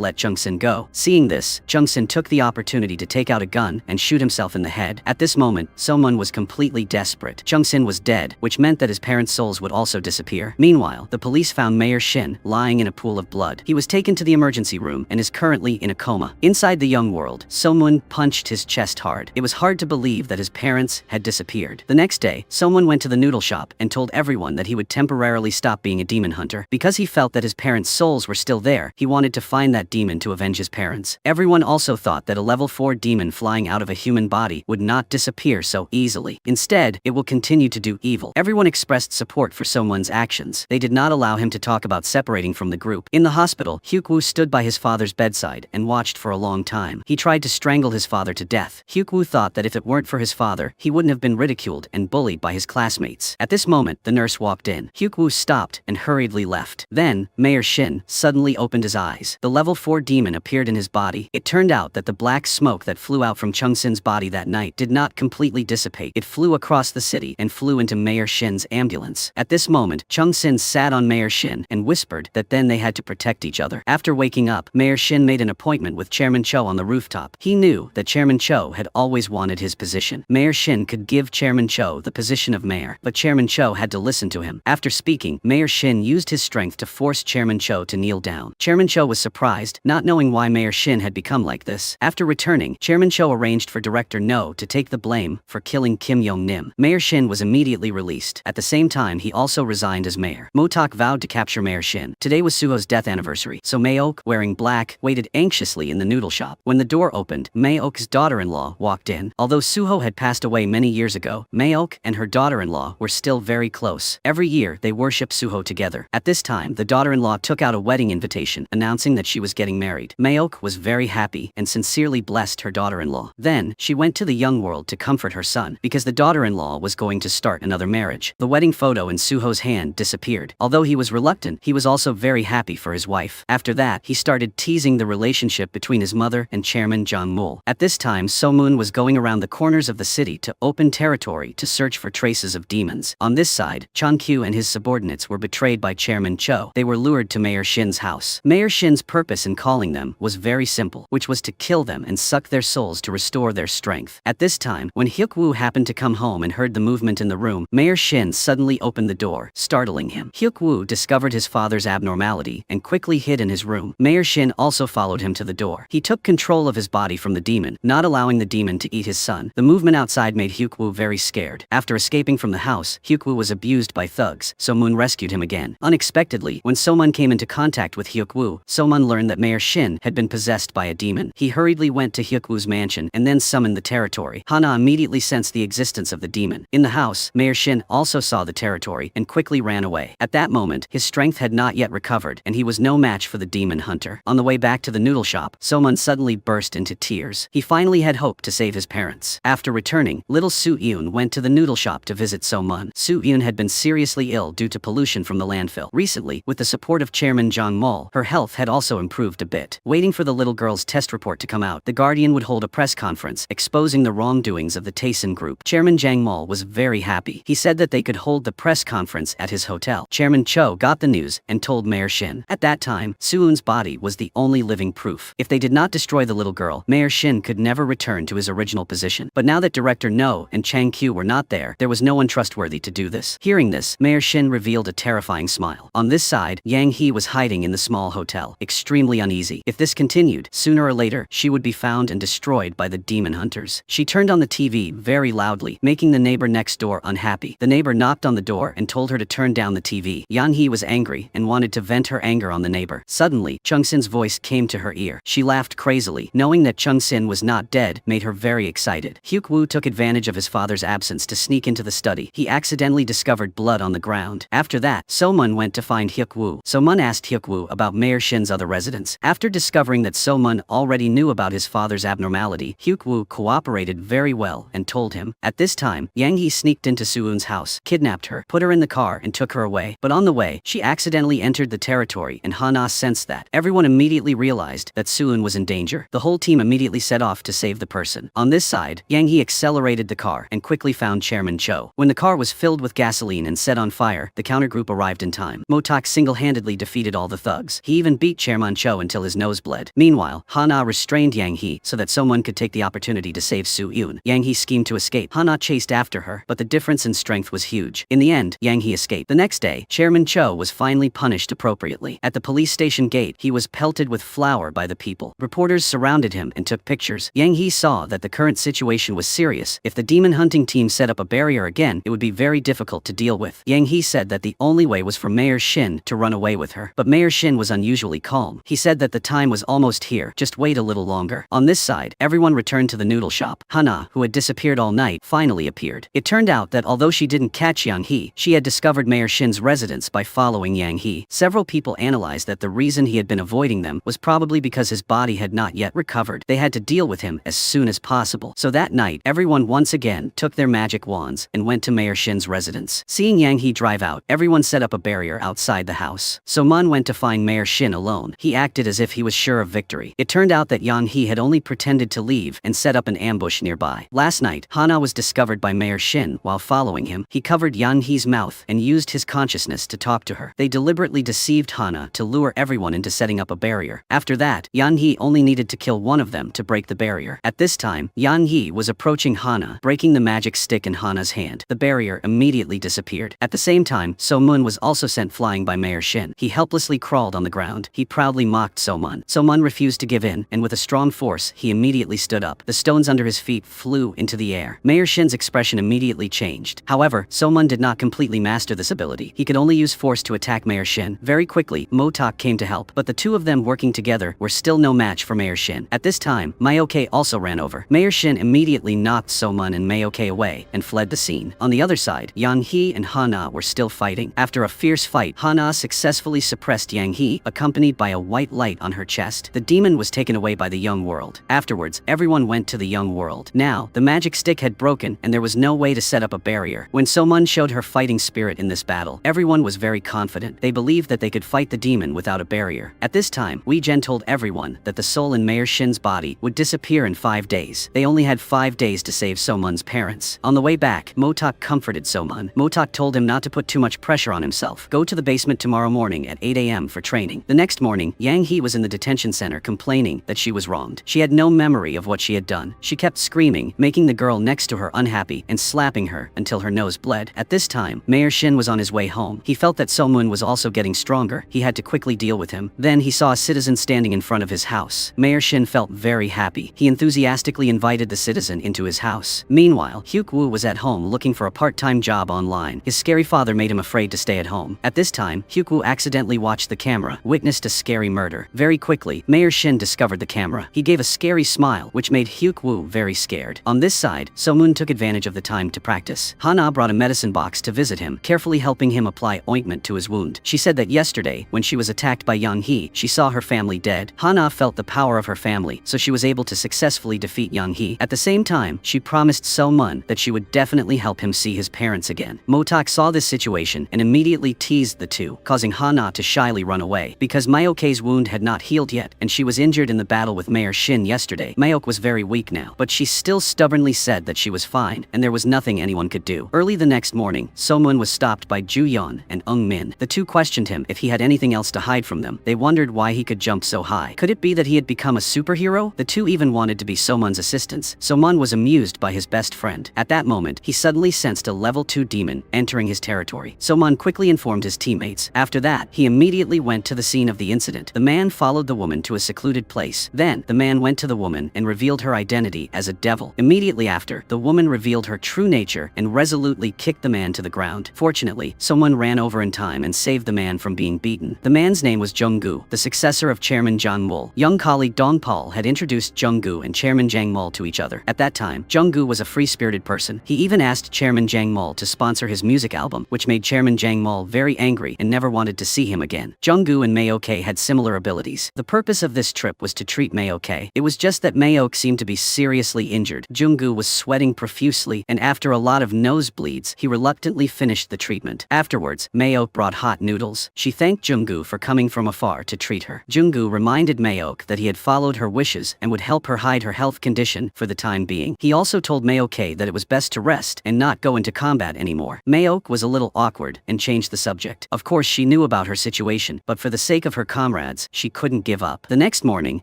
let Jungsin go. Seeing this, Jungsin took the opportunity to take out a gun and shoot himself in the head. At this moment, Somun was completely desperate. Jungsin was dead, which meant that his parents' souls would also disappear. Meanwhile, the police found Mayor Shin lying in a pool of blood. He was taken to the emergency room and is currently in a coma. Inside the young world, Somun punched his chest hard. It was hard to believe that his parents had disappeared. The next day, Somun went to the noodle shop and told everyone that he would temporarily stop being a demon hunter. Because he felt that his parents' souls were still there, he wanted to find that demon to avenge his parents. Everyone also thought that a level 4 demon flying out of a human body would not disappear so easily. Instead, it will continue to do evil. Everyone expressed support for Somun's actions. They did not allow him to talk about separating from the group. In the hospital, Hyukwoo stood by his father's bedside and watched for a long time. He tried to strangle his father to death. Hyukwoo thought that if it weren't for his father, he wouldn't have been ridiculed and bullied by his classmates. At this moment, the nurse walked in. Hyukwoo stopped and hurriedly left. Then, Mayor Shin suddenly opened his eyes. The level 4 demon appeared in his body. It turned out that the black smoke that flew out from Jungsin's body that night did not completely dissipate. It flew across the city and flew into Mayor Shin's ambulance. At this moment, Jungsin sat on Mayor Shin and whispered that then they had to protect each other. After waking up, Mayor Shin made an appointment with Chairman Cho on the rooftop. He knew that Chairman Cho had always wanted his position. Mayor Shin could give Chairman Cho the position of mayor, but Chairman Cho had to listen to him. After speaking, Mayor Shin used his strength to force Chairman Cho to kneel down. Chairman Cho was surprised, not knowing why Mayor Shin had become like this. After returning, Chairman Cho arranged for Director No to take the blame for killing Kim Yong-nim. Mayor Shin was immediately released. At the same time, he also resigned as mayor. Motok vowed to capture Mayor Shin. Today was Suho's death anniversary, so Mayok, wearing black, waited anxiously in the noodle shop. When the door opened, Mayok's daughter-in-law walked in. Although Suho had passed away many years ago, Mayok and her daughter-in-law were still very close. Every year, they worship Suho together. At this time, the daughter-in-law took out a wedding invitation, announcing that she was getting married. Mayok was very happy and sincerely blessed her daughter-in-law. Then, she went to the young world to comfort her son, because the daughter-in-law was going to start another marriage. The wedding photo in Suho's hand disappeared. Although he was reluctant, he was also very happy for his wife. After that, he started teasing the relationship between his mother and Chairman Jang Mul. At this time, Somun was going around the corners of the city to open territory to search for traces of demons. On this side, Chang-kyu and his subordinates were betrayed by Chairman Cho. They were lured to Mayor Shin's house. Mayor Shin's purpose in calling them was very simple, which was to kill them and suck their souls to restore their strength. At this time, when Hyuk-woo happened to come home and heard the movement in the room, Mayor Shin suddenly opened the door, startling him. Hyuk-woo discovered his father's abnormality and quickly hid in his room. Mayor Shin also followed him to the door. He took control of his body from the demon, not allowing the demon to eat his son. The movement outside made Hyuk-woo very scared. After escaping from the house, Hyuk-woo was abused by thugs, so Moon rescued him again. Unexpectedly, when Somun came into contact with Hyuk-woo, Somun learned that Mayor Shin had been possessed by a demon. He hurriedly went to Hyuk-woo's mansion and then summoned the territory. Hana immediately sensed the existence of the demon. In the house, Mayor Shin also saw the territory and quickly ran away. At that moment, his strength had not yet recovered, and he was no match for the demon hunter. On the way back to the noodle shop, Somun suddenly burst into tears. He finally had hope to save his parents. After returning, little Soo-eun went to the noodle shop to visit Somun. Soo-eun had been seriously ill due to pollution from the landfill. Recently, with the support of Chairman Jang Mul, her health had also improved a bit. Waiting for the little girl's test report to come out, the Guardian would hold a press conference exposing the wrongdoings of the Taesin group. Chairman Jang Mul was very happy. He said that they could hold the press conference at his hotel. Chairman Cho got the news and told Mayor Shin. At that time, Soo-eun's body was the only living proof. If they did not destroy the little girl, Mayor Shin could never return to his original position. But now that Director No and Chang-kyu were not there was no one trustworthy to do this. Hearing this, Mayor Shin revealed a terrifying smile. On this side, Yang He was hiding in the small hotel, extremely uneasy. If this continued, sooner or later, she would be found and destroyed by the demon hunters. She turned on the TV very loudly, making the neighbor next door unhappy. The neighbor knocked on the door and told her to turn down the TV. Yang He was angry and wanted to vent her anger on the neighbor. Suddenly, Chung-sin's voice came to her ear. She laughed crazily. Knowing that Chung-sin was not dead made her very excited. Hyuk-woo took advantage of his father's absence to sneak into the study. He accidentally discovered blood on the ground. After that, So-mun went to find Hyuk-woo. So-mun asked Hyuk-woo about Mayor Shin's other residents. After discovering that So-mun already knew about his father's abnormality, Hyuk-woo cooperated very well and told him. At this time, Yang He sneaked into Soo-eun's house, kidnapped her, put her in the car, and took her away. But on the way, she accidentally entered the territory, and Hana sensed that. Everyone immediately realized that Suun was in danger. The whole team immediately set off to save the person. On this side, Yang He accelerated the car and quickly found Chairman Cho. When the car was filled with gasoline and set on fire, the countergroup arrived in time. Motak single-handedly defeated all the thugs. He even beat Chairman Cho until his nose bled. Meanwhile, Hana restrained Yang He so that someone could take the opportunity to save Su Yun. Yang He schemed to escape. Hana chased after her, but the difference in strength was huge. In the end, Yang He escaped. The next day, Chairman Cho was finally punished appropriately. At the police station gate, he was pelted with flour by the people. Reporters surrounded him and took pictures. Yang He saw that the current situation was serious. If the demon hunting team set up a barrier again, it would be very difficult to deal with. Yang He said that the only way was for Mayor Shin to run away with her. But Mayor Shin was unusually calm. He said that the time was almost here, just wait a little longer. On this side, everyone returned to the noodle shop. Hana, who had disappeared all night, finally appeared. It turned out that although she didn't catch Yang He, she had discovered Mayor Shin's residence by following Yang He. Several people analyzed that the reason he had been avoiding them was probably because his body had not yet recovered. They had to deal with him as soon as possible. So that night, everyone once again took their magic wands and went to Mayor Shin's residence. Seeing Yang He drive out, everyone set up a barrier outside the house. So Mun went to find Mayor Shin alone. He acted as if he was sure of victory. It turned out that Yang He had only pretended to leave and set up an ambush nearby. Last night, Hana was discovered by Mayor Shin while following him. He covered Yang He's mouth and used his consciousness to talk to her. They deliberately deceived Hana to lure everyone into setting up a barrier. After that, Yang He only needed to kill one of them to break the barrier. At this time, Yang He was approaching Hana, breaking the magic stick in Hana's hand. The barrier immediately disappeared. At the same time, So Mun was also sent flying by Mayor Shin. He helplessly crawled on the ground. He proudly mocked So Mun. So Mun refused to give in, and with a strong force, he immediately stood up. The stones under his feet flew into the air. Mayor Shin's expression immediately changed. However, So Mun did not completely master this ability. He could only use force to attack Mayor Shin. Very quickly, Motak came to help, but the two of them working together were still no match for Mayor Shin. At this time, Mayoke also ran over. Mayor Shin immediately knocked So Mun and Mayoke away and fled the scene. On the other side, Yang He and Hana were still fighting. After a fierce fight, Hana successfully suppressed Yang He, accompanied by a white light on her chest. The demon was taken away by the young world. Afterwards, everyone went to the young world. Now, the magic stick had broken and there was no way to set up a barrier. When So Mun showed her fighting spirit in this battle, everyone was very confident. They believed that they could fight the demon without a barrier. At this time, Wei Zhen told everyone that the soul in Mayor Shin's body would disappear in 5 days. They only had 5 days to save So Mun's parents. On the way back, Motak comforted So Mun. Motak told him not to put too much pressure on himself. Go to the basement tomorrow morning at 8 a.m. for training. The next morning, Yang He was in the detention center complaining that she was wronged. She had no memory of what she had done. She kept screaming, making the girl next to her unhappy and slapping her until her nose bled. At this time, Mayor Shin was on his way home. He felt that So Mun was also getting stronger. He had to quickly deal with him. Then he saw a citizen standing in front of his house. Mayor Shin felt very happy. He enthusiastically invited the citizen into his house. Meanwhile, Hyuk Woo was at home looking for a part-time job online. His scary father made him afraid to stay at home. At this time, Hyuk Woo accidentally watched the camera, witnessed a scary murder. Very quickly, Mayor Shin discovered the camera. He gave a scary smile, which made Hyuk Woo very scared. On this side, So Mun took advantage of the time to practice. Hana brought a medicine box to visit him, carefully helping him apply ointment to his wound. She said that yesterday, when she was attacked by Yang He, she saw her family dead. Hana felt the power of her family, so she was able to successfully defeat Yang He. At the same time, she promised So Mun that she would definitely help him see his parents again. Motak saw this situation and immediately teased the two, causing Hana to shyly run away. Because Mayoke's wound had not healed yet, and she was injured in the battle with Mayor Shin yesterday, Mayoke was very weak now, but she still stubbornly said that she was fine, and there was nothing anyone could do. Early the next morning, So Mun was stopped by Ju Yeon and Eung Min. The two questioned him if he had anything else to hide from them. They wondered why he could jump so high. Could it be that he had become a superhero? The two even wanted to be So Mun's assistants. So Mun was amused by his best friend. At that moment, he suddenly sensed a level 2 demon entering his territory. So Mun quickly informed his teammates. After that, he immediately went to the scene of the incident. The man followed the woman to a secluded place. Then, the man went to the woman and revealed her identity as a devil. Immediately after, the woman revealed her true nature and resolutely kicked the man to the ground. Fortunately, someone ran over in time and saved the man from being beaten. The man's name was Jung-gu, the successor of Chairman Jang Mul. Young colleague Dong Paul had introduced Jung-gu and Chairman Jang Mul to each other. At that time, Jung-gu was a free-spirited person. He even asked Chairman Jang Mul to sponsor his music album, which made Chairman Jang Mul very angry and never wanted to see him again. Jung-gu and Mayoke had similar abilities. The purpose of this trip was to treat Mayoke. It was just that Mayoke seemed to be seriously injured. Jung-gu was sweating profusely, and after a lot of nosebleeds, nosebleeds, he reluctantly finished the treatment. Afterwards, Mayok brought hot noodles. She thanked Junggu for coming from afar to treat her. Junggu reminded Mayok that he had followed her wishes and would help her hide her health condition for the time being. He also told Mayok that it was best to rest and not go into combat anymore. Mayok was a little awkward and changed the subject. Of course, she knew about her situation, but for the sake of her comrades, she couldn't give up. The next morning,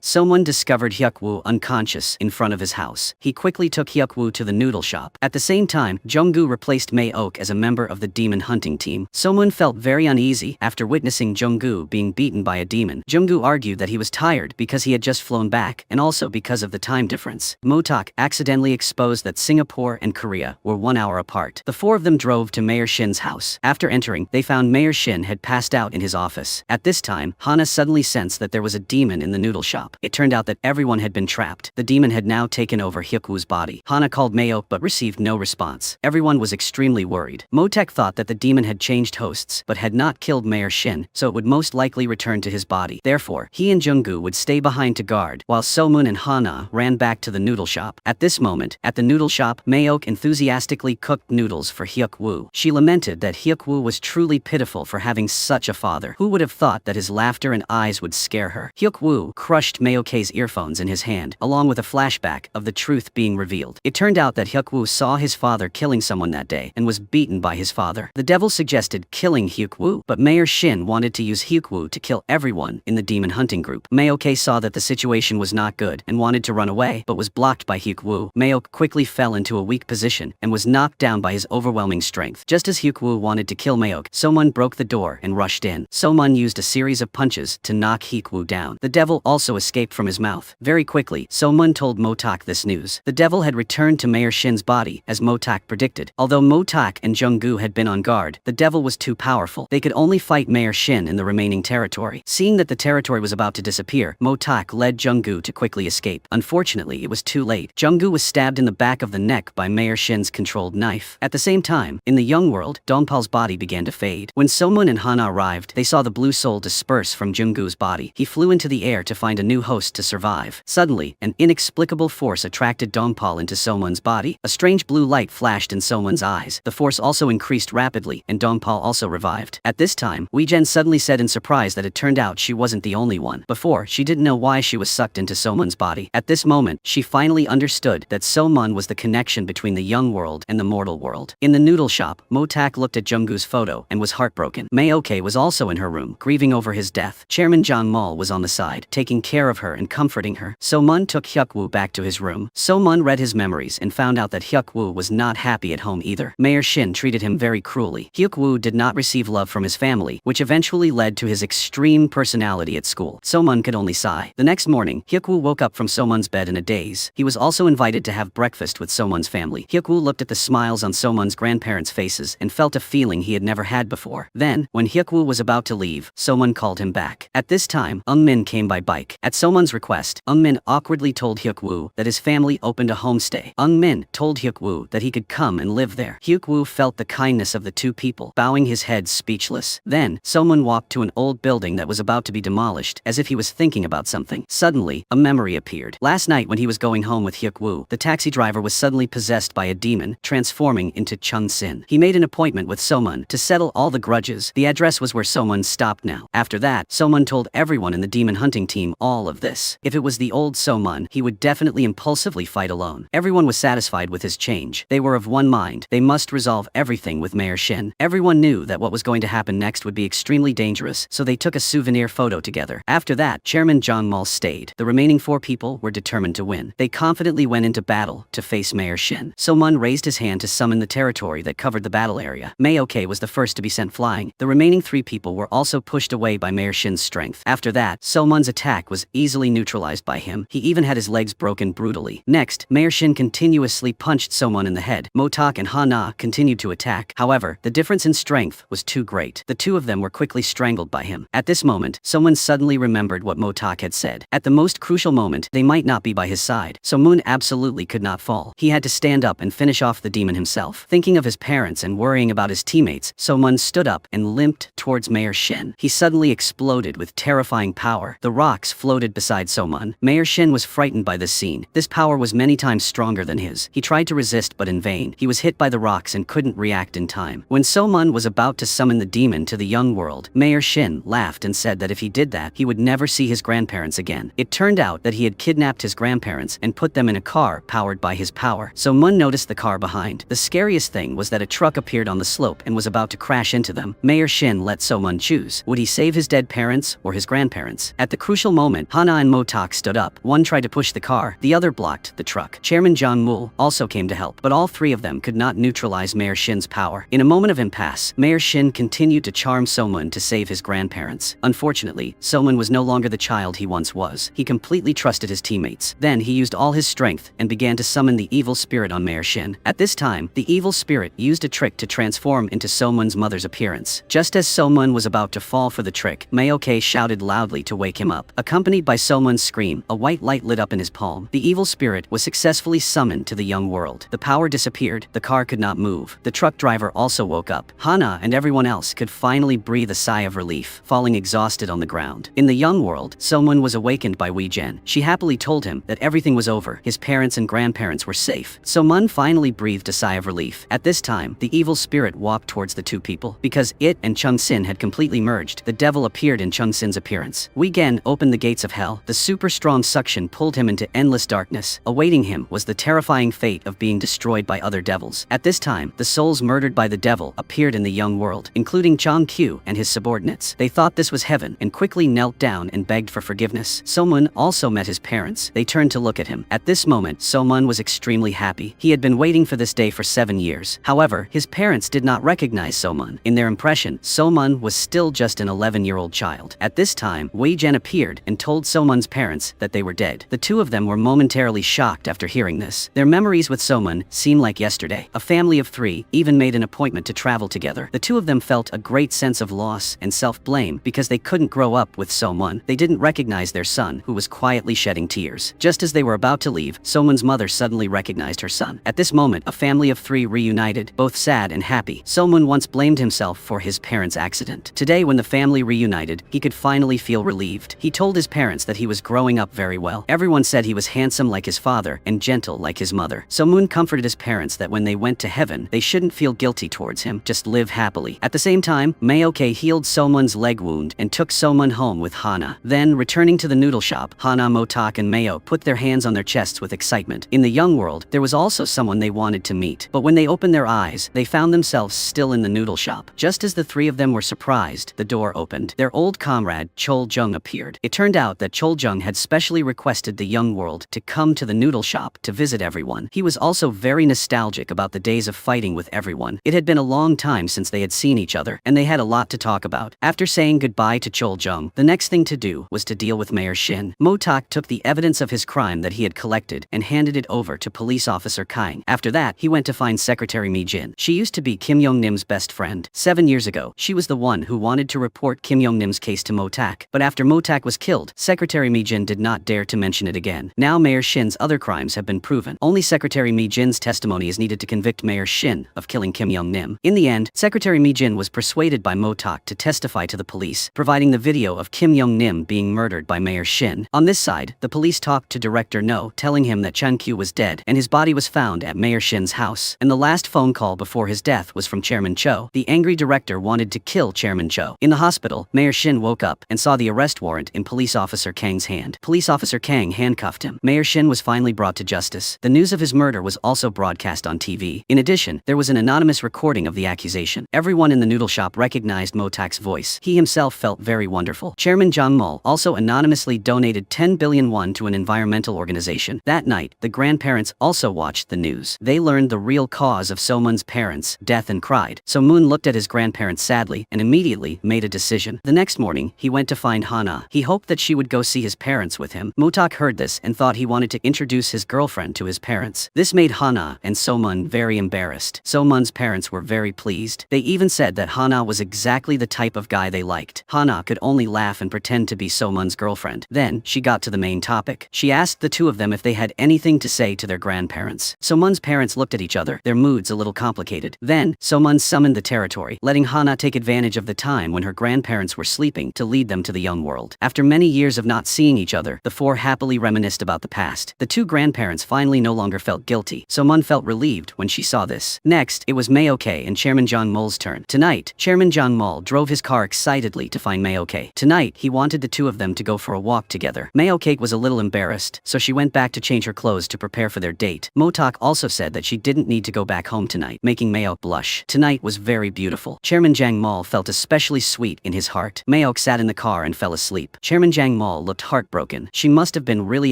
someone discovered Hyuk-woo unconscious in front of his house. He quickly took Hyuk-woo to the noodle shop. At the same time, Junggu replaced Mayok as a member of the demon hunting team. Someone felt very uneasy after witnessing Junggu being beaten by a demon. Junggu argued that he was tired because he had just flown back and also because of the time difference. Motak accidentally exposed that Singapore and Korea were 1 hour apart. The four of them drove to Mayor Shin's house. After entering, they found Mayor Shin had passed out in his office. At this time, Hana suddenly sensed that there was a demon in the noodle shop. It turned out that everyone had been trapped. The demon had now taken over Hyuk-woo's body. Hana called Mayok but received no response. Everyone was extremely worried. Motek thought that the demon had changed hosts but had not killed Mayor Shin, so it would most likely return to his body. Therefore, he and Junggu would stay behind to guard, while So-moon and Hana ran back to the noodle shop. At this moment, at the noodle shop, Mayok enthusiastically cooked noodles for Hyuk-woo. She lamented that Hyuk-woo was truly pitiful for having such a father. Who would have thought that his laughter and eyes would scare her? Hyuk-woo crushed Mayok's earphones in his hand, along with a flashback of the truth being revealed. It turned out that Hyuk-woo saw his father killing someone that day and was beaten by his father. The devil suggested killing Hyuk-woo, but Mayor Shin wanted to use Hyuk-woo to kill everyone in the demon hunting group. Mayok saw that the situation was not good and wanted to run away, but was blocked by Hyuk-woo. Mayok quickly fell into a weak position and was knocked down by his overwhelming strength. Just as Hyuk-woo wanted to kill Mayok, someone broke the door and rushed in. So-mun used a series of punches to knock Hyuk-woo down. The devil also escaped from his mouth. Very quickly, So-mun told Motak this news. The devil had returned to Mayor Shin's body, as Motak predicted. Although Motak and Junggu had been on guard, the devil was too powerful. They could only fight Mayor Shin in the remaining territory. Seeing that the territory was about to disappear, Motak led Junggu to quickly escape. Unfortunately, it was too late. Junggu was stabbed in the back of the neck by Mayor Shin's controlled knife. At the same time, in the young world, Dongpal's body began to fade. When So-mun and Hana arrived, they saw the blue soul disperse from Junggu's body. He flew into the air to find a new host to survive. Suddenly, an inexplicable force attracted Dongpal into So-mun's body. A strange blue light flashed in So-mun's eyes. The force also increased rapidly, and Dongpal also revived. At this time, Wei-jen suddenly said in surprise that it turned out she wasn't the only one. Before, she didn't know why she was sucked into So-mun's body. At this moment, she finally understood that So-mun was the connection between the young world and the mortal world. In the noodle shop, Motak looked at Junggu's photo and was heartbroken. Mayok was also in her room, grieving over his death. Chairman John Mall was on the side, taking care of her and comforting her. So-mun took Hyuk-woo back to his room. So-mun read his memories and found out that Hyuk-woo was not happy at home either. Mayor Shin treated him very cruelly. Hyuk-woo did not receive love from his family, which eventually led to his extreme personality at school. So-mun could only sigh. The next morning, Hyuk-woo woke up from So-mun's bed in a daze. He was also invited to have breakfast with So-mun's family. Hyuk-woo looked at the smiles on So-mun's grandparents' faces and felt a feeling he had never had before. Then, when Hyuk-woo was about to leave, So-mun called him back. At this time, Eung-min came by bike. At So-mun's request, Eung-min awkwardly told Hyuk-woo that his family opened a homestay. Eung-min told Hyuk-woo that he could come and live there. Hyuk-woo felt the kindness of the two people, bowing his head speechless. Then, So-mun walked to an old building that was about to be demolished, as if he was thinking about something. Suddenly, a memory appeared. Last night when he was going home with Hyuk-woo, the taxi driver was suddenly possessed by a demon, transforming into Chun-sin. He made an appointment with So-mun to settle all the grudges. The address was where So-mun stopped now. After that, So-mun told everyone in the demon hunting team all of this. If it was the old So-mun, he would definitely impulsively fight alone. Everyone was satisfied with his change. They were of one mind. They must resolve everything with Mayor Shin. Everyone knew that what was going to happen next would be extremely dangerous, so they took a souvenir photo together. After that, Chairman John Mall stayed. The remaining 4 people were determined to win. They confidently went into battle to face Mayor Shin. So-mun raised his hand to summon the territory that covered the battle area. Mayok was the first to be sent flying. The remaining 3 people were also pushed away by Mayor Shin's strength. After that, So-mun's attack was easily neutralized by him. He even had his legs broken brutally. Next, Mayor Shin continuously punched So-mun in the head. Motak and Hana continued to attack. However, the difference in strength was too great. The 2 of them were quickly strangled by him. At this moment, someone suddenly remembered what Motak had said. At the most crucial moment, they might not be by his side. So Moon absolutely could not fall. He had to stand up and finish off the demon himself. Thinking of his parents and worrying about his teammates, So-mun stood up and limped towards Mayor Shin. He suddenly exploded with terrifying power. The rocks floated beside So-mun. Mayor Shin was frightened by this scene. This power was many times stronger than his. He tried to resist but in vain. He was hit by the the rocks and couldn't react in time. When So-mun was about to summon the demon to the young world, Mayor Shin laughed and said that if he did that, he would never see his grandparents again. It turned out that he had kidnapped his grandparents and put them in a car powered by his power. So-mun noticed the car behind. The scariest thing was that a truck appeared on the slope and was about to crash into them. Mayor Shin let So-mun choose. Would he save his dead parents or his grandparents? At the crucial moment, Hana and Motak stood up. One tried to push the car, the other blocked the truck. Chairman Jong-mul also came to help, but all three of them could not neutralize Mayor Shin's power. In a moment of impasse, Mayor Shin continued to charm So-mun to save his grandparents. Unfortunately, So-mun was no longer the child he once was. He completely trusted his teammates. Then he used all his strength and began to summon the evil spirit on Mayor Shin. At this time, the evil spirit used a trick to transform into So-mun's mother's appearance. Just as So-mun was about to fall for the trick, Mayoke shouted loudly to wake him up. Accompanied by So-mun's scream, a white light lit up in his palm. The evil spirit was successfully summoned to the young world. The power disappeared, the car could not move. The truck driver also woke up. Hana and everyone else could finally breathe a sigh of relief, falling exhausted on the ground. In the young world, So-mun was awakened by Wee Jen. She happily told him that everything was over, his parents and grandparents were safe. So-mun finally breathed a sigh of relief. At this time, the evil spirit walked towards the two people. Because it and Chung-sin had completely merged, the devil appeared in Chung-sin's appearance. Wee Gen opened the gates of hell. The super strong suction pulled him into endless darkness. Awaiting him was the terrifying fate of being destroyed by other devils. At this time, the souls murdered by the devil appeared in the young world, including Chong Q and his subordinates. They thought this was heaven and quickly knelt down and begged for forgiveness. So-mun also met his parents. They turned to look at him. At this moment, So-mun was extremely happy. He had been waiting for this day for 7 years. However, his parents did not recognize So-mun. In their impression, So-mun was still just an 11-year-old child. At this time, Wei Jen appeared and told So-mun's parents that they were dead. The two of them were momentarily shocked after hearing this. Their memories with So-mun seemed like yesterday. A family of 3 even made an appointment to travel together. The two of them felt a great sense of loss and self-blame because they couldn't grow up with So-mun. They didn't recognize their son, who was quietly shedding tears. Just as they were about to leave, So-mun's mother suddenly recognized her son. At this moment, a family of 3 reunited, both sad and happy. So-mun once blamed himself for his parents' accident. Today, when the family reunited, he could finally feel relieved. He told his parents that he was growing up very well. Everyone said he was handsome like his father and gentle like his mother. So-mun comforted his parents that when they went to heaven, they shouldn't feel guilty towards him, just live happily. At the same time, Mayoke healed So-mun's leg wound and took So-mun home with Hana. Then, returning to the noodle shop, Hana, Motak, and Mayo put their hands on their chests with excitement. In the young world, there was also someone they wanted to meet, but when they opened their eyes, they found themselves still in the noodle shop. Just as the 3 of them were surprised, the door opened. Their old comrade, Chol-jung, appeared. It turned out that Chol-jung had specially requested the young world to come to the noodle shop to visit everyone. He was also very nostalgic about the days of fighting with everyone. It had been a long time since they had seen each other, and they had a lot to talk about. After saying goodbye to Chol-jung, the next thing to do was to deal with Mayor Shin. Motak took the evidence of his crime that he had collected and handed it over to police officer Kaing. After that, he went to find Secretary Mi Jin. She used to be Kim Yong-nim's best friend. 7 years ago, she was the one who wanted to report Kim Yong-nim's case to Motak. But after Motak was killed, Secretary Mi Jin did not dare to mention it again. Now Mayor Shin's other crimes have been proven. Only Secretary Mi Jin's testimony is needed to convict Mayor Shin of killing Kim Yong-nim. In the end, Secretary Mi Jin was persuaded by Motak to testify to the police, providing the video of Kim Yong-nim being murdered by Mayor Shin. On this side, the police talked to Director No, telling him that Chun Kyu was dead and his body was found at Mayor Shin's house. And the last phone call before his death was from Chairman Cho. The angry director wanted to kill Chairman Cho. In the hospital, Mayor Shin woke up and saw the arrest warrant in Police Officer Kang's hand. Police Officer Kang handcuffed him. Mayor Shin was finally brought to justice. The news of his murder was also broadcast on TV. In addition, there was an anonymous recording of the accusation. Everyone in the noodle shop recognized Motak's voice. He himself felt very wonderful. Chairman Jong Mul also anonymously donated 10 billion won to an environmental organization. That night, the grandparents also watched the news. They learned the real cause of So-mun's parents' death and cried. So-mun looked at his grandparents sadly and immediately made a decision. The next morning, he went to find Hana. He hoped that she would go see his parents with him. Motak heard this and thought he wanted to introduce his girlfriend to his parents. This made Hana and So-mun very embarrassed. So-mun's parents were very pleased. They even said that Hana was exactly the type of guy they liked. Hana could only laugh and pretend to be So-mun's girlfriend. Then, she got to the main topic. She asked the two of them if they had anything to say to their grandparents. So-mun's parents looked at each other, their moods a little complicated. Then, So-mun summoned the territory, letting Hana take advantage of the time when her grandparents were sleeping to lead them to the young world. After many years of not seeing each other, the 4 happily reminisced about the past. The 2 grandparents finally no longer felt guilty. So-mun felt relieved when she she saw this. Next, it was Mayoke and Chairman John Mull's turn. Tonight, Chairman John Mull drove his car excitedly to find Mayoke. Tonight, he wanted the two of them to go for a walk together. Mayoke was a little embarrassed, so she went back to change her clothes to prepare for their date. Motok also said that she didn't need to go back home tonight, making Mayoke blush. Tonight was very beautiful. Chairman Jang Mull felt especially sweet in his heart. Mayoke sat in the car and fell asleep. Chairman Jang Mull looked heartbroken. She must have been really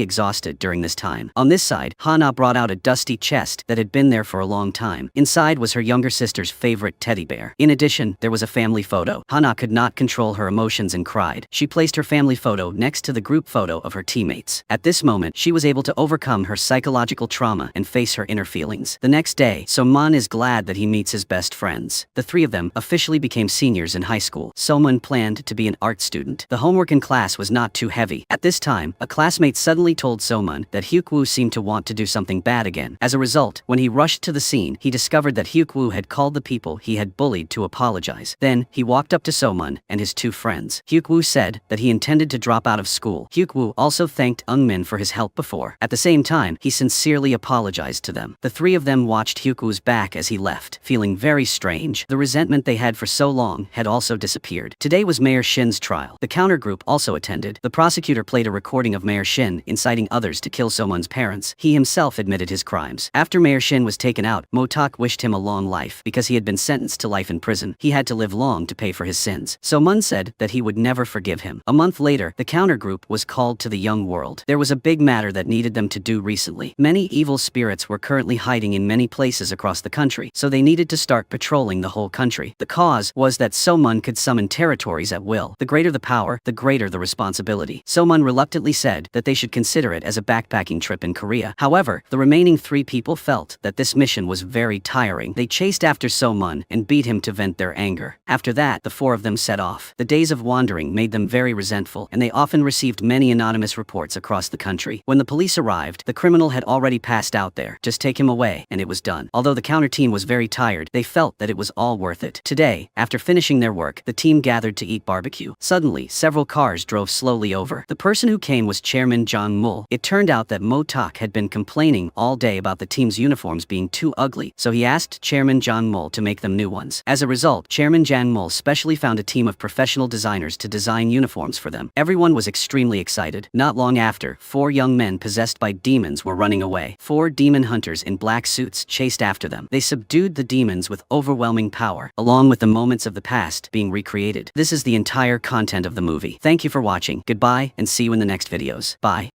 exhausted during this time. On this side, Hana brought out a dusty chest that had been there for a long time. Inside was her younger sister's favorite teddy bear. In addition, there was a family photo. Hana could not control her emotions and cried. She placed her family photo next to the group photo of her teammates. At this moment, she was able to overcome her psychological trauma and face her inner feelings. The next day, So-man is glad that he meets his best friends. The three of them officially became seniors in high school. So-man planned to be an art student. The homework in class was not too heavy. At this time, a classmate suddenly told So-man that Hyuk-woo seemed to want to do something bad again. As a result, when he rushed to the scene, he discovered that Hyuk-woo had called the people he had bullied to apologize. Then, he walked up to So-man and his two friends. Hyuk-woo said that he intended to drop out of school. Hyuk-woo also thanked Eun-min for his help before. At the same time, he sincerely apologized to them. The three of them watched Hyuk-woo's back as he left, feeling very strange. The resentment they had for so long had also disappeared. Today was Mayor Shin's trial. The counter group also attended. The prosecutor played a recording of Mayor Shin inciting others to kill So-man's parents. He himself admitted his crimes. After Mayor Shin was taken out, Motok wished him a long life. Because he had been sentenced to life in prison, he had to live long to pay for his sins. So-man said that he would never forgive him. A month later, the counter group was called to the young world. There was a big matter that needed them to do recently. Many evil spirits were currently hiding in many places across the country, so they needed to start patrolling the whole country. The cause was that So-man could summon territories at will. The greater the power, the greater the responsibility. So-man reluctantly said that they should consider it as a backpacking trip in Korea. However, the remaining three people felt that this mission was very tiring. They chased after So-man and beat him to vent their anger. After that, the four of them set off. The days of wandering made them very resentful, and they often received many anonymous reports across the country. When the police arrived, the criminal had already passed out there. Just take him away, and it was done. Although the counter team was very tired, they felt that it was all worth it. Today, after finishing their work, the team gathered to eat barbecue. Suddenly, several cars drove slowly over. The person who came was Chairman John Mull. It turned out that Motok had been complaining all day about the team's uniforms being too ugly, so he asked Chairman John Mull to make them new ones. As a result, Chairman John Mull specially found a team of professional designers to design uniforms for them. Everyone was extremely excited. Not long after, 4 young men possessed by demons were running away. 4 demon hunters in black suits chased after them. They subdued the demons with overwhelming power, along with the moments of the past being recreated. This is the entire content of the movie. Thank you for watching. Goodbye, and see you in the next videos. Bye.